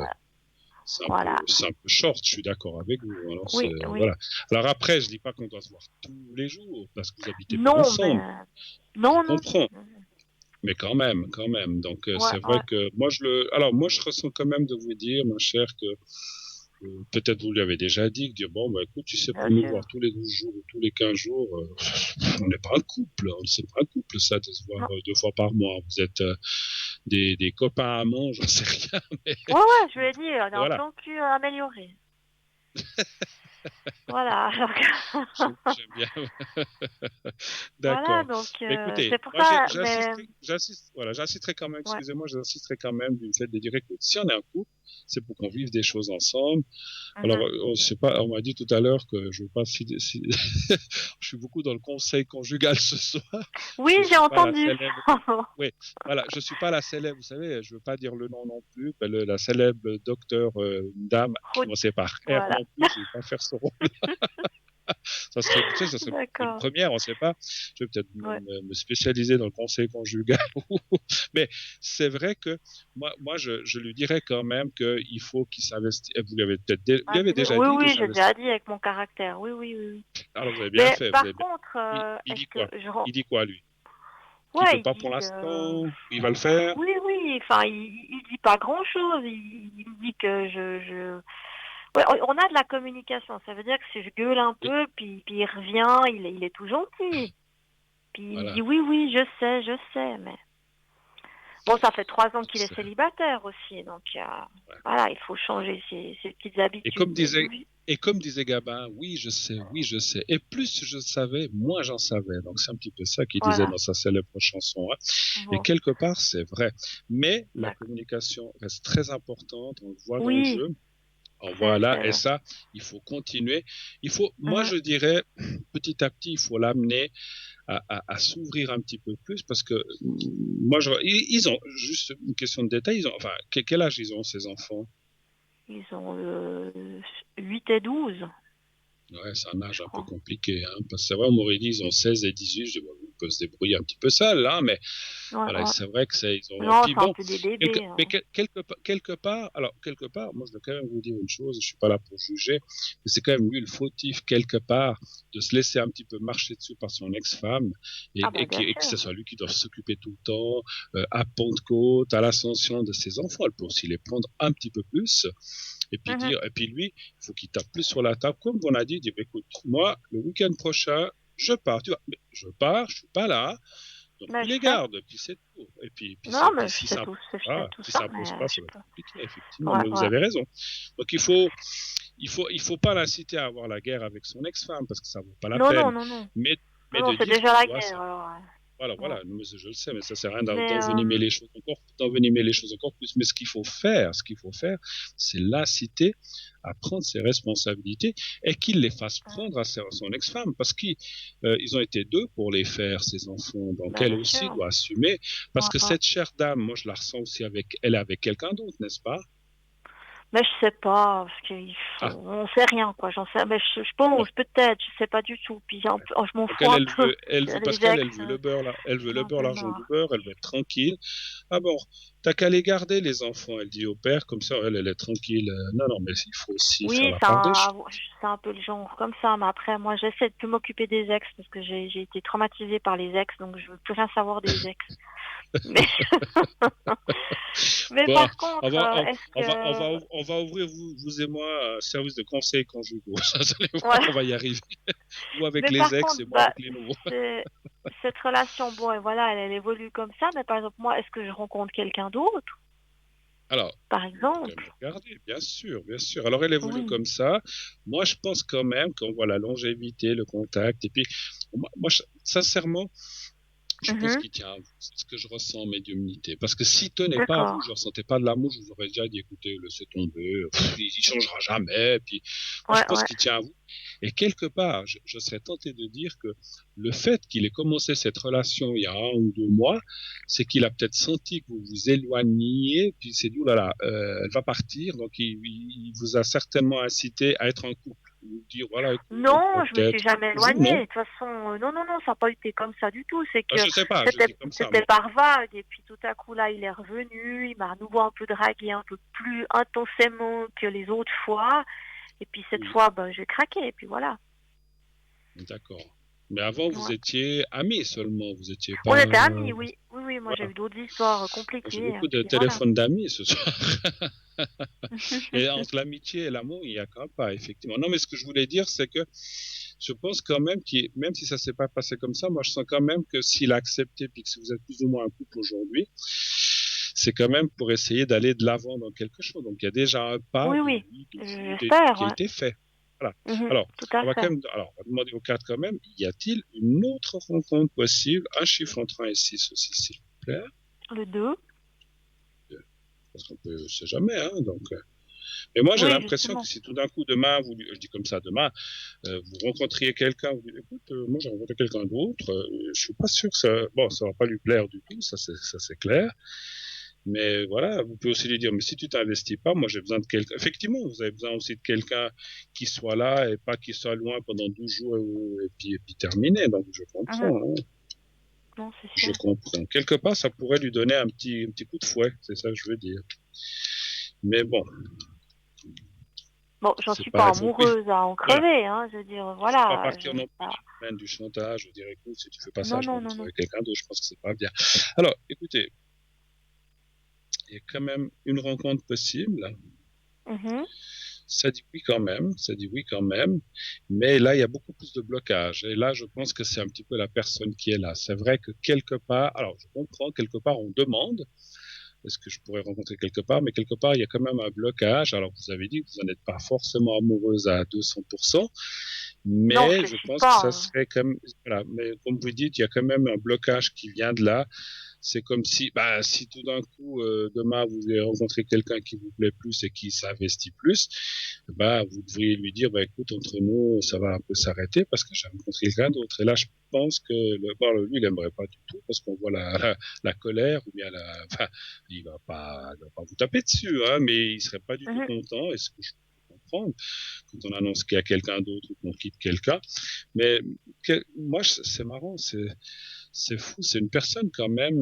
c'est un peu short, je suis d'accord avec vous. Alors, voilà. Alors après, je dis pas qu'on doit se voir tous les jours, parce que vous habitez pas ensemble. Non, je comprends. Mais quand même. Donc, c'est vrai que moi, je ressens quand même de vous dire, ma chère, que peut-être vous lui avez déjà dit, que dire, bon, écoute, tu sais, pour nous voir tous les 12 jours ou tous les 15 jours, on n'est pas un couple. C'est pas un couple, ça, de se voir 2 fois par mois. Vous êtes des copains amants, j'en sais rien. Mais... Ouais, je lui ai dit, on est en plan cul amélioré. Voilà. J'aime bien. D'accord. Voilà, donc, écoutez, c'est pour moi, ça. j'insisterai quand même, excusez-moi, j'insisterai quand même du fait de dire, écoute, si on est un couple, c'est pour qu'on vive des choses ensemble. Alors, je sais pas, on m'a dit tout à l'heure que je veux pas je suis beaucoup dans le conseil conjugal ce soir. Oui, j'ai entendu. Oui, voilà, je suis pas la célèbre, vous savez, je veux pas dire le nom non plus, la célèbre docteur dame qui commençait par R non plus, je vais pas faire ce rôle. ça serait une première, on ne sait pas. Je vais peut-être me spécialiser dans le conseil conjugal. Mais c'est vrai que moi je lui dirais quand même qu'il faut qu'il s'investisse. Vous l'avez peut-être déjà dit. Oui, j'ai déjà dit avec mon caractère. Oui. Alors vous avez bien fait. Par contre, il dit quoi Il dit quoi, lui? Il ne peut pas pour l'instant. Il va le faire. Oui. Enfin, il dit pas grand-chose. Il dit que Ouais, on a de la communication, ça veut dire que si je gueule un peu, puis il revient, il est tout gentil. Puis il dit oui, je sais, mais... Bon, ça fait 3 ans qu'il est célibataire aussi, donc voilà, il faut changer ses petites habitudes. Et comme disait Gabin, oui, je sais. Et plus je savais, moins j'en savais. Donc c'est un petit peu ça qu'il disait dans sa célèbre chanson. Hein. Et quelque part, c'est vrai. Mais la communication reste très importante, on le voit dans le jeu. Voilà, et ça, il faut continuer. Moi, je dirais, petit à petit, il faut l'amener à s'ouvrir un petit peu plus, parce que moi, ils ont, juste une question de détail, quel âge ils ont, ces enfants? Ils ont 8 et 12. Ouais, c'est un âge un peu compliqué, hein, parce que c'est vrai, on m'aurait dit, ils ont 16 et 18, je dis, ils peuvent se débrouiller un petit peu seuls, hein, mais voilà, c'est vrai que ils ont... Non, c'est un peu des bébés. Mais quelque part, moi, je dois quand même vous dire une chose, je suis pas là pour juger, mais c'est quand même lui le fautif, quelque part, de se laisser un petit peu marcher dessus par son ex-femme, et que ce soit lui qui doit s'occuper tout le temps, à Pentecôte, à l'ascension de ses enfants, elle peut aussi les prendre un petit peu plus, et puis lui, il faut qu'il tape plus sur la table, comme on a dit, il dit, écoute, moi, le week-end prochain, je pars, tu vois, mais je pars, je suis pas là, donc tu les gardes, puis c'est tout. Et puis si ça pose pas, ça va être compliqué, effectivement, mais vous avez raison. Donc il faut pas l'inciter à avoir la guerre avec son ex-femme, parce que ça vaut pas la peine. Non. Mais c'est déjà la guerre, alors. Voilà, mais je le sais, mais ça sert à rien Mais, d'envenimer les choses encore plus. Mais ce qu'il faut faire, c'est l'inciter à prendre ses responsabilités et qu'il les fasse prendre à son ex-femme, parce qu'ils ont été deux pour les faire, ces enfants. Donc elle bien aussi sûr. doit assumer, parce que Ouais. cette chère dame, moi je la ressens aussi elle est avec quelqu'un d'autre, n'est-ce pas? Mais je sais pas, parce on sait rien, quoi. J'en sais, mais je pense, peut-être, je sais pas du tout. Puis je m'en Donc fous un peu. parce Les qu'elle, ex, elle veut le beurre, là, elle veut le j'en beurre, ai l'argent du marre. beurre, elle veut être tranquille. Ah bon, t'as qu'à les garder, les enfants, elle dit au père, comme ça, elle est tranquille. Non, mais il faut aussi faire Oui, la part des choses. c'est un peu le genre comme ça. Mais après, moi, j'essaie de plus m'occuper des ex parce que j'ai été traumatisée par les ex, donc je veux plus rien savoir des ex. Mais, mais Bon, par contre, on va ouvrir, vous et moi, un service de conseils conjugaux. Ça, vous allez voir, voilà. on va y arriver. Vous avec Mais les par ex contre, et moi avec les nouveaux. cette relation, bon, et voilà, elle évolue comme ça. Mais par exemple, moi, est-ce que je rencontre quelqu'un d'autre, Alors, par exemple? regardez, bien sûr. Alors, elle évolue comme ça. Moi, je pense quand même qu'on voit la longévité, le contact. Et puis, moi sincèrement, je pense qu'il tient à vous. C'est ce que je ressens en médiumnité. Parce que s'il tenait pas à vous, je ne ressentais pas de l'amour, je vous aurais déjà dit, écoutez, laissez tomber, il changera jamais. Puis, moi, je pense qu'il tient à vous. Et quelque part, je serais tenté de dire que le fait qu'il ait commencé cette relation il y a 1 ou 2 mois, c'est qu'il a peut-être senti que vous vous éloigniez, puis il s'est dit, oulala, elle va partir, donc il vous a certainement incité à être en couple. Vous dire, voilà, écoute, non, je me suis jamais éloignée. De toute façon, non, ça n'a pas été comme ça du tout. C'est que je sais pas, c'était par vague. Et puis tout à coup, là, il est revenu. Il m'a à nouveau un peu dragué un peu plus intensément que les autres fois. Et puis cette fois, j'ai craqué. Et puis voilà. D'accord. Mais avant, vous étiez amis seulement. Vous étiez pas... On était amis, oui. Moi, j'ai eu d'autres histoires compliquées. J'ai beaucoup de téléphones d'amis ce soir. Et entre l'amitié et l'amour, il n'y a quand même pas, effectivement. Non, mais ce que je voulais dire, c'est que je pense quand même même si ça s'est pas passé comme ça, moi, je sens quand même que s'il a accepté, puis que si vous êtes plus ou moins un couple aujourd'hui, c'est quand même pour essayer d'aller de l'avant dans quelque chose. Donc, il y a déjà un pas qui a été fait. Voilà. Alors, on va demander au cadre quand même, y a-t-il une autre rencontre possible? Un chiffre entre 1 et 6 aussi, s'il vous plaît. Le 2. Parce qu'on peut, sait jamais, hein, donc. Mais moi, j'ai l'impression que si tout d'un coup, demain, je dis comme ça, demain, vous rencontriez quelqu'un, vous dites, écoute, moi, j'ai rencontré quelqu'un d'autre, je suis pas sûr que ça va pas lui plaire du tout, ça c'est clair. Mais voilà, vous pouvez aussi lui dire, mais si tu t'investis pas, moi j'ai besoin de quelqu'un. Effectivement, vous avez besoin aussi de quelqu'un qui soit là et pas qui soit loin pendant 12 jours et puis terminé. Donc je comprends. Hein. Non, c'est sûr. Je comprends. Quelque part, ça pourrait lui donner un petit coup de fouet, c'est ça que je veux dire. Mais bon. Bon, j'en suis pas amoureuse à en crever, hein, je veux dire, voilà. Pas partir non plus du chantage, je veux dire, écoute, si tu fais pas ça, je vais trouver quelqu'un d'autre, je pense que c'est pas bien. Alors, écoutez, il y a quand même une rencontre possible. Ça dit oui quand même, mais là, il y a beaucoup plus de blocage. Et là, je pense que c'est un petit peu la personne qui est là. C'est vrai que quelque part, alors je comprends, quelque part, on demande, est-ce que je pourrais rencontrer quelque part, mais quelque part, il y a quand même un blocage. Alors, vous avez dit que vous n'en êtes pas forcément amoureuse à 200%, mais non, je pense que ça serait comme, voilà, mais comme vous dites, il y a quand même un blocage qui vient de là. C'est comme si tout d'un coup, demain, vous allez rencontrer quelqu'un qui vous plaît plus et qui s'investit plus, vous devriez lui dire, écoute, entre nous, ça va un peu s'arrêter parce que j'ai rencontré quelqu'un d'autre. Et là, je pense que lui, il n'aimerait pas du tout parce qu'on voit la colère ou bien il va pas vous taper dessus, hein, mais il serait pas du tout content. Et ce que je peux comprendre quand on annonce qu'il y a quelqu'un d'autre ou qu'on quitte quelqu'un. Mais moi, c'est marrant, c'est fou, c'est une personne quand même,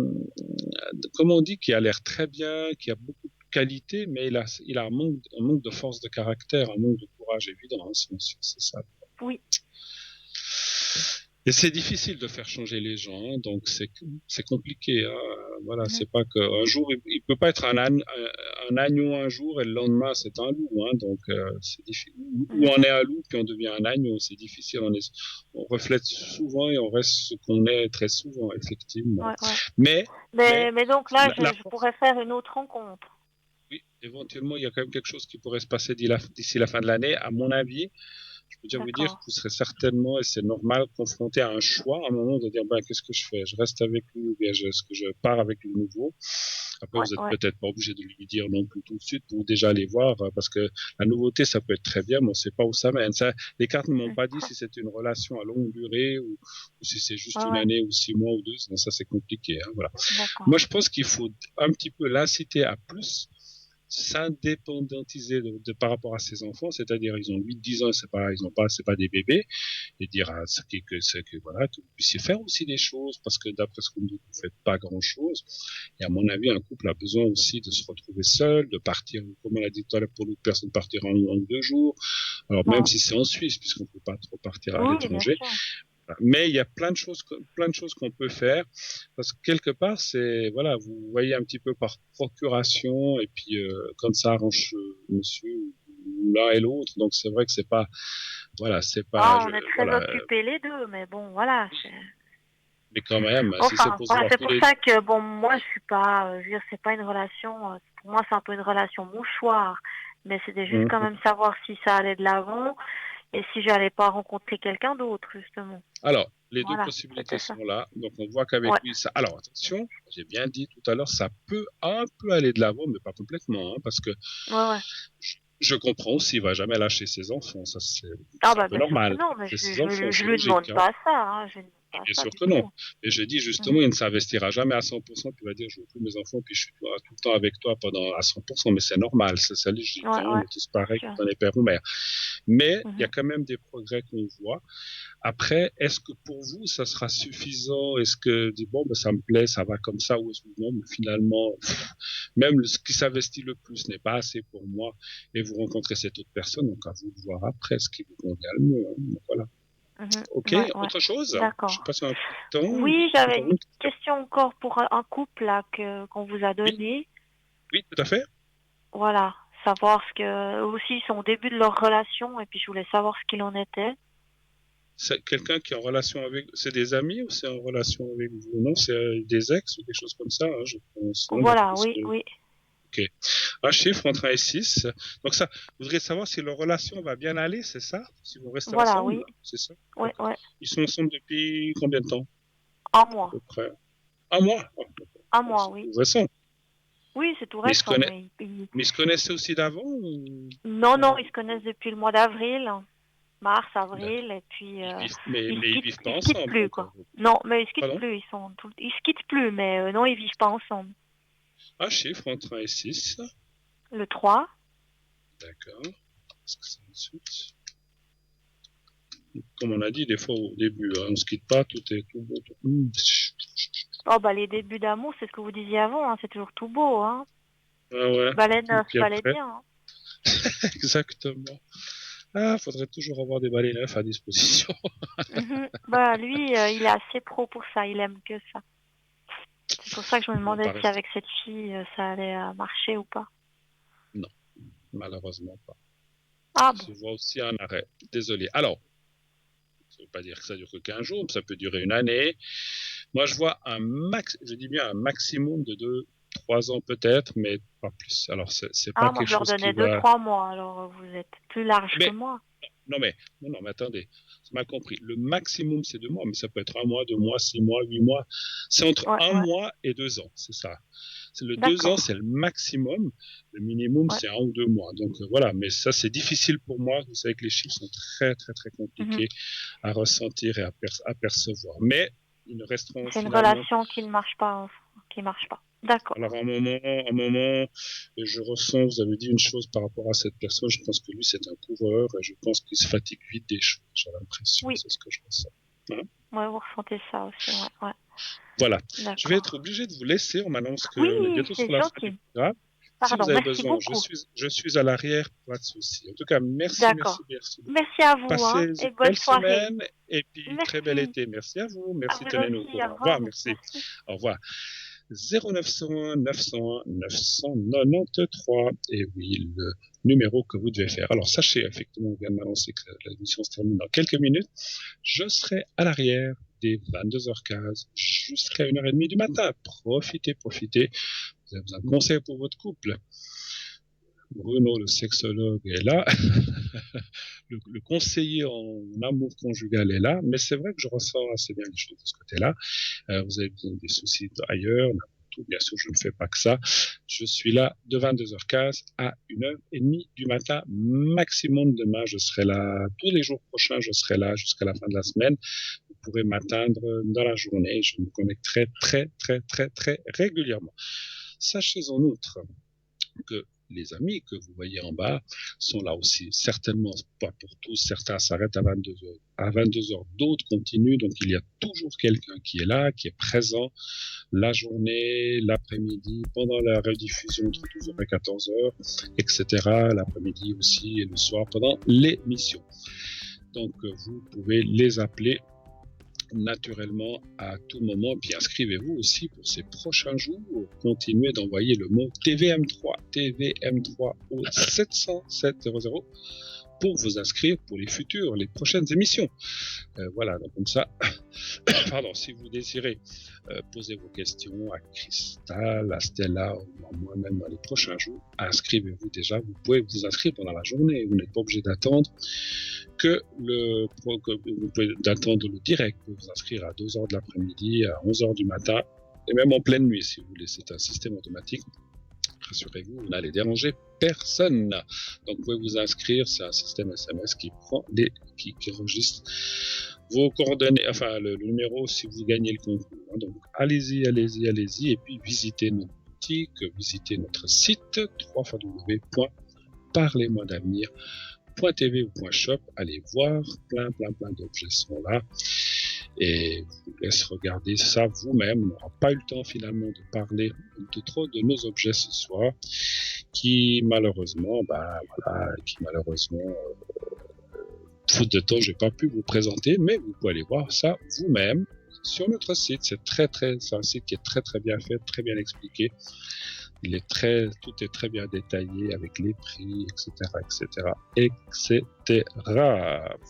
comme on dit, qui a l'air très bien, qui a beaucoup de qualités, mais il a un manque de force de caractère, un manque de courage évident, hein, c'est ça. Oui. Et c'est difficile de faire changer les gens, hein, donc c'est compliqué. Hein, voilà, c'est pas qu'un jour, il peut pas être un agneau un jour et le lendemain c'est un loup, hein, donc c'est difficile. Ou on est un loup puis on devient un agneau, c'est difficile. On reflète souvent et on reste ce qu'on est très souvent, effectivement. Ouais. Mais donc là, je pourrais faire une autre rencontre. Oui, éventuellement, il y a quand même quelque chose qui pourrait se passer d'ici la fin de l'année, à mon avis. je peux déjà vous dire que vous serez certainement, et c'est normal, confronté à un choix, à un moment de dire, qu'est-ce que je fais? Je reste avec lui ou bien est-ce que je pars avec le nouveau? Après, vous êtes peut-être pas obligé de lui dire non plus tout de suite pour déjà aller voir, parce que la nouveauté, ça peut être très bien, mais on ne sait pas où ça mène. Les cartes ne m'ont pas dit si c'est une relation à longue durée ou si c'est juste une année ou 6 mois ou 2. Donc ça, c'est compliqué. Hein, voilà. Moi, je pense qu'il faut un petit peu l'inciter à plus s'indépendantiser par rapport à ses enfants, c'est-à-dire ils ont 8-10 ans, c'est pas des bébés, et dire que voilà, que vous puissiez faire aussi des choses, parce que d'après ce qu'on me dit, vous faites pas grand-chose, et à mon avis, un couple a besoin aussi de se retrouver seul, de partir, comme on l'a dit tout à l'heure, pour l'autre personne partir en 2 jours, alors même si c'est en Suisse, puisqu'on peut pas trop partir à l'étranger. Mais il y a plein de choses qu'on peut faire, parce que quelque part, c'est, voilà, vous voyez un petit peu par procuration, et puis quand ça arrange monsieur ou l'un et l'autre, donc c'est vrai que c'est pas, voilà, c'est pas. On est très occupés les deux, mais bon, voilà. Mais quand même, enfin, si c'est pour c'est pour ça que bon, moi je suis pas, je veux dire, c'est pas une relation. Pour moi, c'est un peu une relation mouchoir, mais c'était juste quand même savoir si ça allait de l'avant. Et si j'allais pas rencontrer quelqu'un d'autre, justement. Alors, les deux possibilités sont là. Donc, on voit qu'avec lui, ça... Alors, attention, j'ai bien dit tout à l'heure, ça peut un peu aller de l'avant, mais pas complètement, hein, parce que je comprends aussi, il va jamais lâcher ses enfants. Ça, c'est un peu normal. Non, mais je lui demande pas ça. Hein, bien sûr que non. Et je dis justement, il ne s'investira jamais à 100%, puis il va dire, je veux plus mes enfants, puis je suis tout le temps avec toi à 100%, mais c'est normal, c'est légitime, on est tous pareils quand on est père ou mère. Mais il y a quand même des progrès qu'on voit. Après, est-ce que pour vous, ça sera suffisant? Est-ce que, ça me plaît, ça va comme ça, ou est-ce que non, mais finalement, même ce qui s'investit le plus n'est pas assez pour moi, et vous rencontrez cette autre personne, donc à vous de voir après ce qui vous convient le mieux. Hein, donc voilà. Ok, autre chose? D'accord. Je sais pas si on a un peu de temps. Oui, j'avais une question encore pour un couple là qu'on vous a donné. Oui, tout à fait. Voilà, savoir ce que aussi ils sont au début de leur relation et puis je voulais savoir ce qu'il en était. C'est quelqu'un qui est en relation avec, c'est des amis ou c'est en relation avec vous? Non, c'est des ex ou des choses comme ça, hein, je pense. Non, voilà, oui. Ok. Un chiffre entre 1 et 6. Donc ça, vous voudriez savoir si leur relation va bien aller, c'est ça? Si vous restez ensemble, c'est ça? Oui. Ils sont ensemble depuis combien de temps? 1 mois. À peu près. 1 mois? 1 mois, oui. C'est récent. Oui, c'est tout récent. Mais ils se connaissaient aussi d'avant ou... Non, ils se connaissent depuis le mois d'avril. Mars, avril, et puis mais ils vivent pas ensemble. Quittent plus, quoi. Non, mais ils se quittent plus. Ils se quittent plus, mais non, ils vivent pas ensemble. Un chiffre entre 1 et 6. Le 3. D'accord. Est-ce que c'est ensuite? Comme on a dit des fois au début, hein, on ne se quitte pas, tout est tout beau. Oh les débuts d'amour, c'est ce que vous disiez avant, hein, c'est toujours tout beau, hein. Ah ouais. Balai neuf, balai bien. Hein. Exactement. Faudrait toujours avoir des balais neufs à disposition. Lui, il est assez pro pour ça, il aime que ça. C'est pour ça que je me demandais si avec cette fille, ça allait marcher ou pas. Non, malheureusement pas. Bon. Je vois aussi un arrêt. Désolé. Alors, ça ne veut pas dire que ça dure que 15 jours, ça peut durer 1 année. Moi, je vois je dis bien un maximum de 2-3 ans peut-être, mais pas plus. Alors, c'est pas quelque chose qui va... je leur donnais 2-3 mois, alors vous êtes plus large que moi. Non, mais attendez, c'est mal compris. Le maximum, c'est 2 mois, mais ça peut être 1 mois, 2 mois, 6 mois, 8 mois. C'est entre 1 mois et 2 ans, c'est ça. Le 2 ans, c'est le maximum. Le minimum, c'est 1 ou 2 mois. Donc voilà, mais ça, c'est difficile pour moi. Vous savez que les chiffres sont très, très, très compliqués à ressentir et à percevoir. Mais ils ne resteront... C'est une relation qui ne marche pas. D'accord. Alors, à un moment, je ressens, vous avez dit une chose par rapport à cette personne, je pense que lui, c'est un coureur, et je pense qu'il se fatigue vite des choses, j'ai l'impression, c'est ce que je ressens. Hein? Oui, vous ressentez ça aussi, ouais. Voilà. Je vais être obligé de vous laisser, on m'annonce que on est bientôt sur la fin du programme. Pardon, si vous avez merci besoin, beaucoup. je suis à l'arrière, pas de souci. En tout cas, merci. Merci à vous, Passez et une bonne belle soirée. semaine, et puis très bel été. Merci à vous, merci, vous tenez-nous au aussi, courant. au Au revoir, revoir. merci. Au revoir. 0901 901 993 et oui, le numéro que vous devez faire. Alors sachez, effectivement, on vient de m'annoncer que l'émission se termine dans quelques minutes. Je serai à l'arrière dès 22h15 jusqu'à 1h30 du matin. Profitez. Vous avez besoin de conseils pour votre couple. Bruno, le sexologue, est là. Le conseiller en amour conjugal est là. Mais c'est vrai que je ressens assez bien les choses de ce côté-là. Vous avez des soucis ailleurs. Bien sûr, je ne fais pas que ça. Je suis là de 22h15 à 1h30 du matin maximum. Demain, je serai là. Tous les jours prochains, je serai là jusqu'à la fin de la semaine. Vous pourrez m'atteindre dans la journée. Je me connecterai très régulièrement. Sachez en outre que les amis que vous voyez en bas sont là aussi. Certainement pas pour tous. Certains s'arrêtent à 22h. À 22h, d'autres continuent. Donc, il y a toujours quelqu'un qui est là, qui est présent la journée, l'après-midi, pendant la rediffusion entre 12h et 14h, etc. L'après-midi aussi et le soir pendant l'émission. Donc, vous pouvez les appeler naturellement à tout moment. Puis inscrivez-vous aussi pour ces prochains jours. Continuez d'envoyer le mot TVM3 au 70700 pour vous inscrire pour les prochaines émissions. Voilà, donc comme ça, pardon, si vous désirez poser vos questions à Cristal, à Stella ou à moi-même dans les prochains jours, inscrivez-vous déjà. Vous pouvez vous inscrire pendant la journée. Vous n'êtes pas obligé d'attendre vous pouvez d'attendre le direct. Vous pouvez vous inscrire à 2h de l'après-midi, à 11h du matin, et même en pleine nuit si vous voulez. C'est un système automatique. Rassurez-vous, vous n'allez déranger personne. Donc, vous pouvez vous inscrire. C'est un système SMS qui prend qui enregistre vos coordonnées, enfin, le numéro si vous gagnez le concours. Donc, allez-y. Et puis, visitez notre boutique, visitez notre site, www.parlez-moi-d'avenir.tv ou .shop. Allez voir, plein d'objets sont là. Et je vous laisse regarder ça vous-même. On n'aura pas eu le temps finalement de parler de trop de nos objets ce soir, qui malheureusement, faute de temps, j'ai pas pu vous présenter, mais vous pouvez aller voir ça vous-même sur notre site. C'est un site qui est très bien fait, très bien expliqué. Tout est très bien détaillé avec les prix, etc.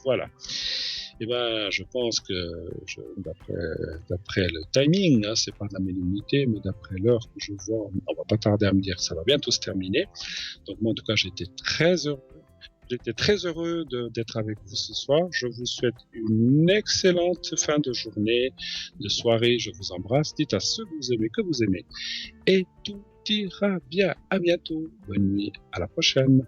Voilà. Et je pense que d'après le timing, c'est pas de la médiumnité, mais d'après l'heure que je vois, on va pas tarder à me dire que ça va bientôt se terminer. Donc moi, en tout cas, j'étais très heureux d'être avec vous ce soir. Je vous souhaite une excellente fin de journée, de soirée. Je vous embrasse. Dites à ceux que vous aimez. Et tout ira bien. À bientôt. Bonne nuit. À la prochaine.